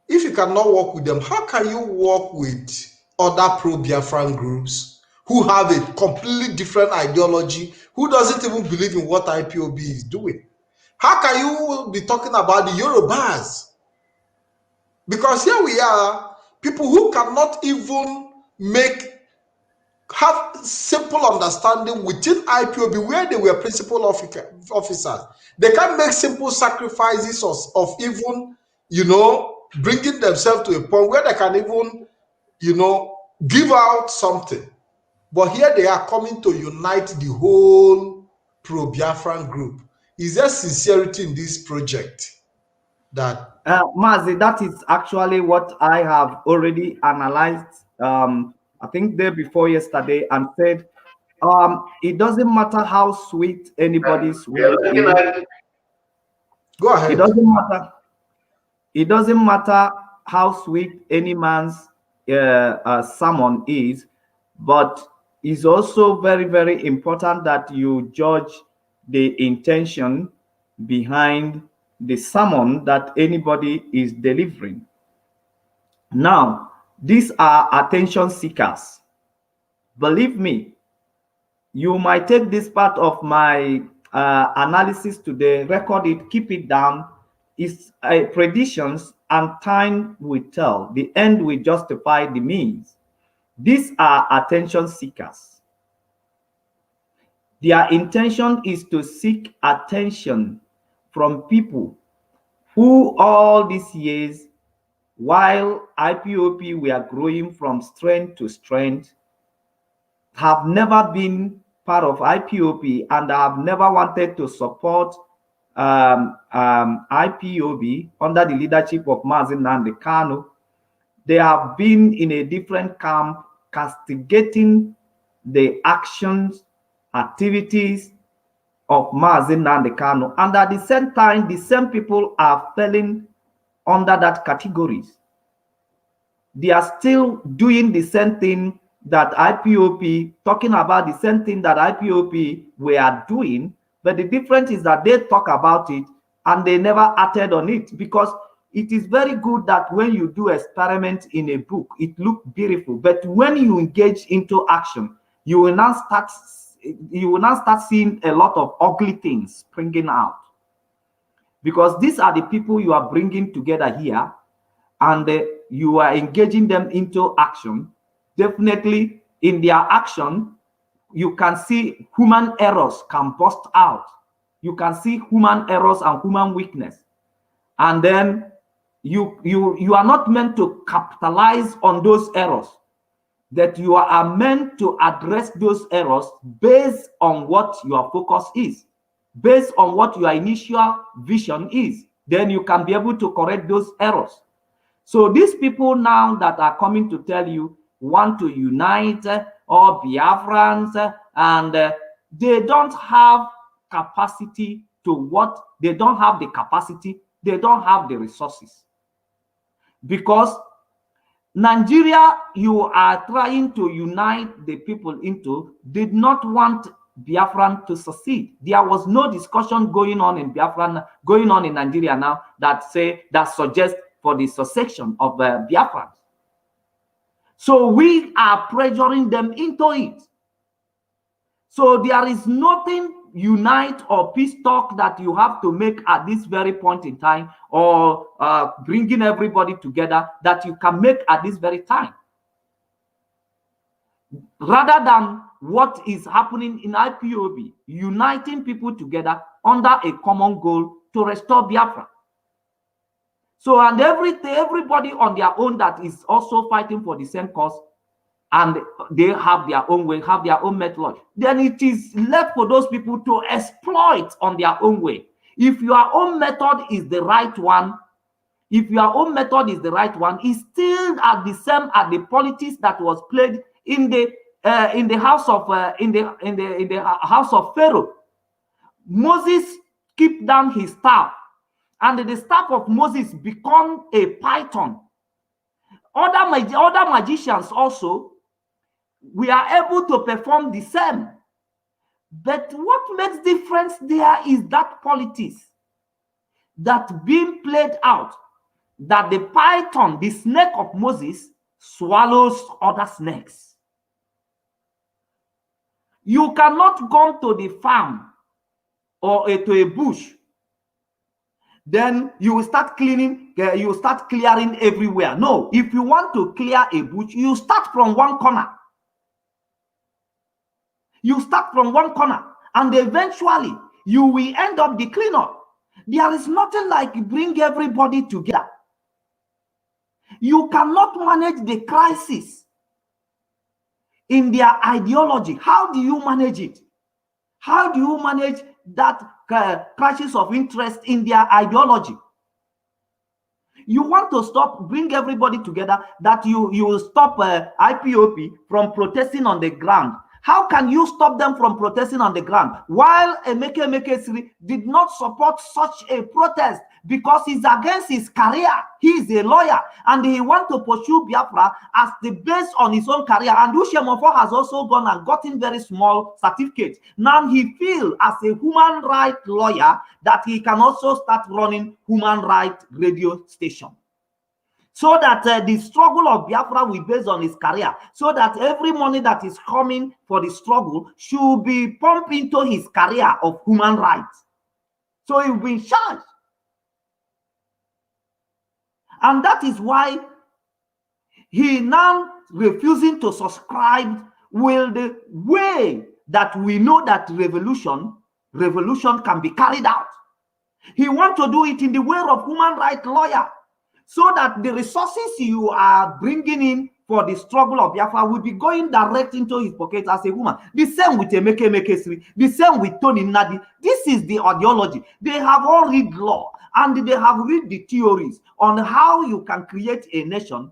if you cannot work with them, how can you work with other pro-Biafran groups who have a completely different ideology, who doesn't even believe in what IPOB is doing? How can you be talking about the Yorubas? Because here we are, people who cannot even have simple understanding within IPOB, where they were principal officers. They can make simple sacrifices of even, bringing themselves to a point where they can even, give out something. But here they are coming to unite the whole pro-Biafran group. Is there sincerity in this project? Mazi, that is actually what I have already analyzed, I think day before yesterday, and said, it doesn't matter how sweet anybody's word is. Go ahead. It doesn't matter how sweet any man's sermon is, but it's also very, very important that you judge the intention behind the sermon that anybody is delivering. Now, these are attention seekers. Believe me, you might take this part of my analysis today, record it, keep it down. It's predictions, and time will tell. The end will justify the means. These are attention seekers. Their intention is to seek attention from people who all these years, while IPOB were growing from strength to strength, have never been part of IPOB and have never wanted to support IPOB under the leadership of Mazi Nnamdi Kanu. They have been in a different camp, castigating the actions, activities of Mazi Nnamdi Kanu, and at the same time, the same people are falling under that categories. They are still doing the same thing that IPOB, talking about the same thing that IPOB were doing, but the difference is that they talk about it and they never acted on it, because it is very good that when you do experiment in a book, it looks beautiful, but when you engage into action, you will now start seeing a lot of ugly things springing out, because these are the people you are bringing together here, and you are engaging them into action. Definitely in their action, you can see human errors can burst out. You can see human errors and human weakness. And then you are not meant to capitalize on those errors, that you are meant to address those errors based on what your focus is, based on what your initial vision is. then you can be able to correct those errors. So these people now that are coming to tell you want to unite all Biafrans, and they don't have capacity to what? They don't have the capacity, they don't have the resources. Because Nigeria, you are trying to unite the people into, did not want Biafran to succeed. There was no discussion going on in Biafran, going on in Nigeria now that suggests for the succession of Biafrans. So we are pressuring them into it. So there is nothing unite or peace talk that you have to make at this very point in time, or bringing everybody together that you can make at this very time, rather than what is happening in IPOB, uniting people together under a common goal to restore Biafra. So, and everybody on their own that is also fighting for the same cause, and they have their own way, have their own method, then it is left for those people to exploit on their own way. If your own method is the right one, it's still at the same as the politics that was played in the house of house of Pharaoh. Moses kept down his staff, and the staff of Moses become a python. Other magicians also, we are able to perform the same. But what makes difference there is that politics that being played out, that the python, the snake of Moses, swallows other snakes. You cannot go to the farm or to a bush, then you will start cleaning, you will start clearing everywhere. No, if you want to clear a bush, you start from one corner. You start from one corner, and eventually you will end up the cleanup. There is nothing like bring everybody together. You cannot manage the crisis in their ideology. How do you manage it? How do you manage that crisis of interest in their ideology? You want to bring everybody together, that you will stop IPOP from protesting on the ground. How can you stop them from protesting on the ground while Emeke did not support such a protest because he's against his career? He is a lawyer and he wants to pursue Biafra as the base on his own career. And Ushemofo has also gone and gotten very small certificate. Now he feels as a human rights lawyer that he can also start running human rights radio station, so that the struggle of Biafra will be based on his career, so that every money that is coming for the struggle should be pumped into his career of human rights. So he will be in charge. And that is why he now refusing to subscribe with the way that we know that revolution can be carried out. He wants to do it in the way of human rights lawyer, so that the resources you are bringing in for the struggle of Biafra will be going direct into his pocket as a woman. The same with Emeke, the same with Tony Nadi. This is the ideology. They have all read law, and they have read the theories on how you can create a nation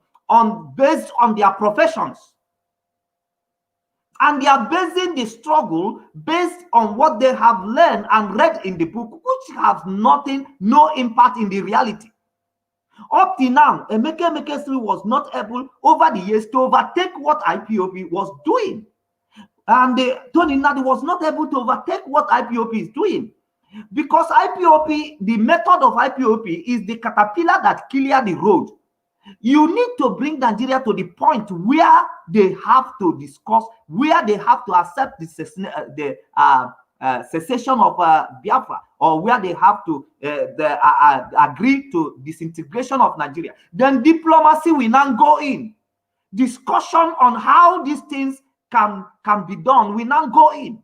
based on their professions. And they are basing the struggle based on what they have learned and read in the book, which has no impact in the reality. Up till now, Emeke was not able over the years to overtake what IPOB was doing. And Tony Nadi was not able to overtake what IPOB is doing. Because IPOB, the method of IPOB is the caterpillar that clear the road. You need to bring Nigeria to the point where they have to discuss, where they have to accept the cessation of Biafra, or where they have to agree to disintegration of Nigeria. Then diplomacy will now go in. Discussion on how these things can be done will now go in.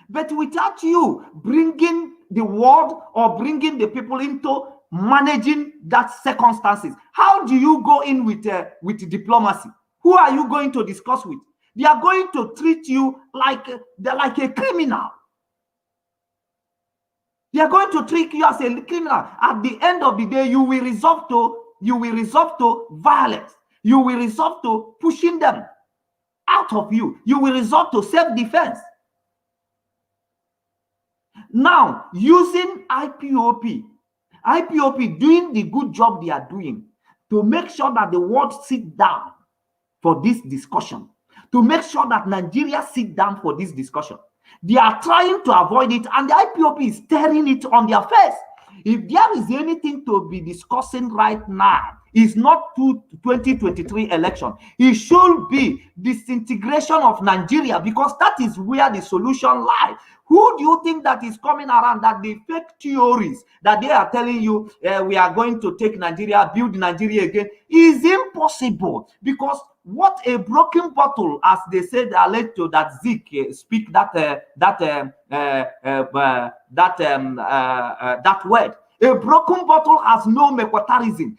But without you bringing the world or bringing the people into managing that circumstances, how do you go in with diplomacy? Who are you going to discuss with? They are going to treat you like a criminal. They are going to treat you as a criminal. At the end of the day, you will resort to violence. You will resort to pushing them out of you. You will resort to self-defense. Now, using IPOP doing the good job they are doing to make sure that the world sit down for this discussion, to make sure that Nigeria sit down for this discussion. They are trying to avoid it, and the IPOP is staring it on their face. If there is anything to be discussing right now, it's not 2023 election. It should be disintegration of Nigeria, because that is where the solution lies. Who do you think that is coming around that the fake theories that they are telling you we are going to take Nigeria, build Nigeria again, is impossible? Because what a broken bottle, as they said, led to that Zeke speak that word. A broken bottle has no mequatarism.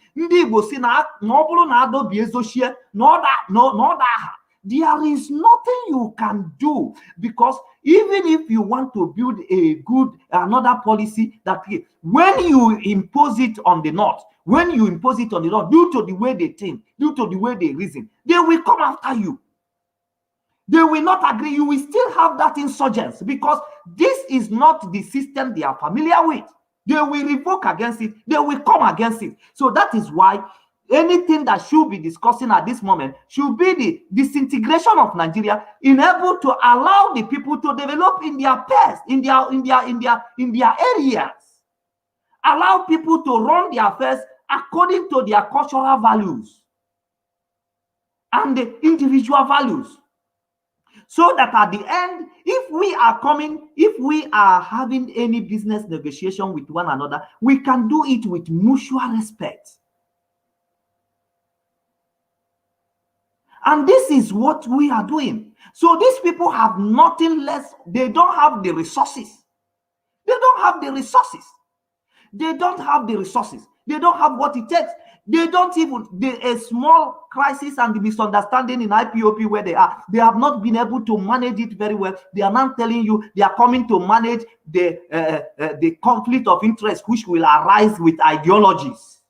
There is nothing you can do, because even if you want to build a good another policy, that when you impose it on the North, due to the way they think, due to the way they reason, they will come after you. They will not agree. You will still have that insurgence, because this is not the system they are familiar with. They will revoke against it. They will come against it. So that is why anything that should be discussing at this moment should be the disintegration of Nigeria, in able to allow the people to develop in their pairs, in their areas. Allow people to run their affairs according to their cultural values and the individual values. So that at the end, if we are having any business negotiation with one another, we can do it with mutual respect. And this is what we are doing. So these people have nothing less. They don't have the resources. They don't have the resources. They don't have the resources. They don't have what it takes. They don't even, a small crisis and the misunderstanding in IPOP where they are, they have not been able to manage it very well. They are now telling you they are coming to manage the conflict of interest which will arise with ideologies.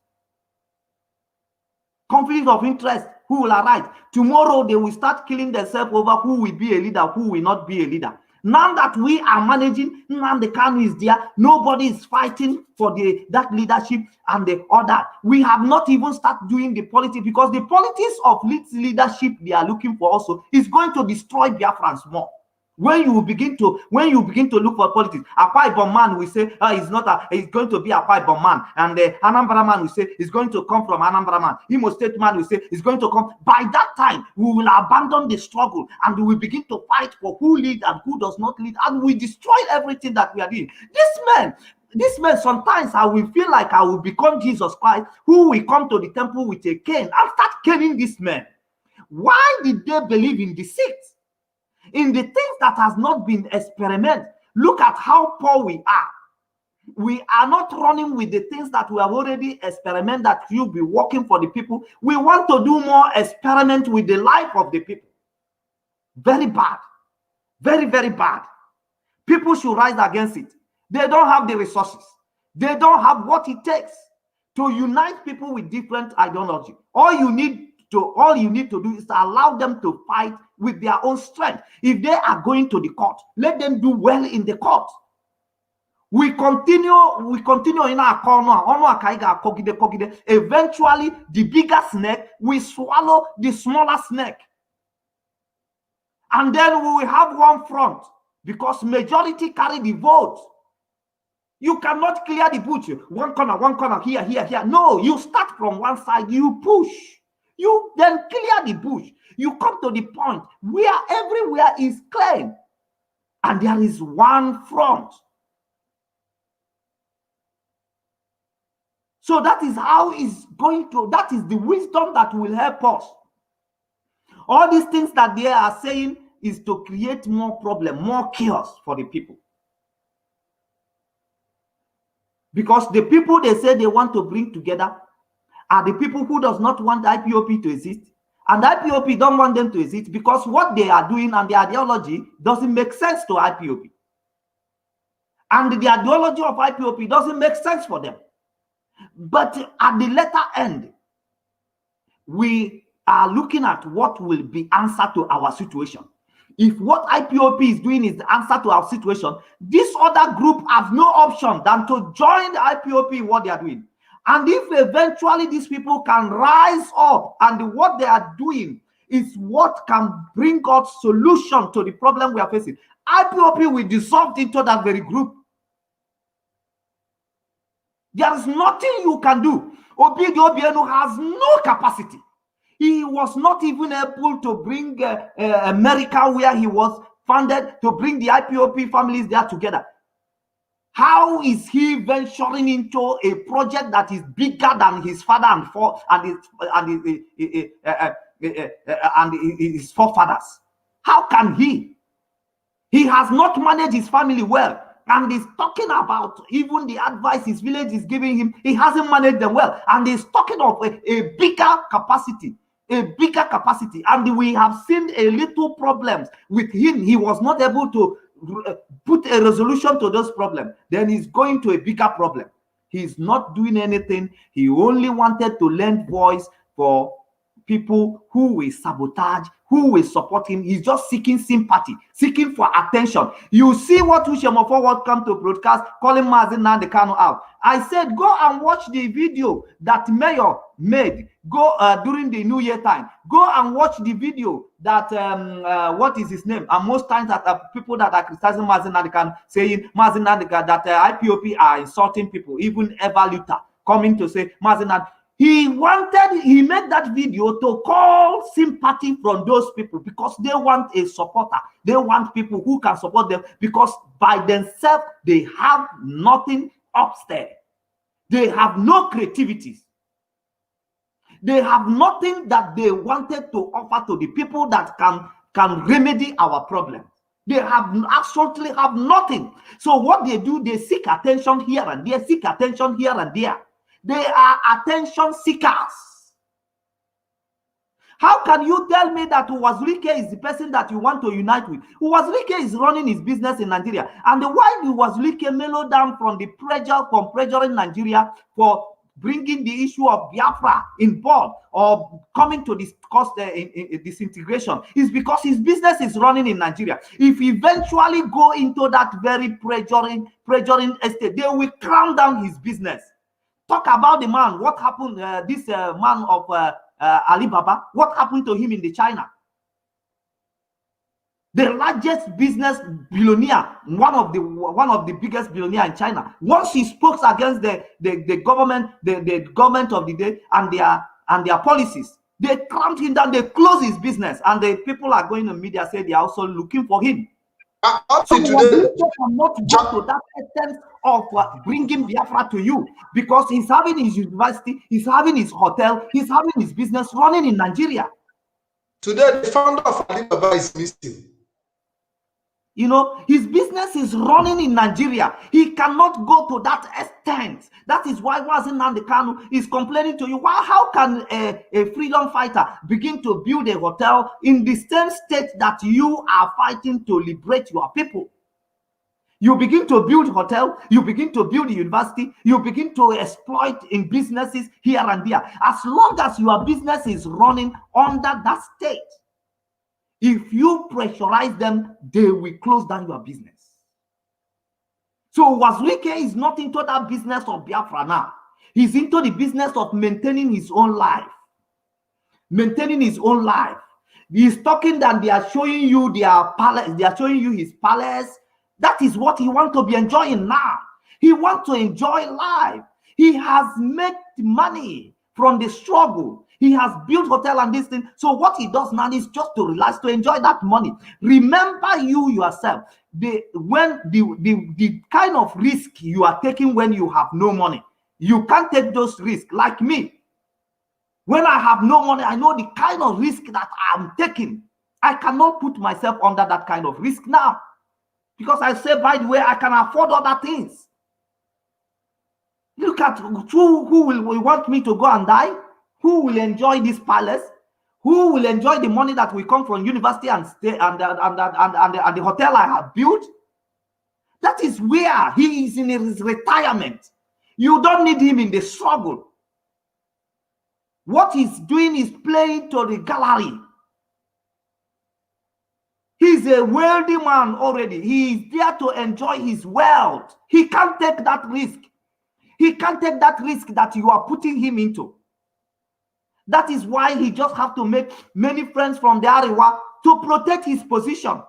Conflict of interest, who will arise? Tomorrow they will start killing themselves over who will be a leader, who will not be a leader. Now that we are managing, now the Kanu is there, nobody is fighting for that leadership and the other. We have not even started doing the politics, because the politics of leadership they are looking for also is going to destroy Biafrans more. When you begin to look for politics, Akwa Ibom man will say it's going to be Akwa Ibom man, and the Anambra man will say it's going to come from Anambra man. Imo State man will say it's going to come. By that time, we will abandon the struggle and we will begin to fight for who leads and who does not lead, and we destroy everything that we are doing. This man, sometimes I will feel like I will become Jesus Christ, who will come to the temple with a cane and start caning this man. Why did they believe in deceit? In the things that has not been experimented. Look at how poor we are. We are not running with the things that we have already experimented that will be working for the people. We want to do more experiment with the life of the people. Very bad. Very, very bad. People should rise against it. They don't have the resources. They don't have what it takes to unite people with different ideology. All you need to do is to allow them to fight with their own strength. If they are going to the court, let them do well in the court. We continue in our corner. Eventually, the bigger snake will swallow the smaller snake. And then we will have one front, because majority carry the vote. You cannot clear the bush. One corner, here. No, you start from one side, you push. You then clear the bush. You come to the point where everywhere is clean, and there is one front. So that is how it's going to, that is the wisdom that will help us. All these things that they are saying is to create more problem, more chaos for the people. Because the people they say they want to bring together are the people who does not want IPOP to exist. And IPOP don't want them to exist, because what they are doing and their ideology doesn't make sense to IPOP. And the ideology of IPOP doesn't make sense for them. But at the latter end, we are looking at what will be answer to our situation. If what IPOP is doing is the answer to our situation, this other group has no option than to join the IPOP in what they are doing. And if eventually these people can rise up and what they are doing is what can bring out solution to the problem we are facing, IPOP will dissolve into that very group. There is nothing you can do. Obidio Obieno has no capacity. He was not even able to bring America, where he was founded, to bring the IPOP families there together. How is he venturing into a project that is bigger than his father and his forefathers? How can he? He has not managed his family well, and he's talking about even the advice his village is giving him. He hasn't managed them well, and he's talking of a bigger capacity. And we have seen a little problems with him. He was not able to put a resolution to those problems. Then he's going to a bigger problem. He's not doing anything. He only wanted to lend voice for people who will sabotage, who will support him. He's just seeking sympathy, seeking for attention. You see what Ushemo Forward come to broadcast, calling Mazi Nnamdi Kanu out. I said, go and watch the video that Mayor made. Go during the New Year time. Go and watch the video that what is his name? And most times that people that are criticizing Mazi Nnamdi Kanu, saying Mazi Nnamdi Kanu, that IPOP are insulting people. Even Eva Luther coming to say Mazi Nnamdi. He made that video to call sympathy from those people because they want a supporter. They want people who can support them because by themselves, they have nothing upstairs. They have no creativities. They have nothing that they wanted to offer to the people that can remedy our problems. They absolutely have nothing. So what they do, they seek attention here and there, seek attention here and there. They are attention seekers. How can you tell me that Uwazurike is the person that you want to unite with? Uwazurike is running his business in Nigeria. And why Uwazurike mellow down from the pressure, from pressuring Nigeria for bringing the issue of Biafra in board or coming to discuss disintegration is because his business is running in Nigeria. If he eventually go into that very pressuring estate, they will crown down his business. Talk about the man. What happened? This man of Alibaba. What happened to him in the China? The largest business billionaire, one of the biggest billionaire in China. Once he spoke against the government, the government of the day and their policies, they clamped him down. They closed his business, and the people are going to media say they are also looking for him. So today, cannot go to that extent of bringing Biafra to you because he's having his university, he's having his hotel, he's having his business running in Nigeria. Today, the founder of Alibaba is missing. You know, his business is running in Nigeria. He cannot go to that extent. That is why Mazi Nnamdi Kanu is complaining to you. How can a freedom fighter begin to build a hotel in the same state that you are fighting to liberate your people? You begin to build hotel, you begin to build a university, you begin to exploit in businesses here and there. As long as your business is running under that state, if you pressurize them, they will close down your business. So Uwazurike is not into that business of Biafra now. He's into the business of maintaining his own life. Maintaining his own life. He's talking that they are showing you their palace, they are showing you his palace. That is what he wants to be enjoying now. He wants to enjoy life. He has made money from the struggle. He has built hotel and this thing. So what he does now is just to relax, to enjoy that money. Remember you yourself, the kind of risk you are taking when you have no money. You can't take those risks. Like me, when I have no money, I know the kind of risk that I'm taking. I cannot put myself under that kind of risk now. Because I say, by the way, I can afford other things. Look at who will want me to go and die? Who will enjoy this palace? Who will enjoy the money that will come from university and stay and the hotel I have built? That is where he is in his retirement. You don't need him in the struggle. What he's doing is playing to the gallery. He's a wealthy man already. He is there to enjoy his wealth. He can't take that risk. He can't take that risk that you are putting him into. That is why he just have to make many friends from the Arewa to protect his position.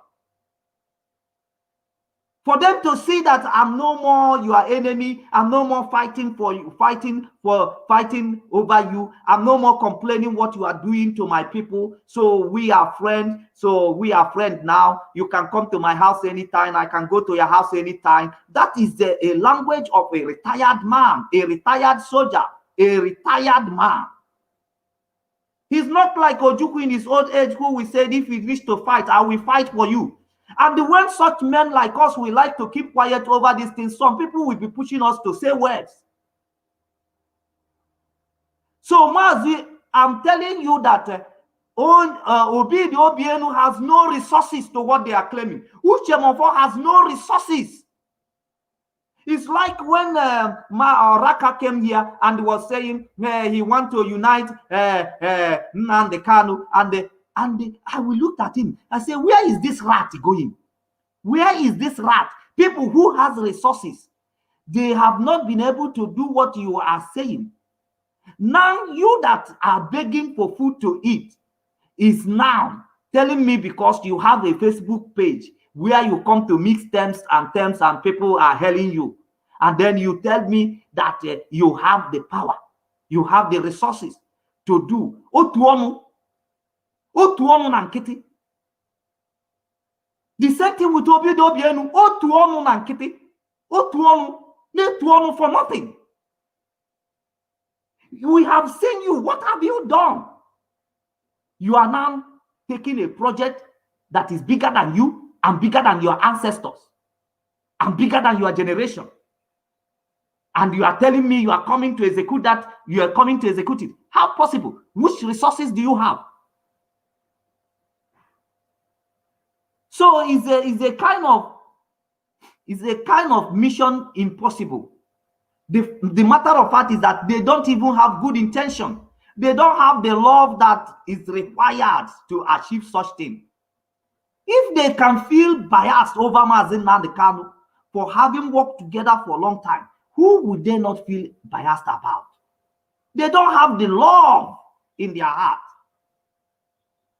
For them to see that I'm no more your enemy, I'm no more fighting for you, fighting over you, I'm no more complaining what you are doing to my people. So we are friends. So we are friends now. You can come to my house anytime. I can go to your house anytime. That is a language of a retired man, a retired soldier, a retired man. He's not like Ojukwu in his old age who will say, if we wish to fight, I will fight for you. And when such men like us, we like to keep quiet over these things, some people will be pushing us to say words. So, Mazi, I'm telling you that Obi the Obienu has no resources to what they are claiming. Uchemofo has no resources. It's like when Raka came here and was saying he want to unite Nnamdi Kanu, and I will look at him. I say, where is this rat going? Where is this rat? People who has resources, they have not been able to do what you are saying. Now you that are begging for food to eat is now telling me because you have a Facebook page where you come to mix terms and people are hailing you. And then you tell me that you have the power, you have the resources to do. Otuonu nankiti. The same thing with Obi Obienu. Otuonu nankiti. Otuonu for nothing. We have seen you. What have you done? You are now taking a project that is bigger than you and bigger than your ancestors and bigger than your generation. And you are telling me you are coming to execute that, you are coming to execute it. How possible? Which resources do you have? So it's a kind of mission impossible. The matter of fact is that they don't even have good intention. They don't have the love that is required to achieve such thing. If they can feel biased over Mazi Nnamdi Kanu for having worked together for a long time, who would they not feel biased about? They don't have the love in their heart.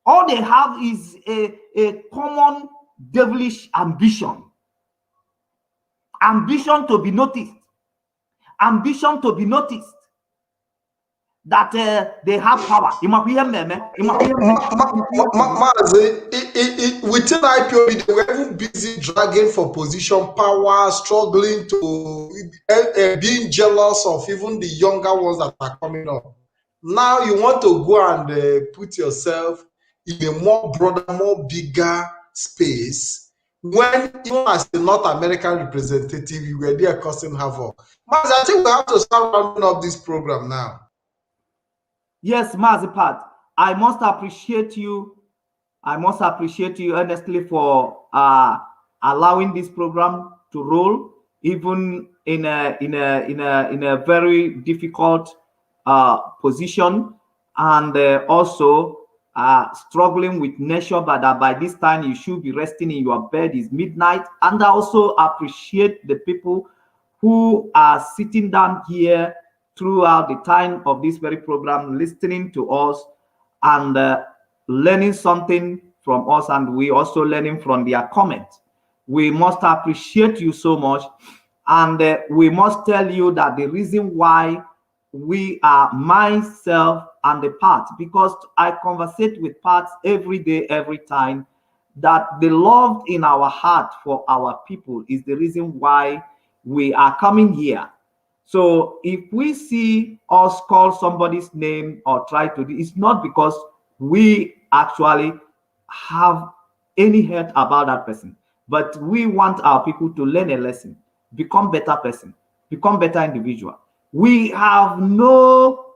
All they have is a common devilish ambition. Ambition to be noticed. Ambition to be noticed. That they have power. Within IPOB, they were even busy dragging for position, power, struggling to being jealous of even the younger ones that are coming up. Now you want to go and put yourself in a more broader, more bigger space, when even as a North American representative, you were there causing havoc. Mazi, I think we have to start rounding up this program now. Yes, Mazipat, I must appreciate you. I must appreciate you honestly for allowing this program to roll, even in a very difficult position, and also struggling with nature. But by this time you should be resting in your bed. It's midnight, and I also appreciate the people who are sitting down here throughout the time of this very program, listening to us and learning something from us, and we also learning from their comments. We must appreciate you so much, and we must tell you that the reason why we are myself and the Pat, because I conversate with Pat every day, every time, that the love in our heart for our people is the reason why we are coming here. So if we see us call somebody's name or try to do, it's not because we actually have any hate about that person, but we want our people to learn a lesson, become better person, become better individual. We have no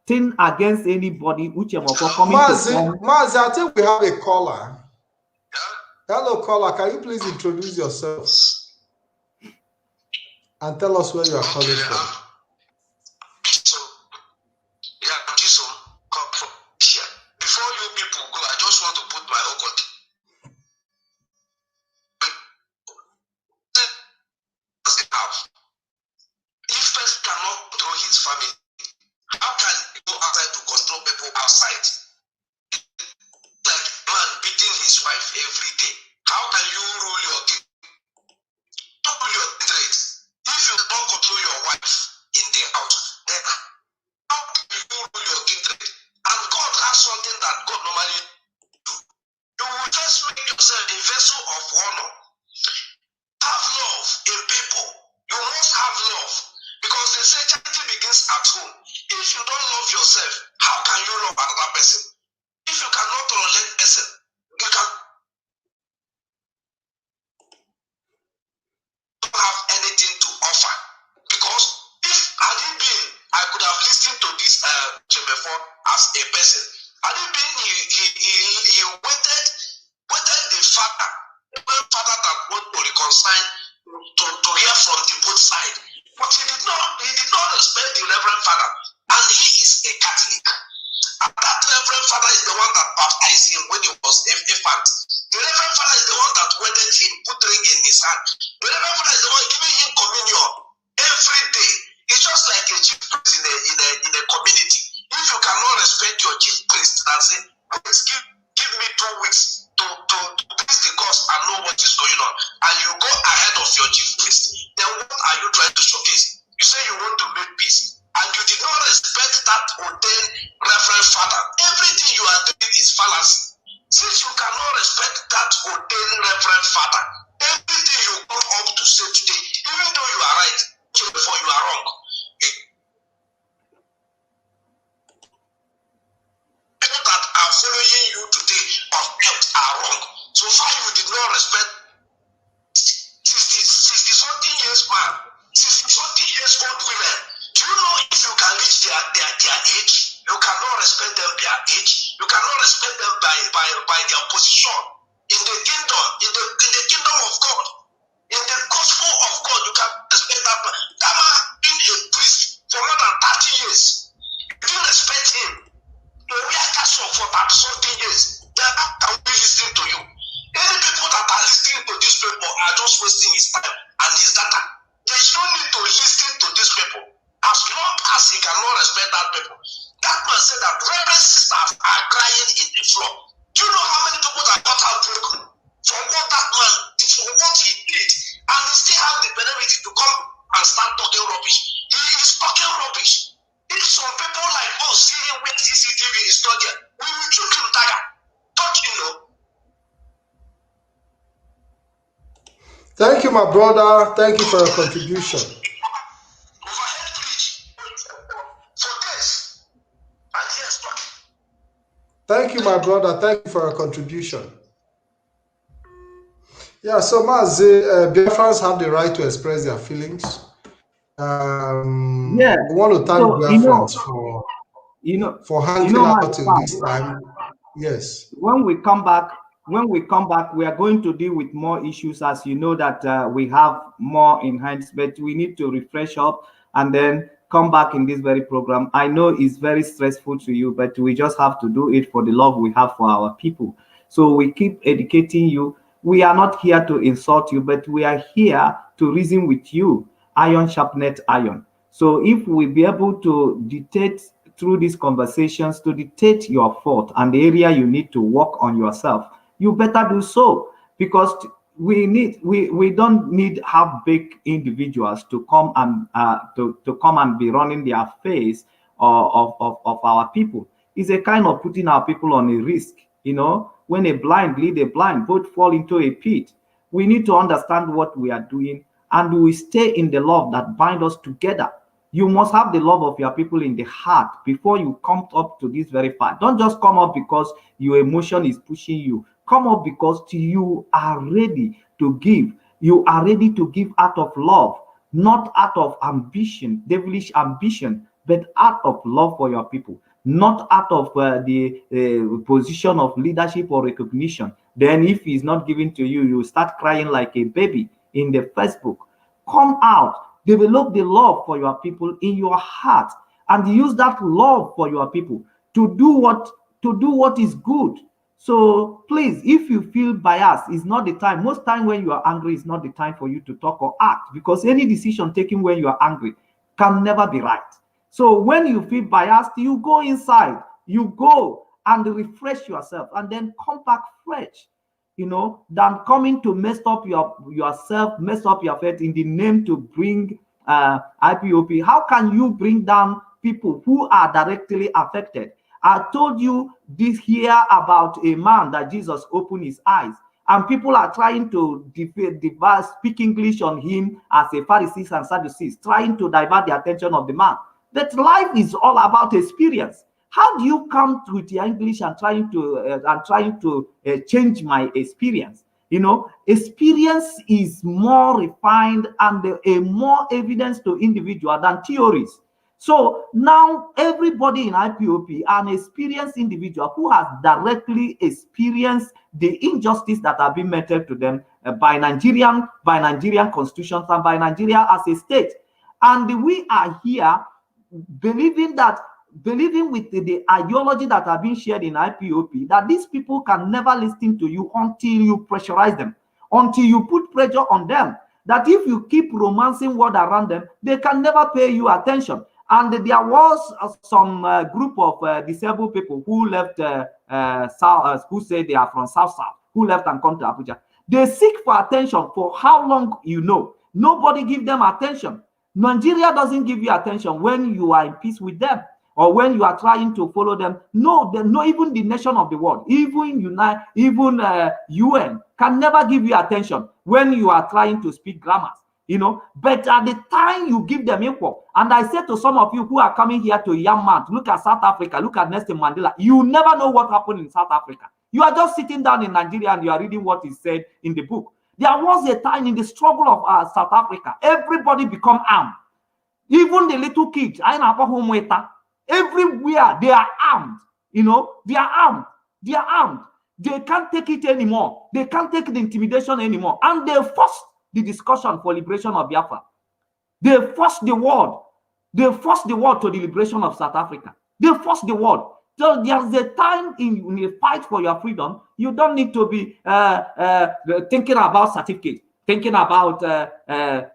thing against anybody. Mazi, I think we have a caller. Hello, caller. Can you please introduce yourself? and tell us where you are calling from. Before you people go, I just want to put my own content. If first cannot control his family, how can he go outside to control people outside? Like man beating his wife every day. How can you rule your king? Don't rule your traits. If you don't control your wife in the house, then how can you rule your kindred? And God has something that God normally do. You will just make yourself a vessel of honor. Have love in people. You must have love. Because they say charity begins at home. If you don't love yourself, how can you love another person? If you cannot tolerate person, you can don't have anything to offer. Because if had he been, I could have listened to this before as a person. Had he been, he waited the father that want to reconcile to hear from the both side. But he did not respect the Reverend Father, and he is a Catholic. And that Reverend Father is the one that baptized him when he was infant. The Reverend Father is the one that wedded him, put ring in his hand. The Reverend Father is the one giving him communion every day. It's just like a chief priest in a community. If you cannot respect your chief priest and say, please give me 2 weeks to please the cause and know what is going on, and you go ahead of your chief priest, then what are you trying to showcase? You say you want to make peace, and you did not respect that ordained Reverend Father. Everything you are doing is fallacy. Since you cannot respect that ordained Reverend Father, everything you come up to say today, even though you are right, before you are wrong. People that are following you today of health are wrong. So far you did not respect 60 something years man, 60 something years old women. Do you know if you can reach their age, you cannot respect them their age, you cannot respect them by their position in the kingdom, in the kingdom of God, in the gospel of God. You can respect that man. That man being a priest for more than 30 years. You didn't respect him. We are cast for 30 something years. Then how can we listen to you? Any people that are listening to these people are just wasting his time and his data. There is no need to listen to these people as long as he cannot respect that people. That man said that reverend sisters are crying in the floor. Do you know how many people that got heartbroken from what that man did, from what he did, and he still have the benefit to come and start talking rubbish? He is talking rubbish. If some people like us see him when CCTV is not there, we will choke him tiger. Don't you know? Thank you, my brother. Thank you for your contribution. Overhead bridge for this. And yes, talking. Thank you, my brother. Thank you for your contribution. Yeah, so Mazi, Biafrans have the right to express their feelings. Yeah. We want to thank So, Biafrans for hanging out till this time. Yes. When we come back, we are going to deal with more issues, as you know that we have more in hand, but we need to refresh up and then come back in this very program. I know it's very stressful to you, but we just have to do it for the love we have for our people. So we keep educating you. We are not here to insult you, but we are here to reason with you. Iron sharpeneth iron. So if we be able to dictate through these conversations to dictate your fault and the area you need to work on yourself, you better do so, because we don't need half-baked individuals to come and to come and be running their face of our people. It's a kind of putting our people on a risk. You know, when a blind lead a blind, both fall into a pit. We need to understand what we are doing, and we stay in the love that binds us together. You must have the love of your people in the heart before you come up to this very far. Don't just come up because your emotion is pushing you. Come up because you are ready to give. You are ready to give out of love, not out of ambition, devilish ambition, but out of love for your people, not out of the position of leadership or recognition. Then if he's not given to you, you start crying like a baby in the Facebook. Come out. Develop the love for your people in your heart, and use that love for your people to do what is good. So please, if you feel biased, it's not the time. Most time when you are angry, it's not the time for you to talk or act, because any decision taken when you are angry can never be right. So when you feel biased, you go inside, you go and refresh yourself, and then come back fresh, than coming to mess up yourself, mess up your faith in the name to bring IPOP. How can you bring down people who are directly affected? I told you this here about a man that Jesus opened his eyes, and people are trying to speak English on him as a Pharisees and Sadducees, trying to divert the attention of the man. That life is all about experience. How do you come with your English and trying to change my experience? Experience is more refined and a more evidence to individual than theories. So now everybody in IPOP, an experienced individual who has directly experienced the injustice that have been meted to them by Nigerian constitutions and by Nigeria as a state. And we are here believing with the ideology that have been shared in IPOP, that these people can never listen to you until you pressurize them, until you put pressure on them, that if you keep romancing word around them, they can never pay you attention. And there was some group of disabled people who left South, who say they are from South, who left and come to Abuja. They seek for attention for how long, Nobody give them attention. Nigeria doesn't give you attention when you are in peace with them, or when you are trying to follow them. No, even the nation of the world, even UN can never give you attention when you are trying to speak grammars. But at the time you give them equal. And I said to some of you who are coming here to Yamman, look at South Africa, look at Nelson Mandela. You never know what happened in South Africa. You are just sitting down in Nigeria and you are reading what is said in the book. There was a time in the struggle of South Africa, everybody become armed. Even the little kids, everywhere they are armed. They are armed. They are armed. They can't take it anymore. They can't take the intimidation anymore. And they forced the discussion for liberation of Biafra. They forced the world. They forced the world to the liberation of South Africa. They forced the world. So there's a time in a fight for your freedom. You don't need to be thinking about certificate, thinking about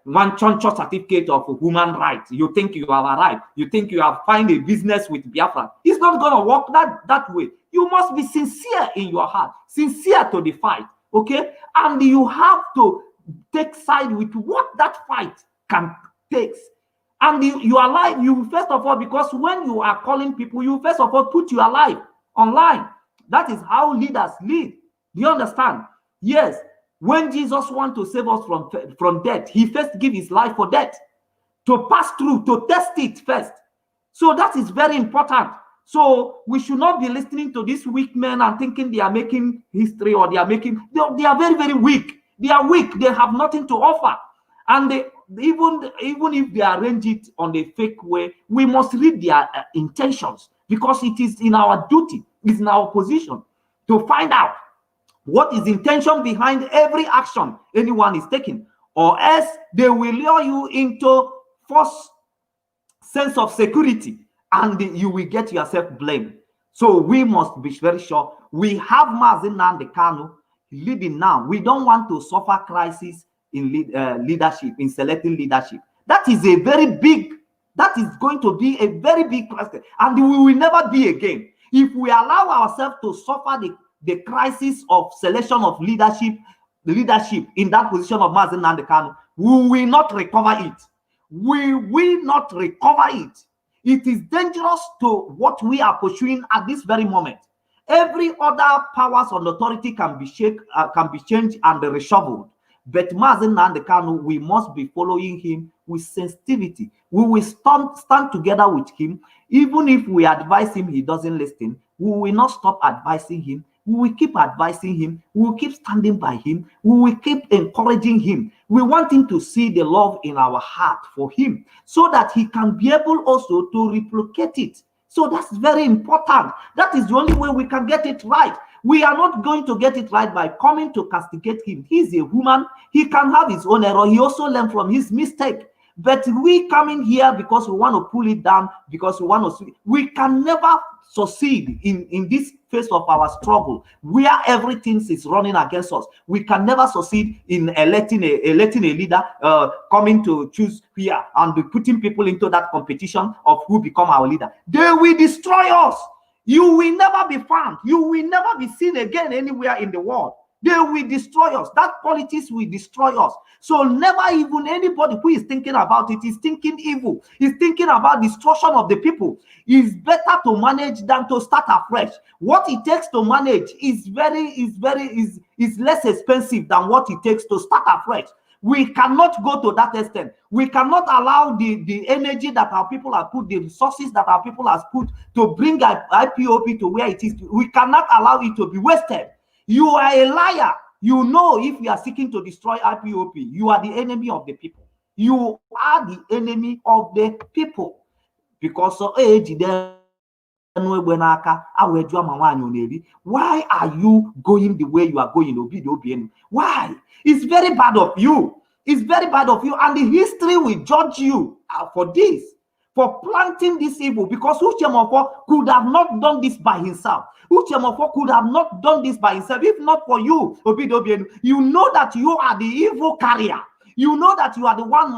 one choncho certificate of human rights. You think you have arrived. You think you have found a business with Biafra. It's not going to work that way. You must be sincere in your heart, sincere to the fight, okay? And you have to take side with what that fight can take. And your life, you first of all, because when you are calling people, you first of all put your life online. That is how leaders lead. Do you understand? Yes. When Jesus wants to save us from death, he first gave his life for death, to pass through, to test it first. So that is very important. So we should not be listening to these weak men and thinking they are making history, or they are very, very weak. They are weak. They have nothing to offer. And even if they arrange it on a fake way, we must read their intentions, because it is in our duty, it's in our position to find out what is the intention behind every action anyone is taking, or else they will lure you into false sense of security, and you will get yourself blamed. So we must be very sure we have Mazi Nnamdi Kanu leading now. We don't want to suffer crisis in leadership, in selecting leadership. That is going to be a very big crisis, and we will never be again. If we allow ourselves to suffer the crisis of selection of leadership in that position of Mazi Nnamdi Kanu, we will not recover it. We will not recover it. It is dangerous to what we are pursuing at this very moment. Every other powers on authority can be changed and reshuffled. But Mazi Nnamdi Kanu, we must be following him with sensitivity. We will stand together with him. Even if we advise him, he doesn't listen, we will not stop advising him. We will keep advising him. We will keep standing by him. We will keep encouraging him. We want him to see the love in our heart for him, so that he can be able also to replicate it. So that's very important. That is the only way we can get it right. We are not going to get it right by coming to castigate him. He's a human. He can have his own error. He also learned from his mistake. But we come in here because we want to pull it down, because we want to. We can never succeed in this phase of our struggle where everything is running against us. We can never succeed in electing a leader, coming to choose here and be putting people into that competition of who become our leader. They will destroy us. You will never be found. You will never be seen again anywhere in the world. They will destroy us. That politics will destroy us. So never even anybody who is thinking about it is thinking evil. Is thinking about destruction of the people. It's better to manage than to start afresh. What it takes to manage is less expensive than what it takes to start afresh. We cannot go to that extent. We cannot allow the energy that our people have put, the resources that our people have put to bring IPOP to where it is. We cannot allow it to be wasted. You are a liar. You know, if you are seeking to destroy IPOP, you are the enemy of the people. You are the enemy of the people. Because why are you going the way you are going? Why? It's very bad of you. It's very bad of you, and the history will judge you for this, for planting this evil. Because Uchemofo could have not done this by himself. Uchemofo could have not done this by himself if not for you, Obidobienu. You know that you are the evil carrier. You know that you are the one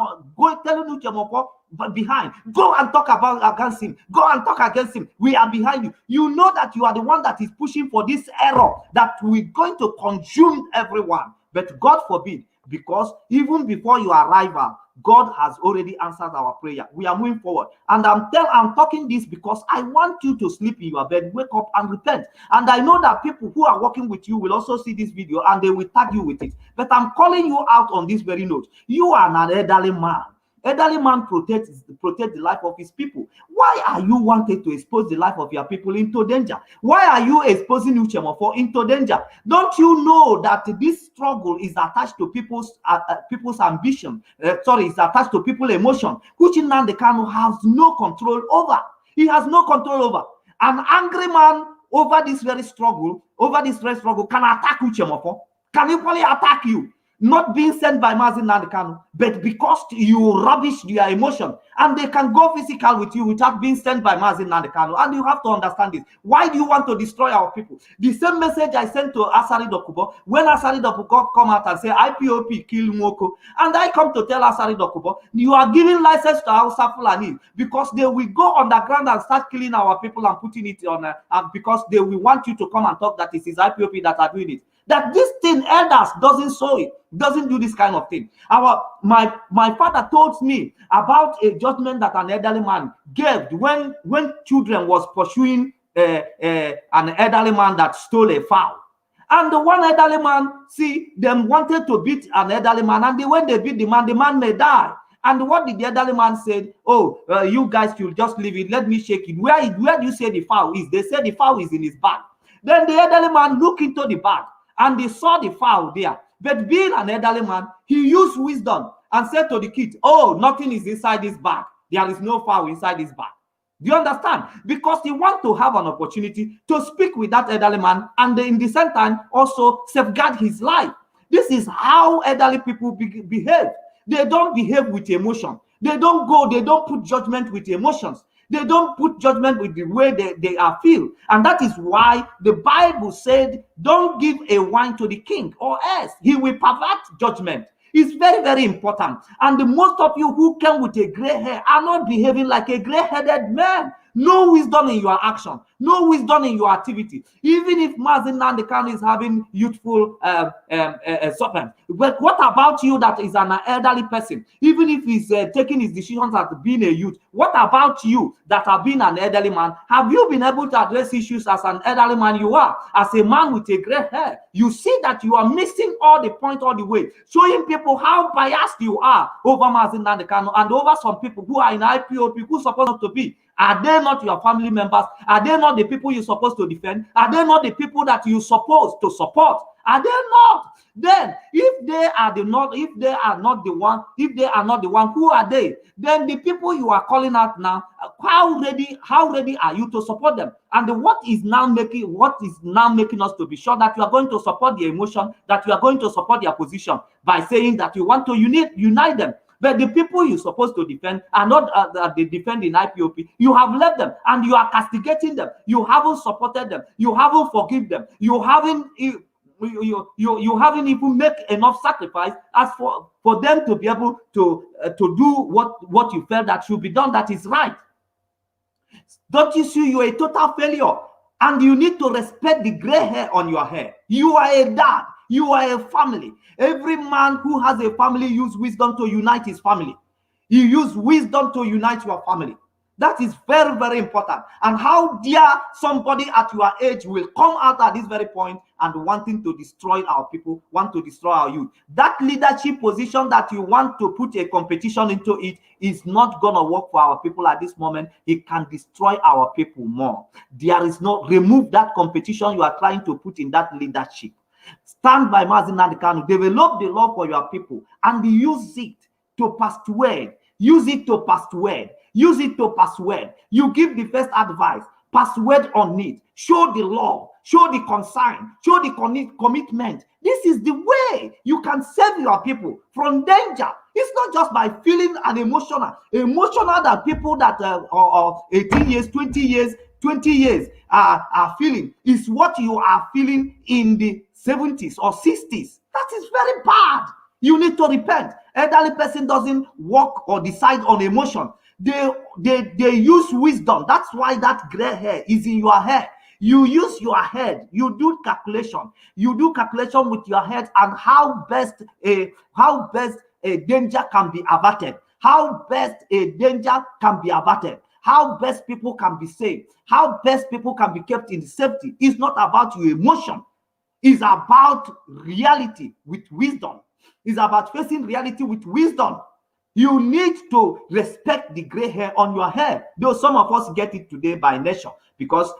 telling Uchemofo behind. Go and talk against him. Go and talk against him. We are behind you. You know that you are the one that is pushing for this error that we're going to consume everyone. But God forbid, because even before your arrival, God has already answered our prayer. We are moving forward. And I'm talking this because I want you to sleep in your bed, wake up and repent. And I know that people who are working with you will also see this video and they will tag you with it. But I'm calling you out on this very note. You are an elderly man. Elderly man protect the life of his people. Why are you wanting to expose the life of your people into danger? Why are you exposing Uchemofo into danger? Don't you know that this struggle is attached to people's ambition? It's attached to people's emotion, which Nnamdi Kanu has no control over. He has no control over. An angry man over this very struggle, can attack Uchemofo, can equally attack you. Not being sent by Mazi Nnamdi Kanu, but because you rubbish their emotion, and they can go physical with you without being sent by Mazi Nnamdi Kanu. And you have to understand this. Why do you want to destroy our people? The same message I sent to Asari Dokubo when Asari Dokubo come out and say IPOP kill Mwoko, and I come to tell Asari Dokubo, you are giving license to Hausa Fulani because they will go underground and start killing our people and putting it on, because they will want you to come and talk that it is IPOP that are doing it. That this thing, elders doesn't show it, doesn't do this kind of thing. My father told me about a judgment that an elderly man gave when children was pursuing an elderly man that stole a fowl. And the one elderly man, them wanted to beat an elderly man, and when they beat the man may die. And what did the elderly man said? You guys should just leave it. Let me shake it. Where do you say the fowl is? They said the fowl is in his bag. Then the elderly man looked into the bag, and they saw the fowl there. But being an elderly man, he used wisdom and said to the kid, nothing is inside this bag. There is no fowl inside this bag. Do you understand? Because he wants to have an opportunity to speak with that elderly man and in the same time also safeguard his life. This is how elderly people behave. They don't behave with emotion. They don't put judgment with emotions. They don't put judgment with the way they are feel. And that is why the Bible said, don't give a wine to the king, or else he will pervert judgment. It's very, very important. And the most of you who came with a gray hair are not behaving like a gray-headed man. No wisdom in your action. No wisdom in your activity. Even if Mazi Nnamdi Kanu is having youthful serpent. But what about you that is an elderly person? Even if he's taking his decisions as being a youth, what about you that have been an elderly man? Have you been able to address issues as an elderly man you are? As a man with a gray hair, you see that you are missing all the point all the way, showing people how biased you are over Mazi Nnamdi Kanu and over some people who are in IPOP who are supposed to be. Are they not your family members? Are they not the people you're supposed to defend? Are they not the people that you're supposed to support? Are they not? Then, if they are not the one, who are they? Then the people you are calling out now, how ready are you to support them? And what is now making us to be sure that you are going to support their emotion, that you are going to support their position by saying that you want to unite them? But the people you're supposed to defend are not they defend in IPOP. You have left them and you are castigating them. You haven't supported them. You haven't forgiven them. You haven't even make enough sacrifice as for them to be able to do what you felt that should be done, that is right. Don't you see you're a total failure? And you need to respect the gray hair on your head. You are a dad. You are a family. Every man who has a family uses wisdom to unite his family. You use wisdom to unite your family. That is very, very important. And how dare somebody at your age will come out at this very point and wanting to destroy our people, want to destroy our youth. That leadership position that you want to put a competition into it is not going to work for our people at this moment. It can destroy our people more. There is no, remove that competition you are trying to put in that leadership. Stand by Mazi Nnamdi Kanu, develop the law for your people and use it to persuade. Use it to persuade. Use it to persuade. You give the first advice. Persuade on it. Show the law. Show the concern. Show the commitment. This is the way you can save your people from danger. It's not just by feeling an emotional that people that are 18 years, 20 years are feeling. Is what you are feeling in the 70s or 60s. That is very bad. You need to repent. Elderly person doesn't walk or decide on emotion. They use wisdom. That's why that gray hair is in your head. You use your head. You do calculation. You do calculation with your head and how best a danger can be averted. How best a danger can be averted. How best people can be saved. How best people can be kept in safety. It's not about your emotion. It's about reality with wisdom. It's about facing reality with wisdom. You need to respect the gray hair on your hair. Though some of us get it today by nature, because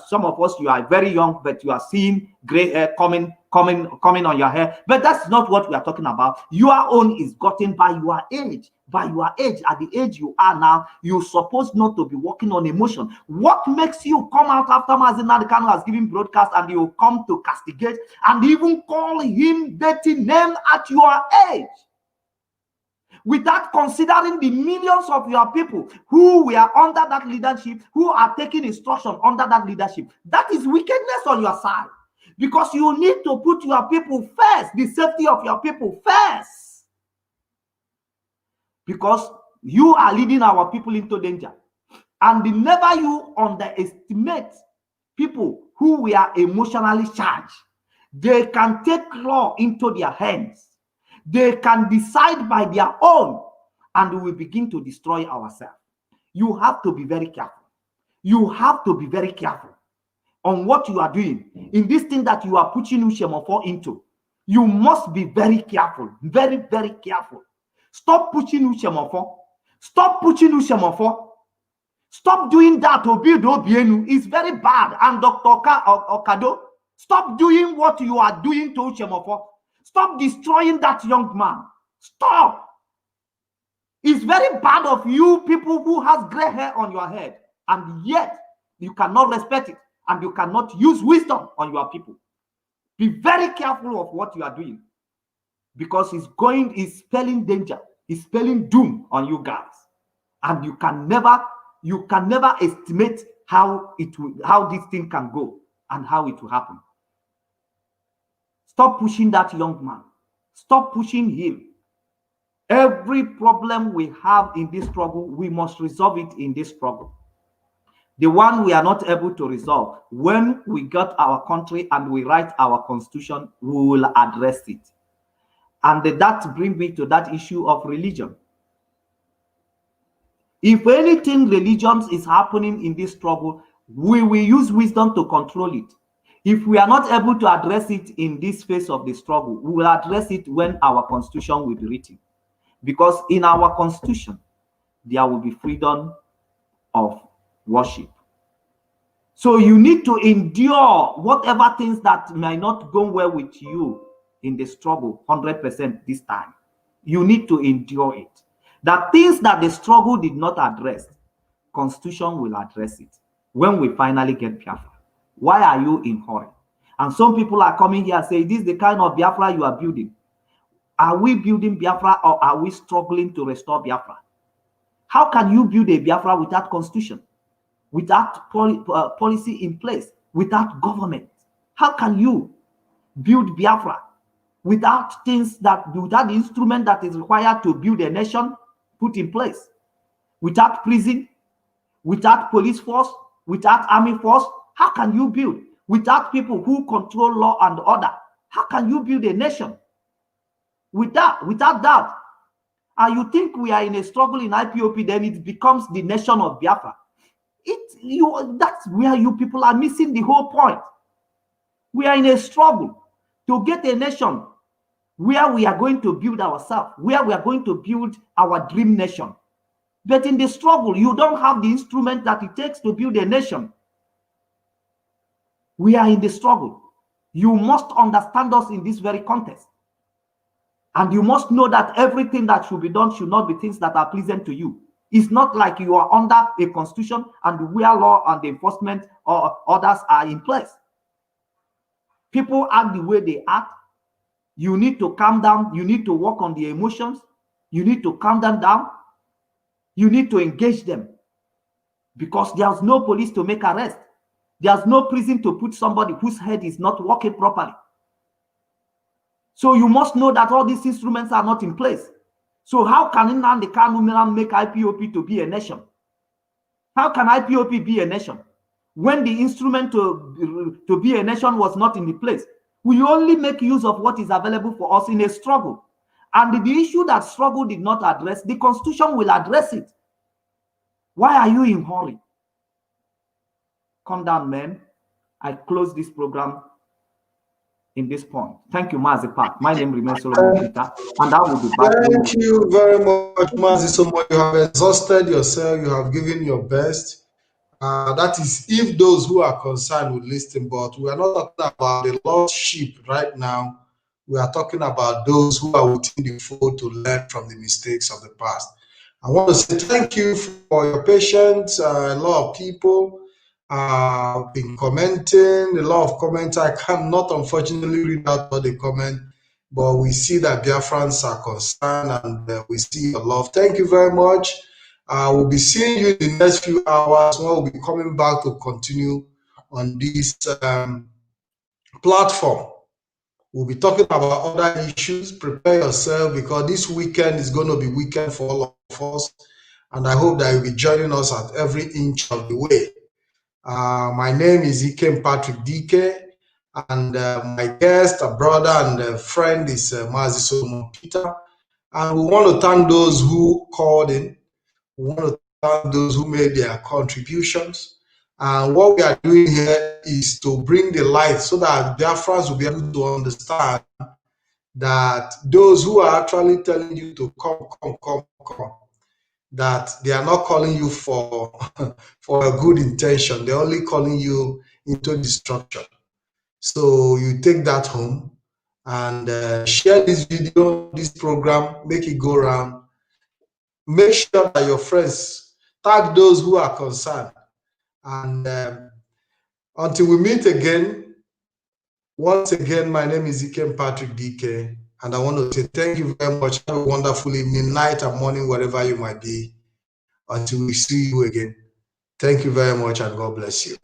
some of us, you are very young, but you are seeing gray hair coming on your hair. But that's not what we are talking about. Your own is gotten by your age. By your age, at the age you are now, you're supposed not to be working on emotion. What makes you come out after Mazi Nnamdi Kanu has given broadcast and you come to castigate and even call him dirty name at your age? Without considering the millions of your people who were under that leadership, who are taking instruction under that leadership. That is wickedness on your side. Because you need to put your people first, the safety of your people first. Because you are leading our people into danger. And never you underestimate people who were emotionally charged. They can take law into their hands. They can decide by their own, and we will begin to destroy ourselves. You have to be very careful. You have to be very careful on what you are doing. In this thing that you are pushing Ushemofo into, you must be very careful. Very, very careful. Stop pushing Ushemofo. Stop pushing Ushemofo. Stop doing that. It's very bad. And Dr. Okado, stop doing what you are doing to Ushemofo. Stop destroying that young man. Stop. It's very bad of you people who has gray hair on your head, and yet you cannot respect it and you cannot use wisdom on your people. Be very careful of what you are doing, because it's spelling danger. It's spelling doom on you guys, and you can never estimate how this thing can go and how it will happen. Stop pushing that young man. Stop pushing him. Every problem we have in this struggle, we must resolve it in this struggle. The one we are not able to resolve, when we got our country and we write our constitution, we will address it. And that brings me to that issue of religion. If anything religion is happening in this struggle, we will use wisdom to control it. If we are not able to address it in this phase of the struggle, we will address it when our constitution will be written. Because in our constitution, there will be freedom of worship. So you need to endure whatever things that might not go well with you in the struggle 100% this time. You need to endure it. The things that the struggle did not address, constitution will address it when we finally get Biafra. Why are you in hurry? And some people are coming here and saying, this is the kind of Biafra you are building. Are we building Biafra or are we struggling to restore Biafra? How can you build a Biafra without constitution, without policy in place, without government? How can you build Biafra without things without the instrument that is required to build a nation put in place? Without prison, without police force, without army force, how can you build? Without people who control law and order, how can you build a nation? Without that, and you think we are in a struggle in IPOP, then it becomes the nation of Biafra. That's where you people are missing the whole point. We are in a struggle to get a nation where we are going to build ourselves, where we are going to build our dream nation. But in the struggle, you don't have the instrument that it takes to build a nation. We are in the struggle. You must understand us in this very context. And you must know that everything that should be done should not be things that are pleasant to you. It's not like you are under a constitution and where law and the enforcement or orders are in place. People act the way they act. You need to calm down. You need to work on the emotions. You need to calm them down. You need to engage them. Because there's no police to make arrest. There's no prison to put somebody whose head is not working properly. So you must know that all these instruments are not in place. So how can Nnamdi Kanu make IPOP to be a nation? How can IPOP be a nation when the instrument to be a nation was not in the place? We only make use of what is available for us in a struggle. And the issue that struggle did not address, the constitution will address it. Why are you in hurry? Calm down, man. I close this program in this point. Thank you, Mazi Park. My name remains Solomon Peter, and I will be back. Thank you very much, Mazi. So much. You have exhausted yourself. You have given your best. That is if those who are concerned will listen, but we are not talking about the lost sheep right now. We are talking about those who are within the fold to learn from the mistakes of the past. I want to say thank you for your patience. A lot of people have been commenting, a lot of comments. I cannot unfortunately read out all the comment, but we see that Biafrans are concerned and we see your love. Thank you very much. We'll be seeing you in the next few hours when we'll be coming back to continue on this platform. We'll be talking about other issues. Prepare yourself because this weekend is going to be weekend for all of us. And I hope that you'll be joining us at every inch of the way. My name is Ikem Patrick DK. And my guest, a brother and a friend is Mazi Solomon Peter. And we want to thank those who called in. We want to thank those who made their contributions. And what we are doing here is to bring the light so that Biafrans will be able to understand that those who are actually telling you to come, that they are not calling you for, for a good intention. They're only calling you into destruction. So you take that home and share this video, this program, make it go around. Make sure that your friends tag those who are concerned. And until we meet again, once again, my name is Ikem Patrick DK, and I want to say thank you very much. Have a wonderful evening, night, and morning, wherever you might be. Until we see you again, thank you very much, and God bless you.